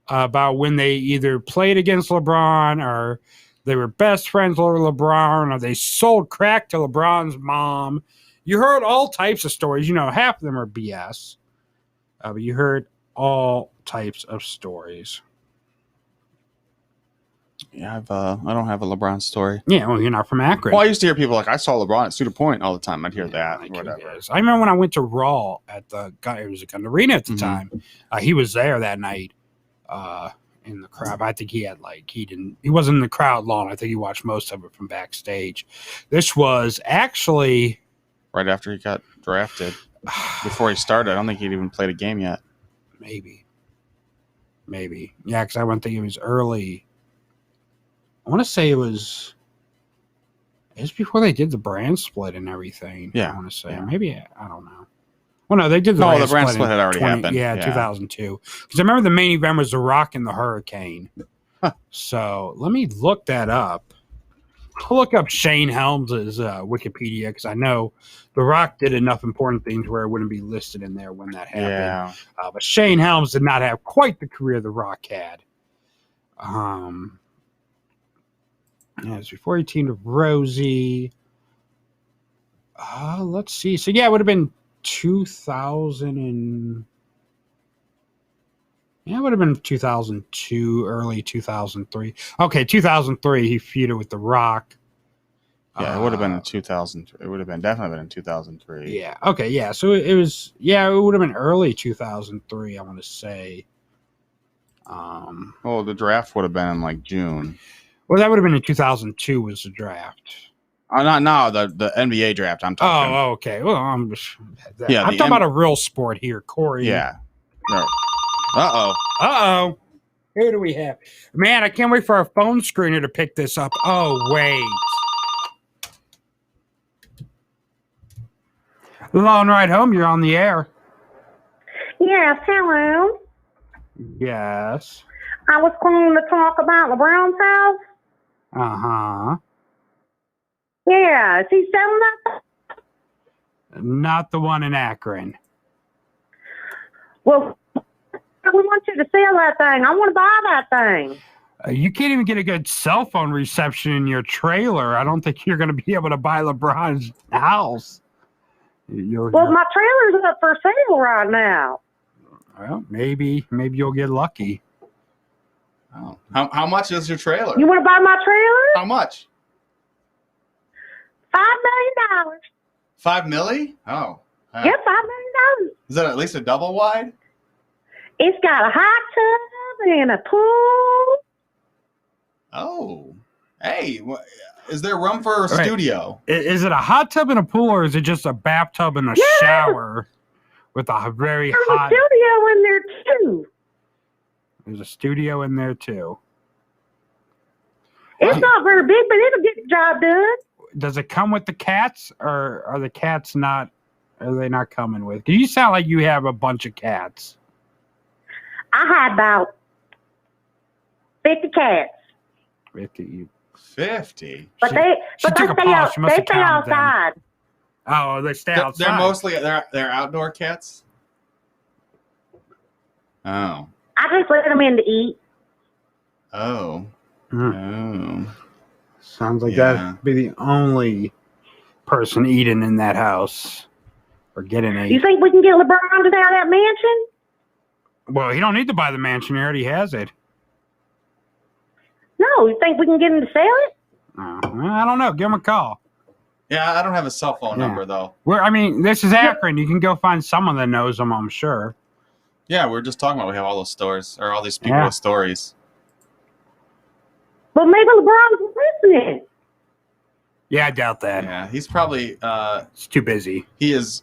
E: about when they either played against LeBron or they were best friends with LeBron or they sold crack to LeBron's mom. You heard all types of stories. Half of them are BS, but you heard all types of stories.
F: Yeah, I don't have a LeBron story.
E: Yeah, well, you're not from Akron.
F: Well, I used to hear people like, I saw LeBron at Cedar Point all the time. I'd hear that.
E: Like
F: Whatever.
E: I remember when I went to Raw at the it was a Gun Arena at the time. He was there that night in the crowd. I think he had he wasn't in the crowd long. I think he watched most of it from backstage. This was actually
F: right after he got drafted. Before he started, I don't think he'd even played a game yet.
E: Maybe. Yeah, because I wouldn't think it was early. I want to say it was before they did the brand split and everything.
F: Yeah.
E: I want to say. Maybe, I don't know. Well, no, they did the
F: brand split had already happened.
E: Yeah, 2002. Because I remember the main event was The Rock and the Hurricane.
F: Huh.
E: So let me look that up. I'll look up Shane Helms' Wikipedia because I know The Rock did enough important things where it wouldn't be listed in there when that happened.
F: Yeah.
E: But Shane Helms did not have quite the career The Rock had. Yeah, it was before he teamed with Rosie. Let's see. So, yeah, it would have been 2000 it would have been 2002, early 2003. Okay, 2003, he feuded with The Rock.
F: Yeah, it would have been in 2000. It would have been definitely been in 2003.
E: Yeah. Okay. Yeah. So it was. Yeah, it would have been early 2003. I want to say.
F: Well, the draft would have been in like June.
E: Well, that would have been in 2002. Was the draft?
F: Not now. The NBA draft. I'm talking.
E: Oh, okay. Well, I'm
F: Yeah,
E: I'm talking about a real sport here, Corey.
F: Yeah. No. Uh-oh.
E: Who do we have? Man, I can't wait for our phone screener to pick this up. Oh, wait. Long Ride Home, you're on the air.
L: Yes, hello.
E: Yes.
L: I was calling to talk about LeBron's house.
E: Uh-huh.
L: Yeah, is he selling that?
E: Not the one in Akron.
L: Well, we want you to sell that thing. I want to buy that thing.
E: You can't even get a good cell phone reception in your trailer. I don't think you're going to be able to buy LeBron's house.
L: Well, my trailer's up for sale right now.
E: Well, maybe you'll get lucky.
F: Oh. How much is your trailer?
L: You want to buy my trailer?
F: How much?
L: $5 million.
F: $5 million? Oh.
L: Yep, $5 million.
F: Is that at least a double wide?
L: It's got a hot tub and a pool.
F: Oh. Hey, is there room for a studio?
E: Is it a hot tub and a pool, or is it just a bathtub and a shower with a very hot...
L: There's a studio in there, too.
E: There's a studio in there, too.
L: It's not very big, but it'll get the job done.
E: Does it come with the cats, or are the cats not... Are they not coming with? Because you sound like you have a bunch of cats.
L: I had about 50 cats.
F: 50?
L: But they stay outside.
E: Oh, they stay outside.
F: They're mostly they're outdoor cats. Oh.
L: I just let them in to eat.
F: Oh.
E: Sounds like that'd be the only person eating in that house or getting a.
L: You think we can get LeBron to buy that mansion?
E: Well, he don't need to buy the mansion. He already has it.
L: No, you think we can get him to sell it?
E: I don't know. Give him a call.
F: Yeah, I don't have a cell phone number though.
E: This is Akron. You can go find someone that knows him, I'm sure.
F: Yeah, we're just talking about we have all those stores or all these people with stories.
L: But maybe LeBron's listening.
E: Yeah, I doubt that.
F: Yeah, he's probably
E: he's too busy.
F: He's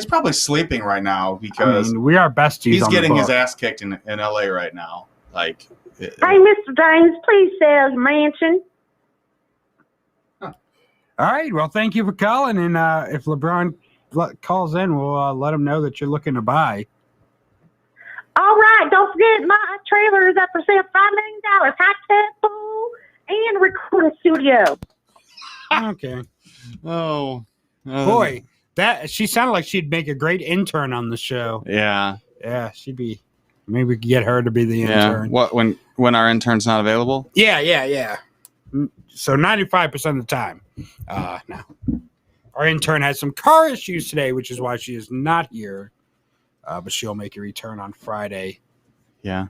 F: probably sleeping right now because
E: we are besties.
F: He's getting his ass kicked in LA right now. Like,
L: hey, Mr. James, please sell your mansion.
E: All right. Well, thank you for calling. And if LeBron calls in, we'll let him know that you're looking to buy.
L: All right. Don't forget, my trailer is up for sale. $5 million. Hot tub, pool, and recording studio.
E: Okay.
F: Oh.
E: Boy, she sounded like she'd make a great intern on the show.
F: Yeah.
E: Yeah, she'd be. Maybe we could get her to be the intern.
F: What when our intern's not available?
E: Yeah. So 95% of the time. No. Our intern had some car issues today, which is why she is not here. But she'll make a return on Friday.
F: Yeah.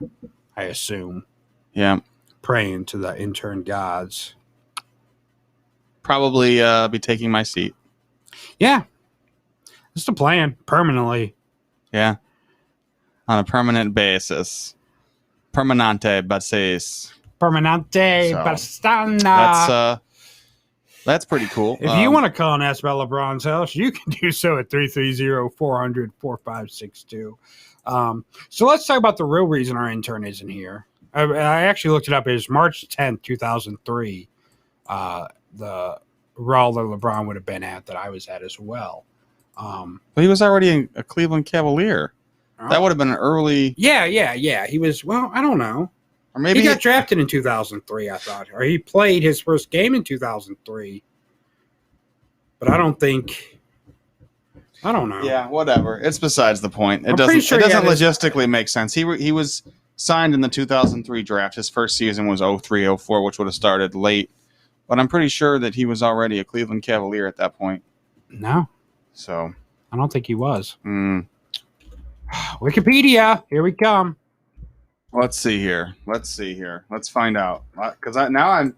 E: I assume.
F: Yeah.
E: praying to the intern gods.
F: Probably be taking my seat.
E: Yeah. That's the plan, permanently.
F: Yeah. On a permanent basis. Permanente basis.
E: Permanente
F: So,
E: bastana.
F: That's pretty cool.
E: If you want to call and ask about LeBron's house, you can do so at 330-400-4562. So let's talk about the real reason our intern isn't here. I actually looked it up. It was March 10th, 2003. The Raw that LeBron would have been at that I was at as well.
F: But he was already a Cleveland Cavalier. That would have been an early...
E: Yeah. He was, well, I don't know.
F: Or maybe
E: he got drafted in 2003, I thought. Or he played his first game in 2003. But I don't know.
F: Yeah, whatever. It's besides the point. It
E: I'm
F: doesn't
E: pretty sure
F: logistically make sense. He was signed in the 2003 draft. His first season was 03-04, which would have started late. But I'm pretty sure that he was already a Cleveland Cavalier at that point.
E: No.
F: So
E: I don't think he was. Wikipedia, here we come.
F: Let's see here. Let's find out. Because now I'm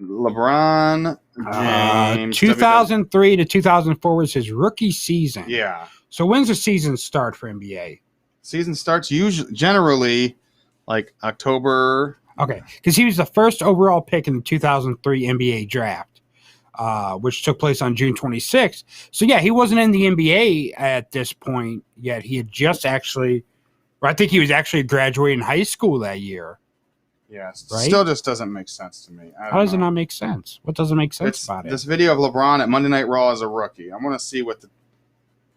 F: LeBron James.
E: 2003 to 2004 was his rookie season.
F: Yeah.
E: So when's the season start for NBA?
F: Season starts generally like October.
E: Okay, because he was the first overall pick in the 2003 NBA draft, which took place on June 26th. So yeah, he wasn't in the NBA at this point yet. He had just actually... I think he was actually graduating high school that year.
F: Yes.
E: Right?
F: Still just doesn't make sense to me.
E: How does it not make sense? What doesn't make sense about it?
F: This video of LeBron at Monday Night Raw as a rookie. I want to see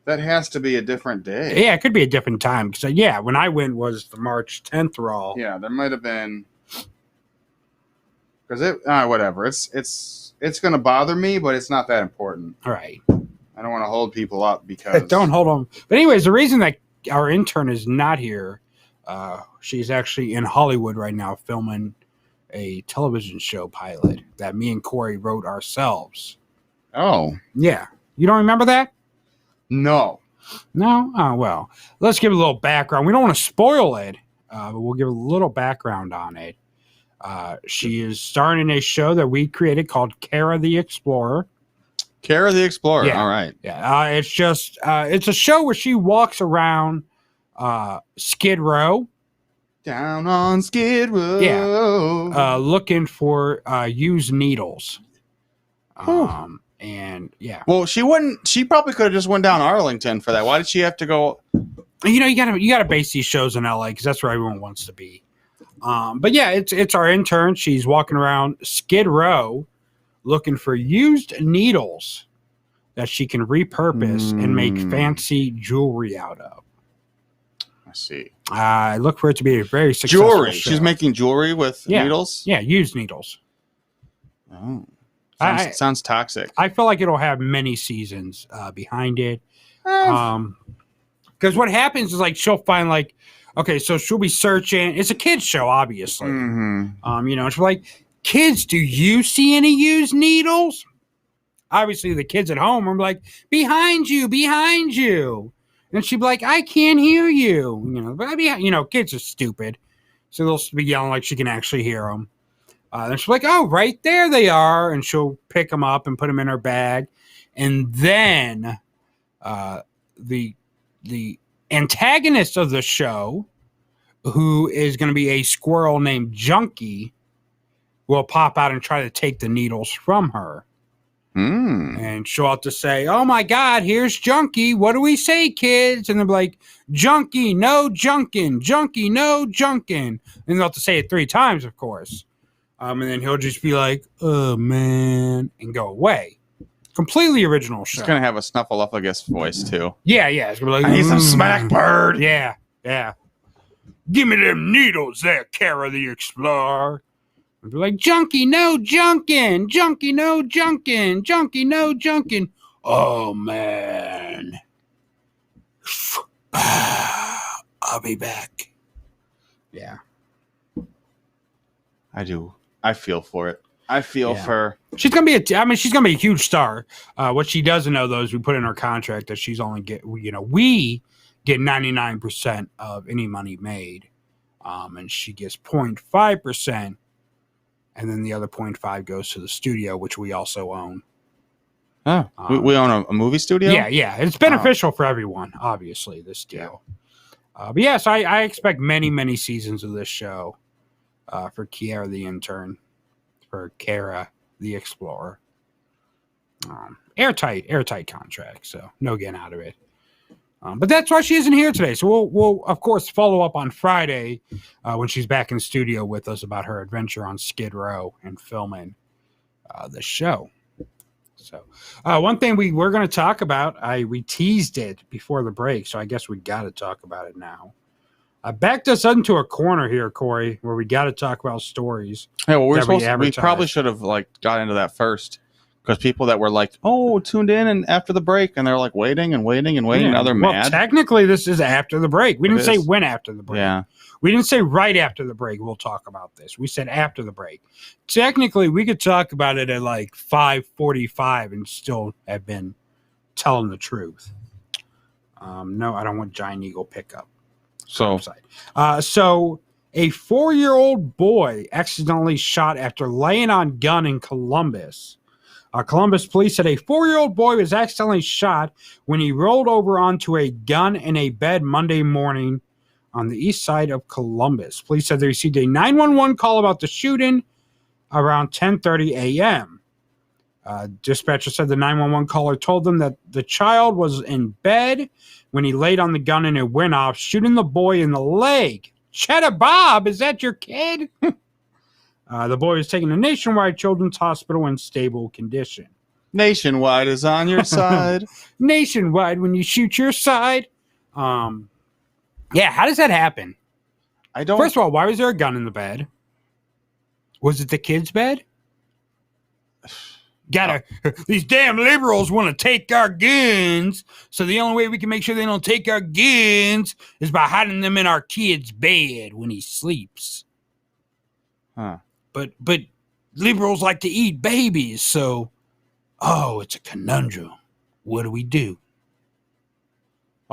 F: that has to be a different day.
E: Yeah, it could be a different time. Because, when I went was the March 10th Raw.
F: Yeah, there might have been. Because whatever. It's going to bother me, but it's not that important.
E: All right.
F: I don't want to hold people up because.
E: Don't hold them. But anyways, the reason that our intern is not here, she's actually in Hollywood right now filming a television show pilot that me and Corey wrote ourselves.
F: Oh.
E: Yeah. You don't remember that?
F: No.
E: No? Oh, well. Let's give a little background. We don't want to spoil it, but we'll give a little background on it. She is starring in a show that we created called Kara the Explorer.
F: Kara the Explorer.
E: Yeah.
F: All right.
E: Yeah. It's just it's a show where she walks around Skid Row.
F: Down on Skid Row.
E: Yeah. Looking for used needles. And yeah.
F: Well, she probably could have just went down Arlington for that. Why did she have to go?
E: You gotta base these shows in LA because that's where everyone wants to be. But yeah, it's our intern. She's walking around Skid Row looking for used needles that she can repurpose and make fancy jewelry out of.
F: I see.
E: I look for it to be a very successful
F: jewelry.
E: show.
F: She's making jewelry with needles?
E: Yeah, used needles.
F: Oh. Sounds toxic.
E: I feel like it'll have many seasons behind it. Because what happens is like she'll find like, okay, so she'll be searching. It's a kid's show, obviously.
F: Mm-hmm.
E: She'll be like, kids, do you see any used needles? Obviously, the kids at home are like, behind you. And she'd be like, I can't hear you. But kids are stupid. So they'll be yelling like she can actually hear them. Then she's like, oh, right there they are. And she'll pick them up and put them in her bag. And then the antagonist of the show, who is going to be a squirrel named Junkie, will pop out and try to take the needles from her. And she'll have to say, oh my God, here's Junkie. What do we say, kids? And they'll be like, Junkie, no junkin'. Junkie, no junkin'. And they'll have to say it 3 times, of course. And then he'll just be like, oh man, and go away. Completely original show.
F: It's going to have a Snuffleupagus voice, too.
E: Yeah. It's gonna be like,
F: I need some smack, bird.
E: Yeah. Give me them needles there, Kara the Explorer. I'd be like, Junkie, no junkin'. Junkie, no junkin'. Junkie, no junkin'. Oh, man. I'll be back. Yeah.
F: I do. I feel for it. I feel for her.
E: She's gonna be she's gonna be a huge star. What she doesn't know though is we put in her contract that she's only we get 99% of any money made, and she gets 0.5% and then the other 0.5 goes to the studio, which we also own.
F: Oh, we own a movie studio?
E: Yeah. It's beneficial for everyone, obviously, this deal. But yes, I expect many seasons of this show for Kiara the intern, for Kara the explorer. Airtight contract, so no getting out of it. But that's why she isn't here today. So we'll of course follow up on Friday when she's back in the studio with us about her adventure on Skid Row and filming the show. So one thing we're going to talk about, we teased it before the break, so I guess we got to talk about it now. I backed us into a corner here, Corey, where we got to talk about stories.
F: Yeah, well, we probably should have got into that first, because people that were tuned in and after the break, and they're waiting. Now they're mad.
E: Technically, this is after the break. We didn't say when after the break.
F: Yeah.
E: We didn't say right after the break we'll talk about this. We said after the break. Technically, we could talk about it at 5:45 and still have been telling the truth. No, I don't want Giant Eagle pickup. So a 4-year-old boy accidentally shot after laying on gun in Columbus. Columbus police said a 4-year-old boy was accidentally shot when he rolled over onto a gun in a bed Monday morning on the east side of Columbus. Police said they received a 911 call about the shooting around 10:30 a.m. Dispatcher said the 911 caller told them that the child was in bed when he laid on the gun and it went off, shooting the boy in the leg. Cheddar Bob, is that your kid? The boy was taken to Nationwide Children's Hospital in stable condition.
F: Nationwide is on your side.
E: Nationwide, when you shoot your side. Yeah, how does that happen?
F: I don't.
E: First of all, why was there a gun in the bed? Was it the kid's bed? These damn liberals want to take our guns, so the only way we can make sure they don't take our guns is by hiding them in our kid's bed when he sleeps.
F: Huh.
E: But liberals like to eat babies, so it's a conundrum. What do we do?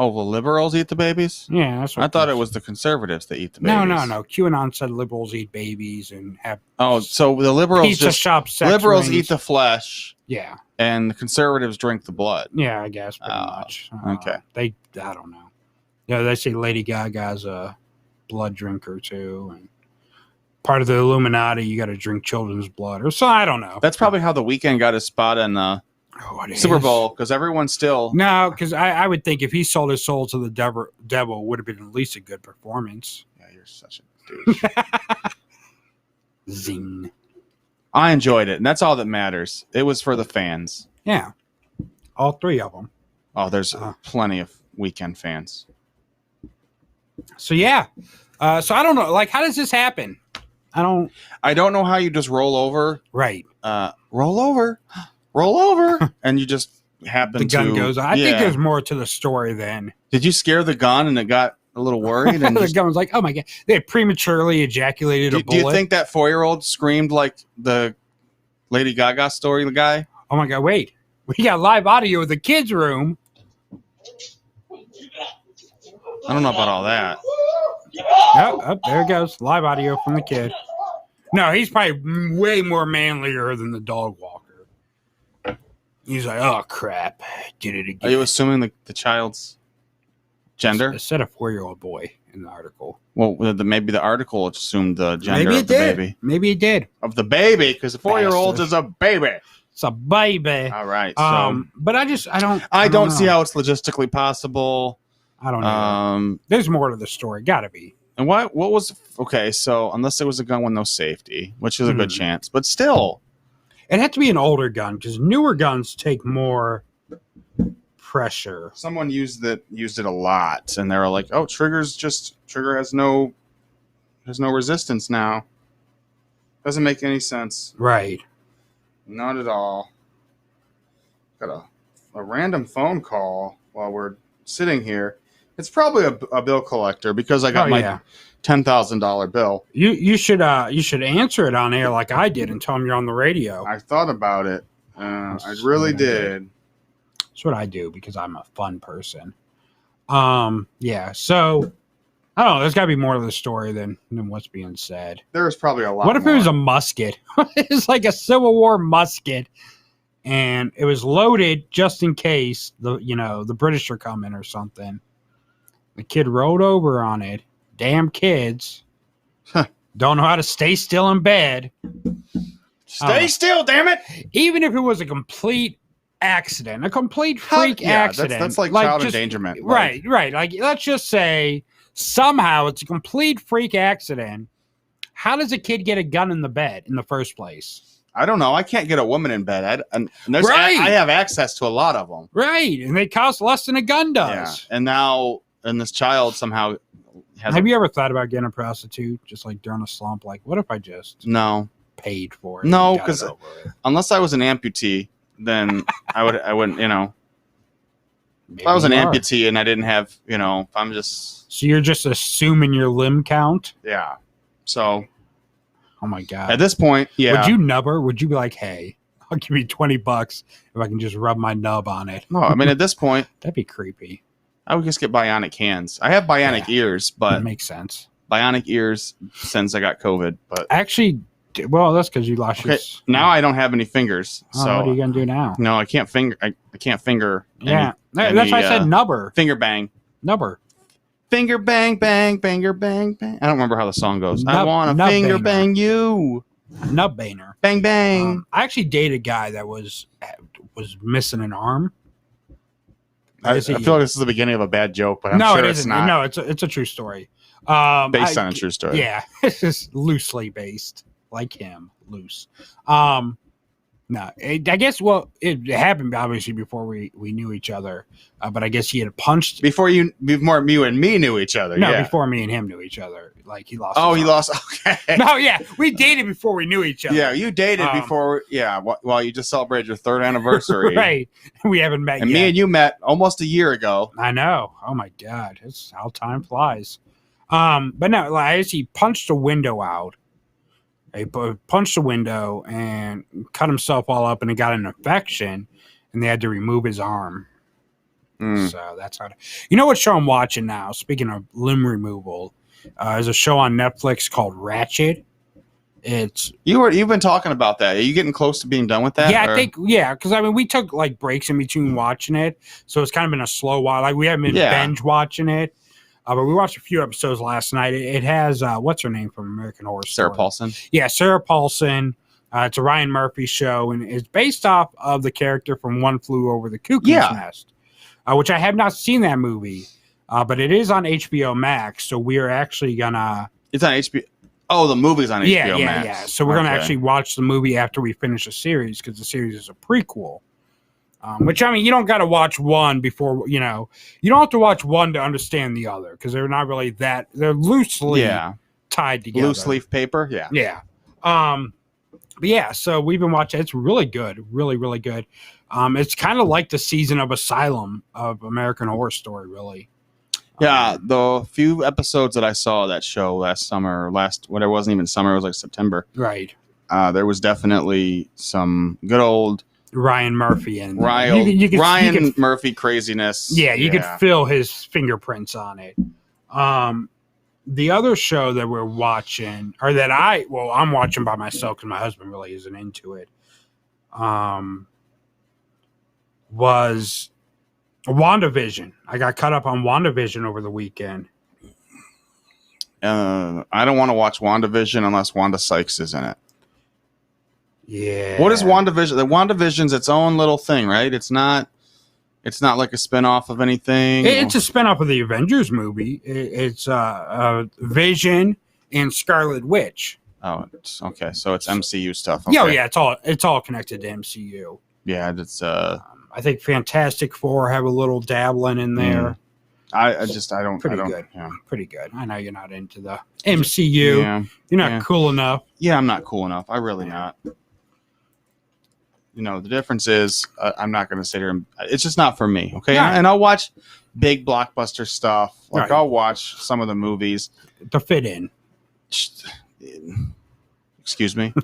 F: Oh, the liberals eat the babies?
E: Yeah, that's what
F: I thought it was the conservatives that eat the babies.
E: No. QAnon said liberals eat babies and have.
F: Oh, so the liberals
E: pizza shop sex
F: liberals
E: rings.
F: eat the flesh.
E: Yeah.
F: And the conservatives drink the blood.
E: Yeah, I guess pretty much.
F: Okay.
E: I don't know. Yeah, they say Lady Gaga's a blood drinker too, and part of the Illuminati, you got to drink children's blood, or so. I don't know.
F: That's probably how The Weeknd got his spot in Super Bowl, because everyone's still
E: because I would think if he sold his soul to the devil, would have been at least a good performance.
F: Yeah, you're such a douche.
E: Zing.
F: I enjoyed it, and that's all that matters. It was for the fans.
E: Yeah, all three of them.
F: Oh, there's plenty of Weeknd fans.
E: So yeah, so I don't know. How does this happen? I don't
F: know how you just roll over.
E: Right.
F: Roll over, and you just happen to.
E: The gun goes. I think there's more to the story than.
F: Did you scare the gun and it got a little worried? And
E: the gun was like, "Oh my god!" They prematurely ejaculated a bullet.
F: Do you think that 4-year-old screamed like the Lady Gaga story? The guy.
E: Oh my god! Wait, we got live audio of the kids' room.
F: I don't know about all that.
E: Oh, there it goes. Live audio from the kid. No, he's probably way more manlier than the dog walker. He's like, oh, crap. Did it again.
F: Are you assuming the child's gender?
E: It said a 4-year-old boy in the article.
F: Well, maybe the article assumed the gender of the baby.
E: Maybe it did.
F: Of the baby, because a 4-year-old is a baby.
E: It's a baby.
F: All right. So,
E: but I
F: don't see how it's logistically possible.
E: I don't know. There's more to the story. Gotta be.
F: And what was okay? So unless it was a gun with no safety, which is a good chance, but still,
E: it had to be an older gun because newer guns take more pressure.
F: Someone used it a lot, and they were like, "Oh, trigger has no resistance now." Doesn't make any sense,
E: right?
F: Not at all. Got a random phone call while we're sitting here. It's probably a bill collector because I got my $10,000 bill.
E: You should answer it on air like I did and tell them you're on the radio.
F: I thought about it. I really did.
E: That's what I do because I'm a fun person. Yeah. So I don't know. There's got to be more to the story than what's being said.
F: There's probably a lot.
E: What if it was a musket? It's like a Civil War musket, and it was loaded just in case the British are coming or something. The kid rode over on it. Damn kids. Don't know how to stay still in bed.
F: Stay still, damn it!
E: Even if it was a complete accident, a complete freak accident.
F: That's like child endangerment.
E: Right. Like, let's just say somehow it's a complete freak accident. How does a kid get a gun in the bed in the first place?
F: I don't know. I can't get a woman in bed. I have access to a lot of them.
E: Right. And they cost less than a gun does.
F: Yeah. And this child somehow has.
E: Have you ever thought about getting a prostitute just like during a slump? Like, what if I just paid for it?
F: No, because unless I was an amputee, then I wouldn't, Maybe if I was an amputee and I didn't have, if I'm just.
E: So you're just assuming your limb count?
F: Yeah. So.
E: Oh my God.
F: At this point, yeah.
E: Would you nub her? Would you be like, hey, I'll give you $20 if I can just rub my nub on it?
F: No, I mean, at this point.
E: That'd be creepy.
F: I would just get bionic hands. I have bionic ears, but.
E: That makes sense.
F: Bionic ears since I got COVID. But
E: actually, well, that's because you lost your.
F: Now I don't have any fingers.
E: Oh,
F: so
E: what are you going to do now?
F: No, I can't finger. I can't finger.
E: Yeah. That's why I said nubber.
F: Finger bang.
E: Nubber.
F: Finger bang, bang, banger, bang, bang. I don't remember how the song goes. I want to finger bang you.
E: Nub banger.
F: Bang, bang.
E: I actually dated a guy that was missing an arm.
F: I feel like this is the beginning of a bad joke, but I'm sure it's not.
E: No, it's a true story.
F: Based on a true story.
E: Yeah, it's just loosely based, like him, loose. No, I guess, it happened obviously before we knew each other, but I guess he had punched.
F: Before you and me knew each other.
E: No,
F: yeah.
E: Before me and him knew each other. Like he lost.
F: Oh, he lost. Okay.
E: No, yeah. We dated before we knew each other.
F: Yeah, you dated before. Yeah, well, you just celebrated your 3rd anniversary.
E: Right. We haven't met
F: and
E: yet.
F: Me and you met almost a year ago.
E: I know. Oh, my God. It's how time flies. But no, I guess he punched a window out. He punched a window and cut himself all up, and it got an infection, and they had to remove his arm. So that's how. You know what show I'm watching now? Speaking of limb removal, there's a show on Netflix called Ratchet. It's
F: you've been talking about that. Are you getting close to being done with that?
E: Yeah, I think because we took like breaks in between watching it, so it's kind of been a slow while. Like we haven't been binge watching it. But we watched a few episodes last night. It has, what's her name from American Horror Story?
F: Sarah Paulson.
E: Yeah, Sarah Paulson. It's a Ryan Murphy show, and it's based off of the character from One Flew Over the Cuckoo's Nest, which I have not seen that movie, but it is on HBO Max, so we are actually going to...
F: It's on HBO... Oh, the movie's on HBO Max.
E: Yeah. So we're going to actually watch the movie after we finish the series, because the series is a prequel. Which, I mean, you don't got to watch one before, you don't have to watch one to understand the other, because they're not really they're loosely tied together.
F: Loose leaf paper, yeah.
E: Yeah. But yeah, so we've been watching. It's really good. Really, really good. It's kind of like the season of Asylum of American Horror Story, really.
F: Yeah, the few episodes that I saw of that show last summer, it wasn't even summer, it was like September.
E: Right.
F: There was definitely some good old
E: Ryan Murphy and
F: Ryan Murphy craziness.
E: Yeah, you could feel his fingerprints on it. The other show that we're watching, or that I'm watching by myself because my husband really isn't into it, was WandaVision. I got caught up on WandaVision over the weekend.
F: I don't want to watch WandaVision unless Wanda Sykes is in it.
E: Yeah.
F: What is WandaVision? The WandaVision's its own little thing, right? It's not like a spin-off of anything.
E: It's a spin-off of the Avengers movie. It's Vision and Scarlet Witch.
F: Oh, okay. So it's MCU stuff. Okay.
E: Yeah, it's all connected to MCU.
F: Yeah, it's
E: I think Fantastic Four have a little dabbling in there.
F: I don't.
E: Good.
F: Yeah.
E: Pretty good. I know you're not into the MCU.
F: Yeah.
E: You're not cool enough.
F: Yeah, I'm not cool enough. I really not. The difference is I'm not going to sit here and it's just not for me. Okay.
E: Yeah.
F: And I'll watch big blockbuster stuff. Like
E: Right.
F: I'll watch some of the movies
E: to fit in.
F: Excuse me.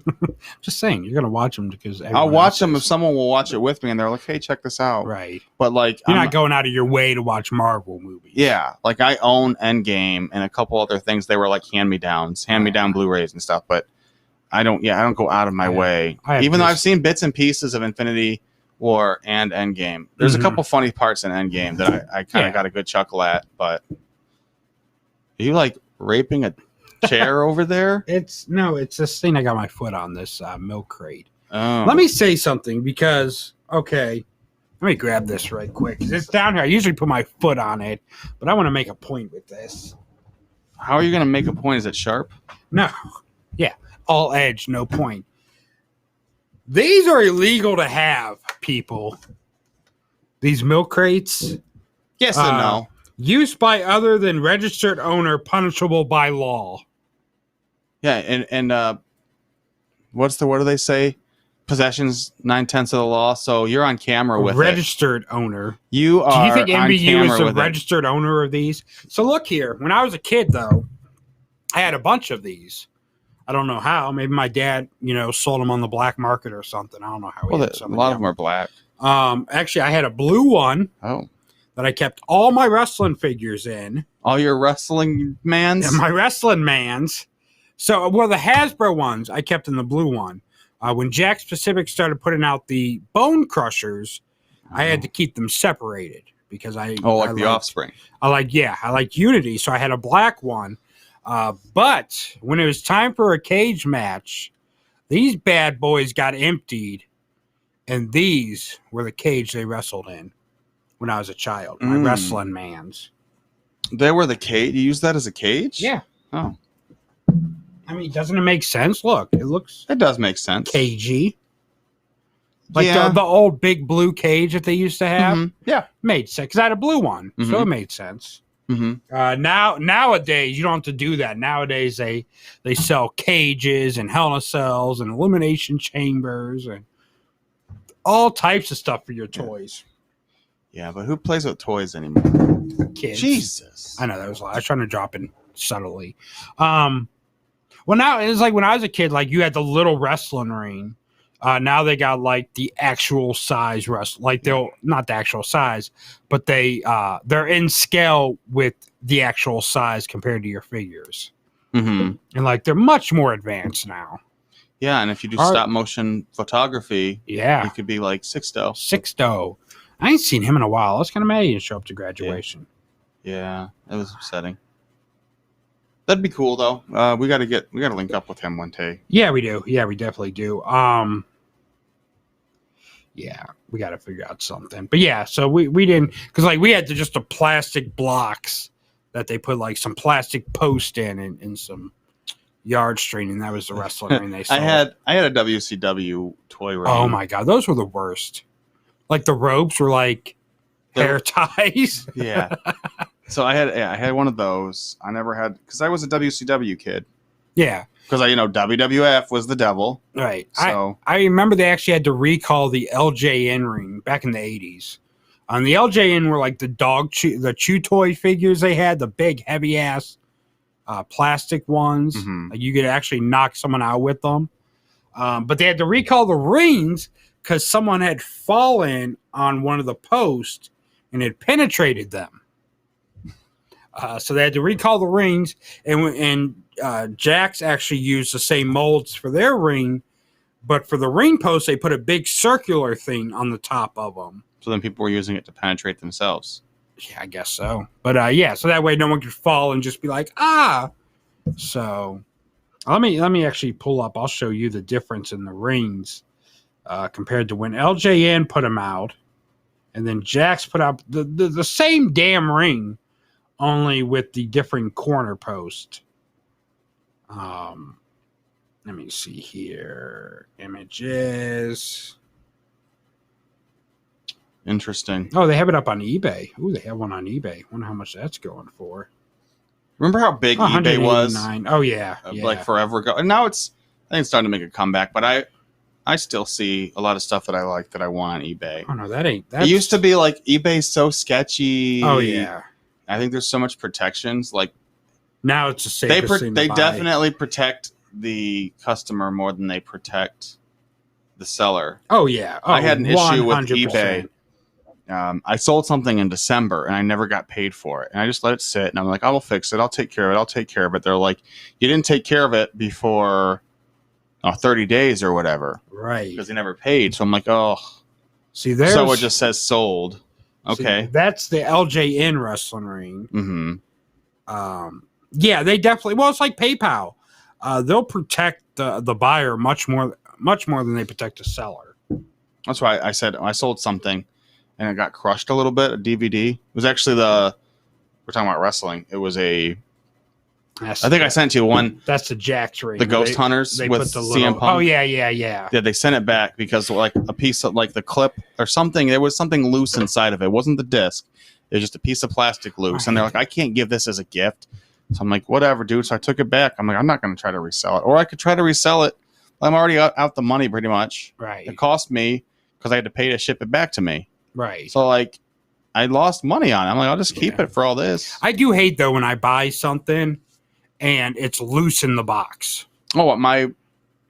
E: Just saying, you're gonna watch them because
F: I'll watch them if someone will watch it with me, and they're like, "Hey, check this out."
E: Right.
F: But like,
E: you're not going out of your way to watch Marvel movies.
F: Yeah, like I own Endgame and a couple other things. They were like hand-me-down Blu-rays and stuff. But I don't go out of my way. Even though I've seen bits and pieces of Infinity War and Endgame. There's a couple funny parts in Endgame that I kind of got a good chuckle at. But are you like raping a chair over there?
E: It's this thing I got my foot on, this milk crate.
F: Oh.
E: Let me say something because let me grab this right quick. It's down here. I usually put my foot on it, but I want to make a point with this.
F: How are you going to make a point? Is it sharp?
E: No. Yeah. All edge, no point. These are illegal to have, people. These milk crates.
F: Yes and no.
E: Use by other than registered owner punishable by law.
F: Yeah, and what do they say? Possession's 9/10 of the law. So you're on camera with
E: registered owner.
F: You are.
E: Do you think MVU is a
F: registered
E: owner of these? So look here. When I was a kid, though, I had a bunch of these. I don't know how. Maybe my dad, sold them on the black market or something. I don't know how.
F: Well, a lot of them are black.
E: Actually, I had a blue one.
F: Oh.
E: That I kept all my wrestling figures in.
F: All your wrestling mans?
E: Yeah, my wrestling mans. So, the Hasbro ones, I kept in the blue one. When Jakks Pacific started putting out the Bone Crushers, I had to keep them separated because I
F: liked the Offspring.
E: I like Unity, so I had a black one. But when it was time for a cage match, these bad boys got emptied, and these were the cage they wrestled in. When I was a child, my wrestling mans.
F: They were the cage? You used that as a cage?
E: Yeah.
F: Oh.
E: I mean, doesn't it make sense? Look,
F: it does make sense.
E: Cagey. Like the old big blue cage that they used to have.
F: Mm-hmm. Yeah.
E: Made sense. Because I had a blue one. Mm-hmm. So it made sense.
F: Mm-hmm.
E: Nowadays, you don't have to do that. Nowadays, they sell cages and Hell in a Cells and elimination chambers and all types of stuff for your toys.
F: Yeah, but who plays with toys anymore?
E: Kids.
F: Jesus.
E: I know that was a lot. I was trying to drop in subtly. Well, now it's like when I was a kid, like you had the little wrestling ring. Now they got like the actual size wrestling. Like they'll not the actual size, but they're in scale with the actual size compared to your figures.
F: Mm-hmm.
E: And like they're much more advanced now.
F: Yeah, and if you do stop motion photography,
E: you
F: could be like Sixto.
E: Sixto. I ain't seen him in a while. I was kind of mad he didn't show up to graduation.
F: Yeah, it was upsetting. That'd be cool though. We gotta link up with him one day.
E: Yeah, we do. Yeah, we definitely do. Yeah, we got to figure out something. But yeah, so we didn't, because like we had just the plastic blocks that they put like some plastic post in and some yard string, and that was the wrestling ring they sold.
F: I had a WCW toy ring.
E: Oh my god, those were the worst. Like the ropes were like hair ties.
F: Yeah. So I had one of those. I never had, because I was a WCW kid.
E: Yeah.
F: Because WWF was the devil.
E: Right.
F: So
E: I remember they actually had to recall the LJN ring back in the 80s. The LJN were like the chew toy figures they had, the big heavy ass plastic ones.
F: Mm-hmm.
E: Like you could actually knock someone out with them. But they had to recall the rings because someone had fallen on one of the posts and it penetrated them. So they had to recall the rings, and Jakks actually used the same molds for their ring, but for the ring post, they put a big circular thing on the top of them.
F: So then people were using it to penetrate themselves.
E: Yeah, I guess so. But yeah, so that way no one could fall and just be like, ah. So let me actually pull up. I'll show you the difference in the rings compared to when LJN put them out, and then Jakks put out the same damn ring, only with the different corner post. Let me see here. Images.
F: Interesting.
E: Oh, they have it up on eBay. Ooh, they have one on eBay. Wonder how much that's going for.
F: Remember how big eBay was?
E: Oh yeah,
F: like forever ago. And now I think it's starting to make a comeback. But I still see a lot of stuff that I like that I want on eBay.
E: Oh no, that's...
F: It used to be like eBay's so sketchy.
E: Oh yeah.
F: I think there's so much protections. Like
E: now it's a safer thing to
F: they
E: buy.
F: definitely protect the customer more than they protect the seller.
E: Oh yeah,
F: I had an issue with
E: 100%.
F: eBay. I sold something in December and I never got paid for it, and I just let it sit. And I'm like, I will fix it. I'll take care of it. They're like, you didn't take care of it before 30 days or whatever,
E: right?
F: Because they never paid. So I'm like, oh,
E: see, there's
F: so it just says sold. Okay,
E: see, that's the LJN wrestling ring.
F: Mm-hmm.
E: Yeah, they definitely. Well, it's like PayPal. They'll protect the buyer much more than they protect the seller.
F: That's why I said I sold something, and it got crushed a little bit. A DVD. It was actually we're talking about wrestling. It was I think I sent you one.
E: That's the Jack's ring.
F: The Ghost Hunters with CM Punk.
E: Oh yeah.
F: Yeah, they sent it back because like a piece of like the clip or something. There was something loose inside of it. It wasn't the disc. It was just a piece of plastic loose, and they're like, I can't give this as a gift. So I'm like, whatever, dude. So I took it back. I'm like, I'm not going to try to resell it, or I could try to resell it. I'm already out the money pretty much.
E: Right.
F: It cost me because I had to pay to ship it back to me.
E: Right.
F: So like, I lost money on it. I'm like, I'll just keep it for all this.
E: I do hate though when I buy something and it's loose in the box.
F: Oh,
E: I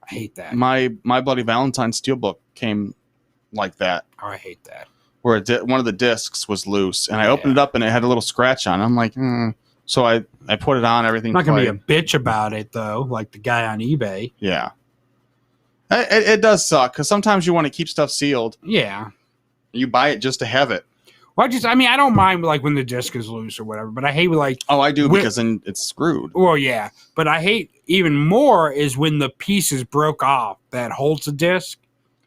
E: hate that.
F: My Bloody Valentine Steelbook came like that.
E: Oh, I hate that.
F: Where one of the discs was loose, and I opened it up and it had a little scratch on it. I'm like, So I put it on, everything.
E: I'm not going to be a bitch about it though, like the guy on eBay.
F: Yeah. It does suck because sometimes you want to keep stuff sealed.
E: Yeah.
F: You buy it just to have it.
E: Well, I don't mind like when the disc is loose or whatever, but I hate like.
F: Oh, I do because then it's screwed.
E: Well, yeah, but I hate even more is when the pieces broke off that holds the disc.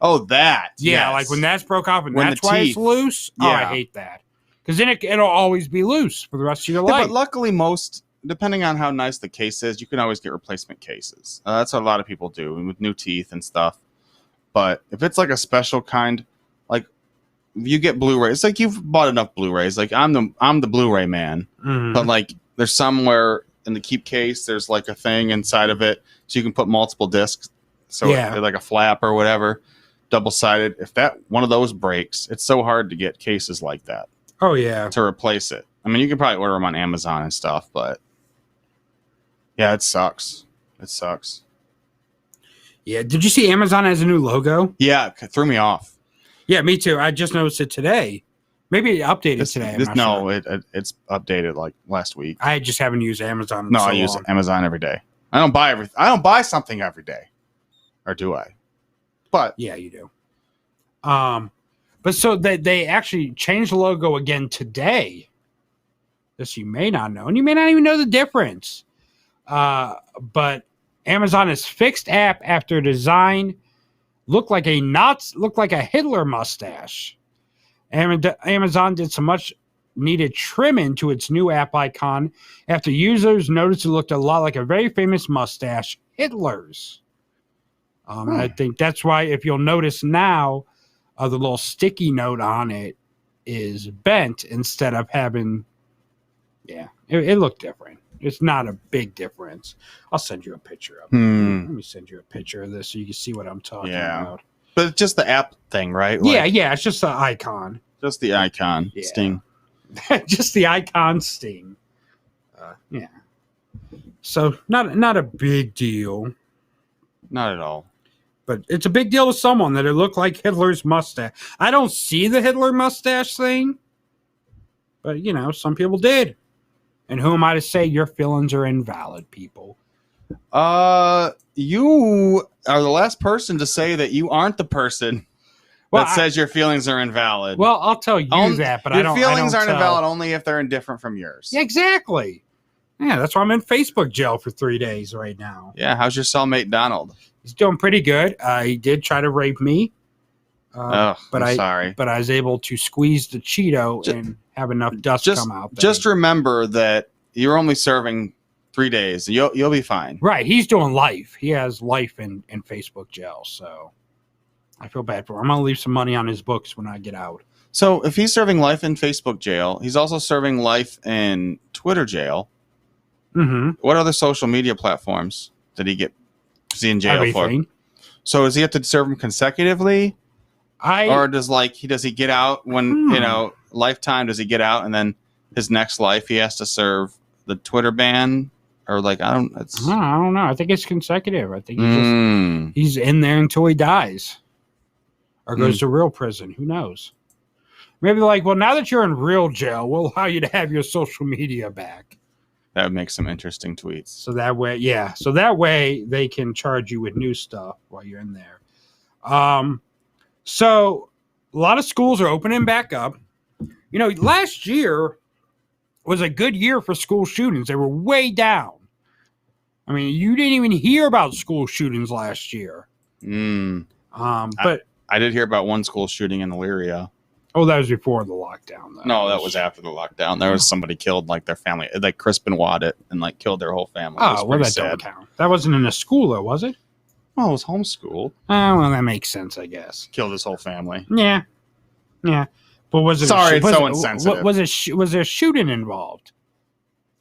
F: Oh, that.
E: Yeah,
F: yes.
E: like when that's broke off and
F: when
E: that's why it's loose.
F: Yeah.
E: Oh, I hate that because then it'll always be loose for the rest of your life.
F: But luckily, depending on how nice the case is, you can always get replacement cases. That's what a lot of people do with new teeth and stuff. But if it's like a special kind, like if you get Blu-rays, like you've bought enough Blu-rays. Like I'm the Blu-ray man.
E: Mm-hmm.
F: But like there's somewhere in the keep case, there's like a thing inside of it, so you can put multiple discs. So like a flap or whatever, double-sided. If that one of those breaks, it's so hard to get cases like that.
E: Oh yeah,
F: to replace it. I mean, you can probably order them on Amazon and stuff, but yeah, it sucks. It sucks.
E: Yeah. Did you see Amazon has a new logo?
F: Yeah, it threw me off.
E: Yeah, me too. I just noticed it today. Maybe it updated today.
F: It's updated like last week.
E: I just haven't used Amazon.
F: I use Amazon every day. I don't buy something every day, or do I? But
E: yeah, you do. But so they actually changed the logo again today. This you may not know, and you may not even know the difference. But Amazon has fixed app after design looked like a Hitler mustache. Amazon did some much needed trimming to its new app icon after users noticed it looked a lot like a very famous mustache, Hitler's. I think that's why, if you'll notice now, the little sticky note on it is bent instead of having. Yeah, it looked different. It's not a big difference. I'll send you a picture of it. Let me send you a picture of this so you can see what I'm talking about.
F: But it's just the app thing, right?
E: Yeah, it's just the icon.
F: Just the icon.
E: Yeah.
F: Sting.
E: Just the icon Sting. Yeah. So not a big deal.
F: Not at all.
E: But it's a big deal to someone that it looked like Hitler's mustache. I don't see the Hitler mustache thing. But, some people did. And who am I to say your feelings are invalid, people?
F: You are the last person to say that you aren't the person that says your feelings are invalid.
E: Well, I'll tell you that, but
F: your feelings aren't invalid only if they're indifferent from yours.
E: Yeah, exactly. Yeah, that's why I'm in Facebook jail for 3 days right now.
F: Yeah, how's your cellmate Donald?
E: He's doing pretty good. He did try to rape me.
F: I'm sorry.
E: But I was able to squeeze the Cheeto and have enough dust come out.
F: Just remember that you're only serving 3 days. You'll be fine.
E: Right. He's doing life. He has life in Facebook jail. So I feel bad for him. I'm going to leave some money on his books when I get out.
F: So if he's serving life in Facebook jail, he's also serving life in Twitter jail.
E: Mm-hmm.
F: What other social media platforms did he get? Is he in jail for? So does he have to serve them consecutively? Or does he get out when lifetime? Does he get out and then his next life he has to serve the Twitter ban? or like I don't. It's
E: No, I don't know. I think it's consecutive. I think he's in there until he dies, or goes to real prison. Who knows? Maybe like, well, now that you're in real jail, we'll allow you to have your social media back.
F: That would make some interesting tweets.
E: So that way, yeah. So that way they can charge you with new stuff while you're in there. So a lot of schools are opening back up. You know, last year was a good year for school shootings. They were way down. I mean, you didn't even hear about school shootings last year. But
F: I did hear about one school shooting in Elyria.
E: Oh, that was before the lockdown, though.
F: No, that was after the lockdown. There was somebody killed, like their family, like Crispin Waddett, and like killed their whole family.
E: Oh, well, that don't count. That wasn't in a school, though, was it?
F: Well, it was homeschooled.
E: Oh, well, that makes sense, I guess.
F: Killed his whole family.
E: Yeah. But was it?
F: Sorry, it's so insensitive.
E: Was there shooting involved?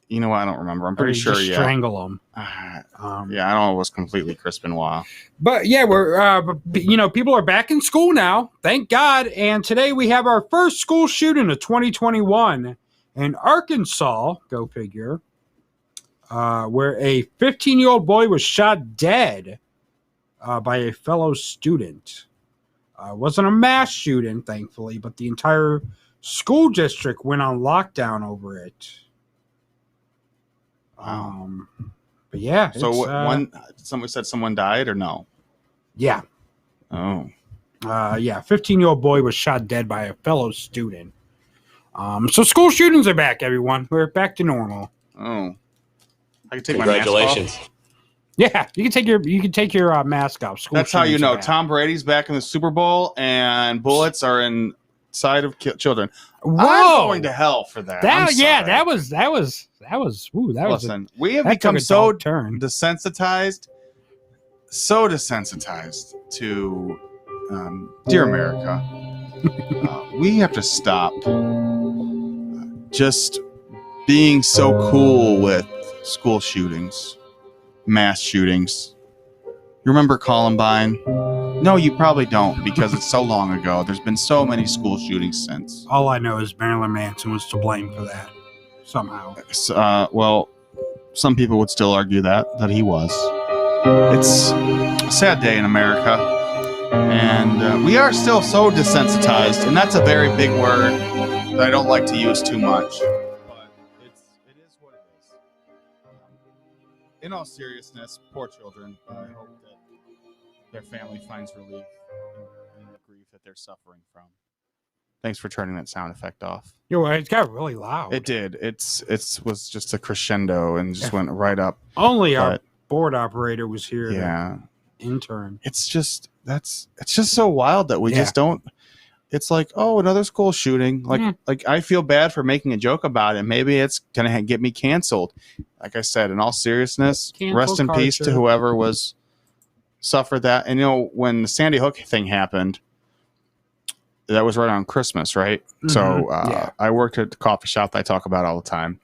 F: You know what? I don't remember. I'm pretty sure.
E: Just strangle them.
F: Yeah, I don't know. It was completely Crispin Waugh.
E: But yeah, we're people are back in school now. Thank God. And today we have our first school shooting of 2021 in Arkansas. Go figure. Where a 15-year-old boy was shot dead by a fellow student. Wasn't a mass shooting, thankfully, but the entire school district went on lockdown over it. But yeah.
F: So someone said someone died or no?
E: Yeah.
F: Oh.
E: Yeah. 15-year-old boy was shot dead by a fellow student. So school shootings are back, everyone. We're back to normal.
F: Oh. I can take
A: Congratulations.
F: my mask off.
E: Yeah, you can take your mask off. School
F: That's how you know
E: back.
F: Tom Brady's back in the Super Bowl and bullets are inside of children.
E: Whoa.
F: I'm going to hell for that.
E: That was.
F: Listen, we have become so desensitized to dear America. We have to stop just being so cool with school shootings, mass shootings. You remember Columbine? No, you probably don't, because it's so long ago. There's been so many school shootings since.
E: All I know is Marilyn Manson was to blame for that somehow.
F: Well, some people would still argue that he was. It's a sad day in America, and we are still so desensitized, and that's a very big word that I don't like to use too much. But it is what it is. In all seriousness, poor children. I hope that their family finds relief in the grief that they're suffering from. Thanks for turning that sound effect off.
E: It got really loud.
F: It did. It was just a crescendo and just went right up.
E: Only our board operator was here.
F: Yeah.
E: Intern.
F: It's just so wild that we just don't. It's like, oh, another school shooting. Like I feel bad for making a joke about it. Maybe it's gonna get me canceled. Like I said, in all seriousness, rest in peace to whoever suffered that. And when the Sandy Hook thing happened, that was right on Christmas, right? Mm-hmm. So I worked at the coffee shop that I talk about all the time,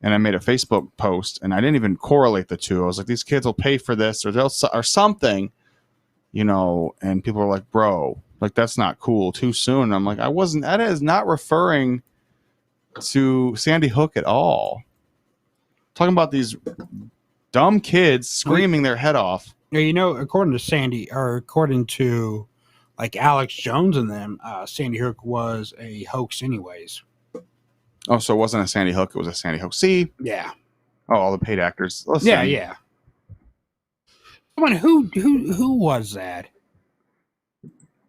F: and I made a Facebook post, and I didn't even correlate the two. I was like, these kids will pay for this, or something, And people were like, "Bro, like that's not cool. Too soon." And I'm like, that is not referring to Sandy Hook at all. Talking about these dumb kids screaming their head off.
E: Yeah, according to like Alex Jones and them, Sandy Hook was a hoax anyways.
F: Oh, so it wasn't a Sandy Hook, it was a Sandy Hook. See?
E: Yeah.
F: Oh, all the paid actors. Listen.
E: Yeah. Someone who was that?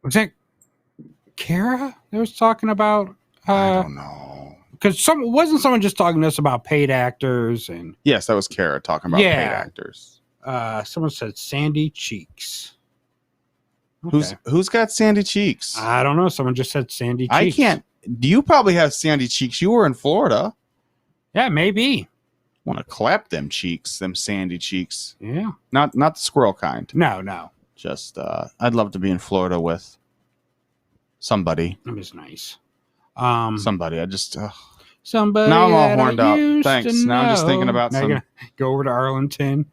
E: Was that Kara that was talking about?
F: I don't know.
E: Because wasn't someone just talking to us about paid actors and?
F: Yes, that was Kara talking about paid actors.
E: Someone said Sandy Cheeks. Okay.
F: Who's got Sandy Cheeks?
E: I don't know. Someone just said Sandy Cheeks.
F: I can't. You probably have Sandy Cheeks. You were in Florida.
E: Yeah, maybe.
F: Want to clap them cheeks, them Sandy Cheeks.
E: Yeah.
F: Not the squirrel kind.
E: No.
F: Just I'd love to be in Florida with somebody.
E: That was nice.
F: Somebody. I just
E: somebody.
F: Now I'm all horned up. Thanks. Now I'm just thinking about
E: now go over to Arlington.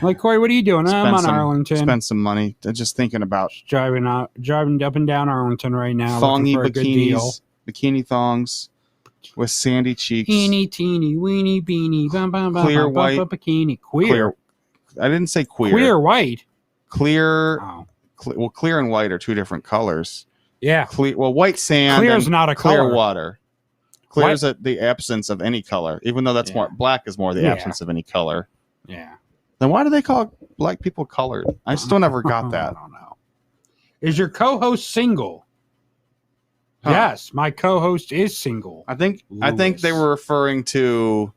E: Like, Corey, what are you doing? I'm on Arlington.
F: Spend some money. Just thinking about
E: driving up and down Arlington right now.
F: Thongy bikinis, bikini thongs. with sandy cheeks.
E: Teeny, teeny, weeny, beanie, bum, bum, bum,
F: Clear
E: bum,
F: white.
E: bum, bikini. Queer.
F: I didn't say queer.
E: Queer white.
F: Clear.
E: Oh.
F: Well, clear and white are two different colors.
E: Yeah.
F: Clear. Well, white sand.
E: Clear is
F: and
E: not a
F: clear
E: color.
F: water. Clear is the absence of any color, even though that's more black is more the absence of any color.
E: Yeah.
F: Then why do they call black people colored? I still never got that.
E: I don't know. Is your co-host single?
F: Huh.
E: Yes, my co-host is single.
F: I think they were referring to.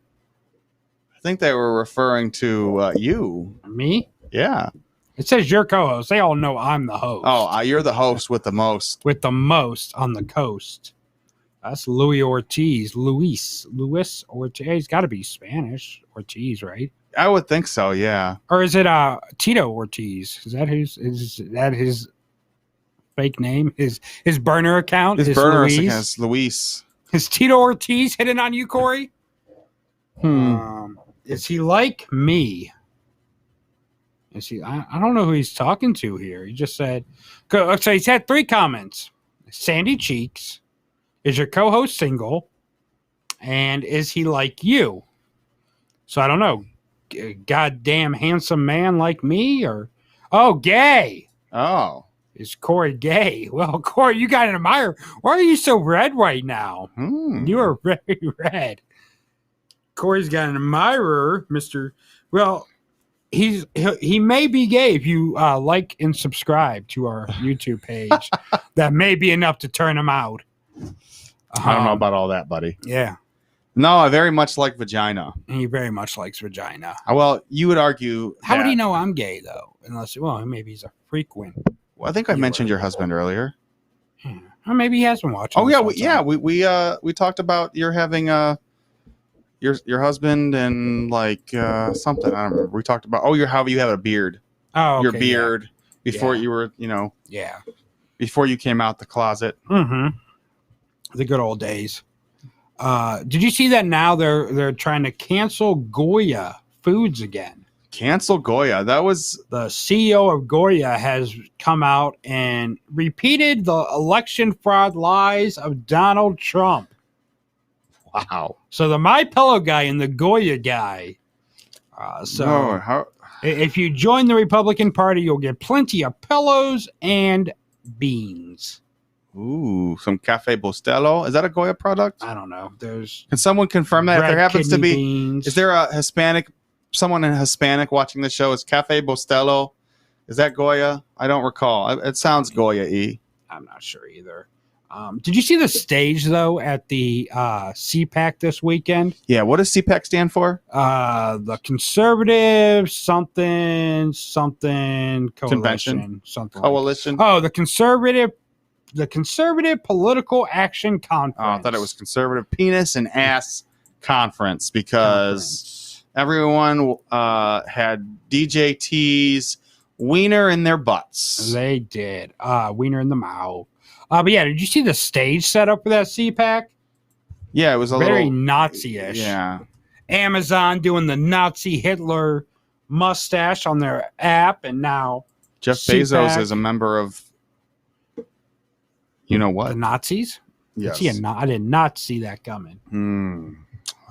F: You.
E: Me?
F: Yeah.
E: It says your co-host. They all know I'm the host.
F: Oh, you're the host with the most.
E: With the most on the coast. That's Luis Ortiz. Luis Ortiz. He's got to be Spanish. Ortiz, right?
F: I would think so. Yeah.
E: Or is it Tito Ortiz? Is that his fake name? His burner account?
F: His
E: is
F: burner
E: Luis?
F: account is Luis.
E: Is Tito Ortiz hitting on you, Corey? Is he like me? Is he? I don't know who he's talking to here. He just said. So he's had 3 comments. Sandy cheeks. Is your co-host single? And is he like you? So I don't know. Goddamn handsome man like me, or gay?
F: Oh,
E: is Corey gay? Well, Corey, you got an admirer. Why are you so red right now? You are very red. Corey's got an admirer, Mr. Well, he may be gay if you like and subscribe to our YouTube page. That may be enough to turn him out.
F: I don't know about all that, buddy.
E: Yeah.
F: No, I very much like vagina.
E: He very much likes vagina.
F: Well, you would argue.
E: How would he know I'm gay, though? Unless, maybe he's a frequent.
F: Well, I think I mentioned your husband earlier.
E: Yeah. Or maybe he has been watching.
F: Oh yeah, we talked about you're having your husband and like something. I don't remember. We talked about how you have a beard.
E: Oh, okay,
F: your beard before you were before you came out the closet.
E: Mm-hmm. The good old days. Did you see that now they're trying to cancel Goya Foods again?
F: Cancel Goya. That was
E: the CEO of Goya has come out and repeated the election fraud lies of Donald Trump.
F: Wow.
E: So the My Pillow guy and the Goya guy. If you join the Republican Party, you'll get plenty of pillows and beans.
F: Ooh, some Cafe Bustelo. Is that a Goya product?
E: I don't know.
F: Can someone confirm that? If there happens to be,
E: beans.
F: Is there a someone in Hispanic watching the show? Is Cafe Bustelo? Is that Goya? I don't recall. It sounds Goya-y.
E: I'm not sure either. Did you see the stage though at the CPAC this weekend?
F: Yeah. What does CPAC stand for?
E: The Conservative something Coalition.
F: Convention?
E: Something.
F: Coalition.
E: The Conservative Political Action Conference.
F: Oh, I thought it was Conservative Penis and Ass Conference because everyone had DJT's wiener in their butts.
E: They did. Wiener in the mouth. But yeah, did you see the stage setup for that CPAC?
F: Yeah, it was
E: very Nazi-ish.
F: Yeah.
E: Amazon doing the Nazi Hitler mustache on their app, and now
F: Jeff Bezos is a member of. You know what?
E: The Nazis?
F: Yes.
E: I did not see that coming.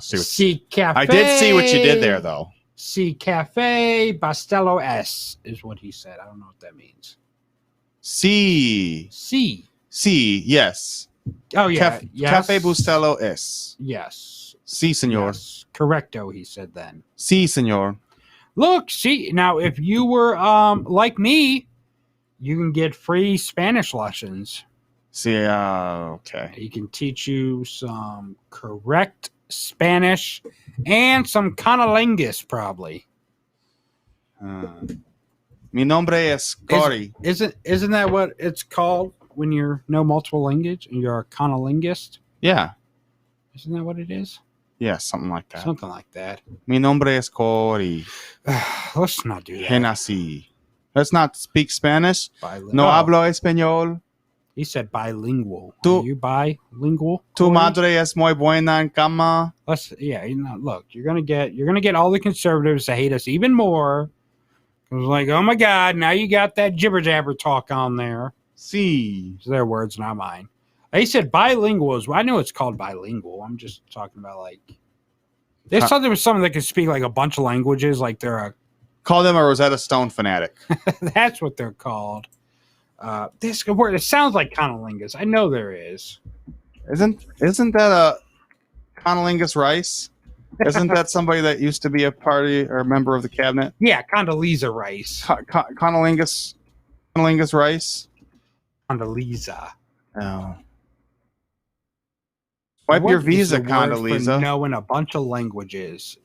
F: C
E: Cafe.
F: I did see what you did there, though.
E: C Cafe Bustelo S is what he said. I don't know what that means.
F: C. Yes.
E: Oh yeah. Yes.
F: Cafe Bustelo S.
E: Yes.
F: Si, senor.
E: Yes. Correcto. He said then.
F: Si, senor.
E: Look, see now, if you were like me, you can get free Spanish lessons.
F: See, okay.
E: He can teach you some correct Spanish and some conolingus, probably.
F: Mi nombre es Cory.
E: Isn't that what it's called when you know multiple language and you're a conolinguist?
F: Yeah.
E: Isn't that what it is?
F: Yeah, something like that.
E: Something like that.
F: Mi nombre es Cory.
E: Let's not do that.
F: Genasi. Let's not speak Spanish.
E: No
F: hablo español.
E: He said bilingual. Are you bilingual?
F: Tu madre es muy buena en cama.
E: Look, you're gonna get all the conservatives to hate us even more. It was like, oh my God, now you got that jibber jabber talk on there.
F: See,
E: it's their words, not mine. They said bilingual. I know it's called bilingual. I'm just talking about like. There's something with someone that can speak like a bunch of languages. Like they're a.
F: Call them a Rosetta Stone fanatic.
E: That's what they're called. This word. It sounds like conolingus. I know there is.
F: Isn't that a conolingus Rice? Isn't that somebody that used to be a party or a member of the cabinet?
E: Yeah, Condoleezza Rice.
F: Conolingus Rice.
E: Condoleezza.
F: Oh. Wipe your visa, Condoleezza.
E: Knowing a bunch of languages.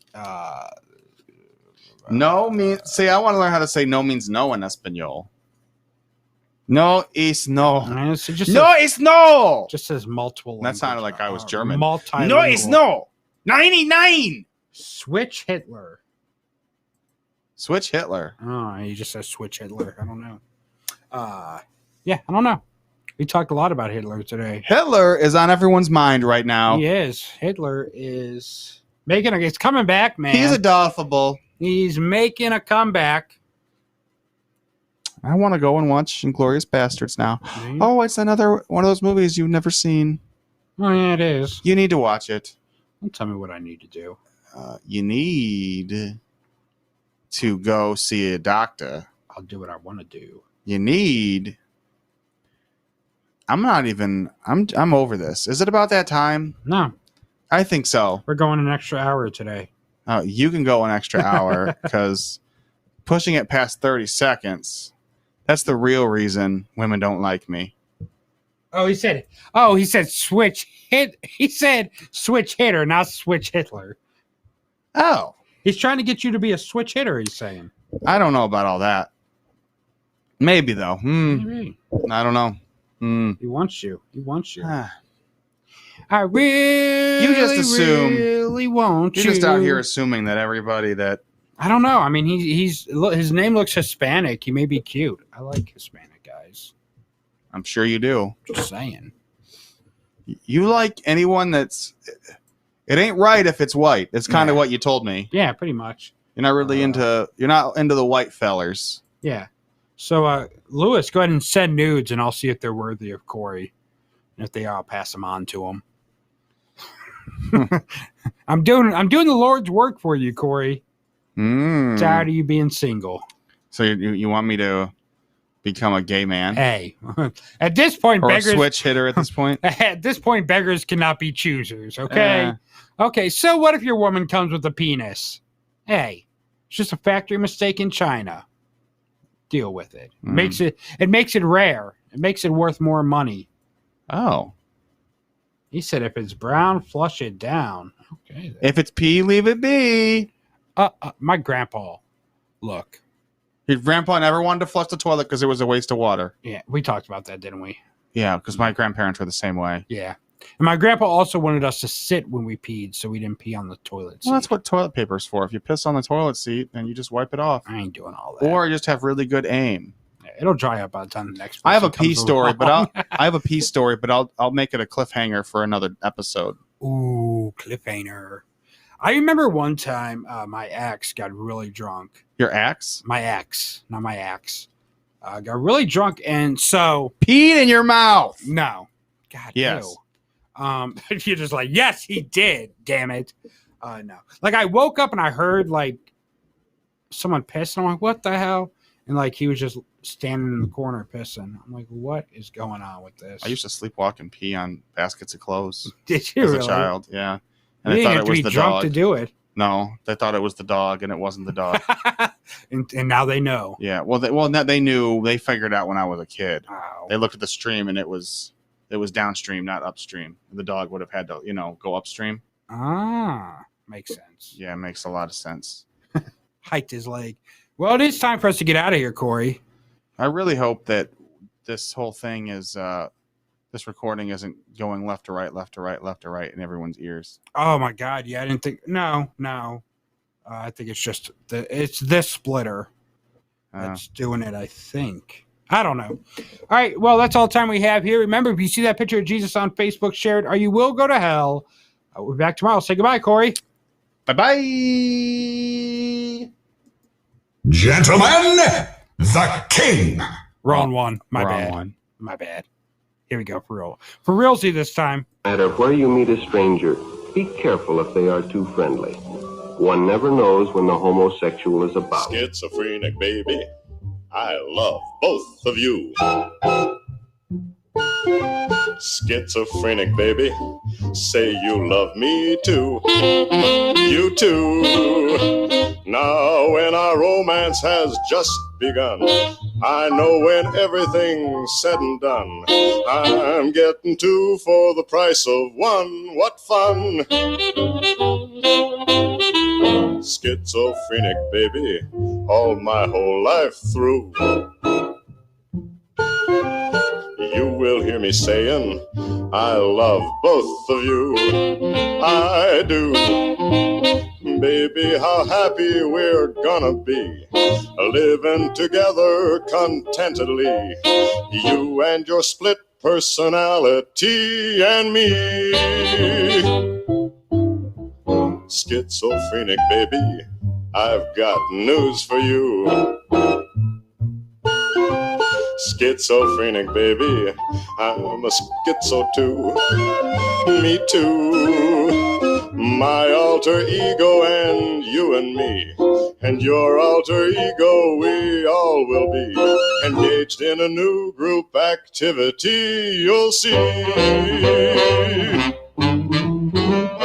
F: No means. See, I want to learn how to say no means no in Espanol. No is no. No is no.
E: Just says multiple.
F: That sounded like I was German.
E: Multilingual.
F: No is no. 99.
E: Switch Hitler.
F: Switch Hitler.
E: Oh, he just says switch Hitler. I don't know. Yeah, I don't know. We talked a lot about Hitler today.
F: Hitler is on everyone's mind right now.
E: He is. Hitler is making it's coming back, man.
F: He's adorable.
E: He's making a comeback.
F: I want to go and watch Inglourious Bastards now. Mm-hmm. Oh, it's another one of those movies you've never seen.
E: Oh, yeah, it is.
F: You need to watch it.
E: Don't tell me what I need to do.
F: You need to go see a doctor.
E: I'll do what I want to do.
F: You need... I'm over this. Is it about that time?
E: No.
F: I think so.
E: We're going an extra hour today.
F: You can go an extra hour because pushing it past 30 seconds, that's the real reason women don't like me.
E: He said switch hit. He said switch hitter, not switch Hitler.
F: Oh.
E: He's trying to get you to be a switch hitter, he's saying.
F: I don't know about all that. Maybe, though.
E: Maybe.
F: I don't know.
E: He wants you. I really,
F: you just assume.
E: Really want
F: You're just out here assuming that everybody that.
E: I don't know. I mean, his name looks Hispanic. He may be cute. I like Hispanic guys.
F: I'm sure you do.
E: Just saying.
F: You like anyone that's. It ain't right if it's white. It's kind of what you told me.
E: Yeah, pretty much.
F: You're not really into. You're not into the white fellers.
E: Yeah. So, Lewis, go ahead and send nudes, and I'll see if they're worthy of Corey. And if they are, I'll pass them on to him. I'm doing the Lord's work for you, Corey. Tired of you being single.
F: So you want me to become a gay man?
E: Hey, at this point,
F: or
E: beggars,
F: a switch hitter. At this point,
E: at this point, beggars cannot be choosers. Okay, okay. So what if your woman comes with a penis? Hey, it's just a factory mistake in China. Deal with it. It makes it rare. It makes it worth more money.
F: Oh.
E: He said if it's brown, flush it down. Okay. Then.
F: If it's pee, leave it be.
E: My grandpa. Look.
F: Your grandpa never wanted to flush the toilet because it was a waste of water.
E: Yeah, we talked about that, didn't we?
F: Yeah, because my grandparents were the same way.
E: Yeah. And my grandpa also wanted us to sit when we peed, so we didn't pee on the toilet seat.
F: Well, that's what toilet paper's for. If you piss on the toilet seat, then you just wipe it off.
E: I ain't doing all that.
F: Or just have really good aim.
E: Yeah, it'll dry up by the time the next.
F: I have a pee story, but I'll make it a cliffhanger for another episode.
E: Ooh, cliffhanger! I remember one time my ex got really drunk.
F: Your ex?
E: My ex, not my ex. Got really drunk, and so
F: peed in your mouth.
E: No, God,
F: yes.
E: Ew. You're just like, yes, he did. Damn it. No. Like I woke up and I heard like someone piss. And I'm like, what the hell? And like he was just standing in the corner pissing. I'm like, what is going on with this?
F: I used to sleepwalk and pee on baskets of clothes.
E: Did you
F: as
E: really?
F: a child? Yeah.
E: And they thought it was the dog to do it.
F: No, they thought it was the dog, and it wasn't the dog.
E: and now they know.
F: Yeah. Well, they knew. They figured out when I was a kid.
E: Wow.
F: They looked at the stream, and it was downstream, not upstream. The dog would have had to, go upstream.
E: Ah, makes sense.
F: Yeah, it makes a lot of sense.
E: Hiked his leg. Well, it is time for us to get out of here, Corey.
F: I really hope that this whole thing is, this recording isn't going left to right, left to right, left to right in everyone's ears.
E: Oh my God! Yeah, I didn't think. No. I think it's just it's this splitter that's doing it. I think. I don't know. All right. Well, that's all the time we have here. Remember, if you see that picture of Jesus on Facebook, share it, or you will go to hell. We'll be back tomorrow. Say goodbye, Corey.
F: Bye-bye.
M: Gentlemen, the king.
E: Wrong one. My
F: Wrong
E: bad.
F: one.
E: My bad. Here we go, for real. For realsy this time.
M: No matter where you meet a stranger, be careful if they are too friendly. One never knows when the homosexual is about.
N: Schizophrenic, baby. I love both of you. Schizophrenic, baby. Say you love me too. You too. Now when our romance has just begun, I know when everything's said and done, I'm getting two for the price of one. What fun! Schizophrenic, baby, all my whole life through. You will hear me saying, I love both of you. I do. Baby, how happy we're gonna be, living together contentedly. You and your split personality and me. Schizophrenic, baby, I've got news for you. Schizophrenic, baby, I'm a schizo too. Me too. My alter ego and you and me, and your alter ego, we all will be engaged in a new group activity, you'll see.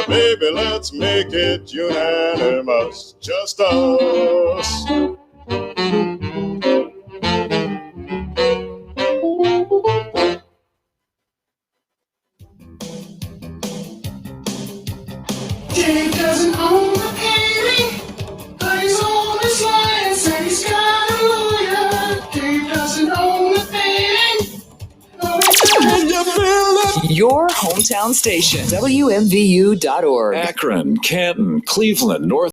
N: Baby, let's make it unanimous, just us.
H: Dave doesn't own the painting, but he's on his license and he's got a lawyer. Dave doesn't own the painting.
A: Your hometown station, WMVU.org.
B: Akron, Canton, Cleveland, North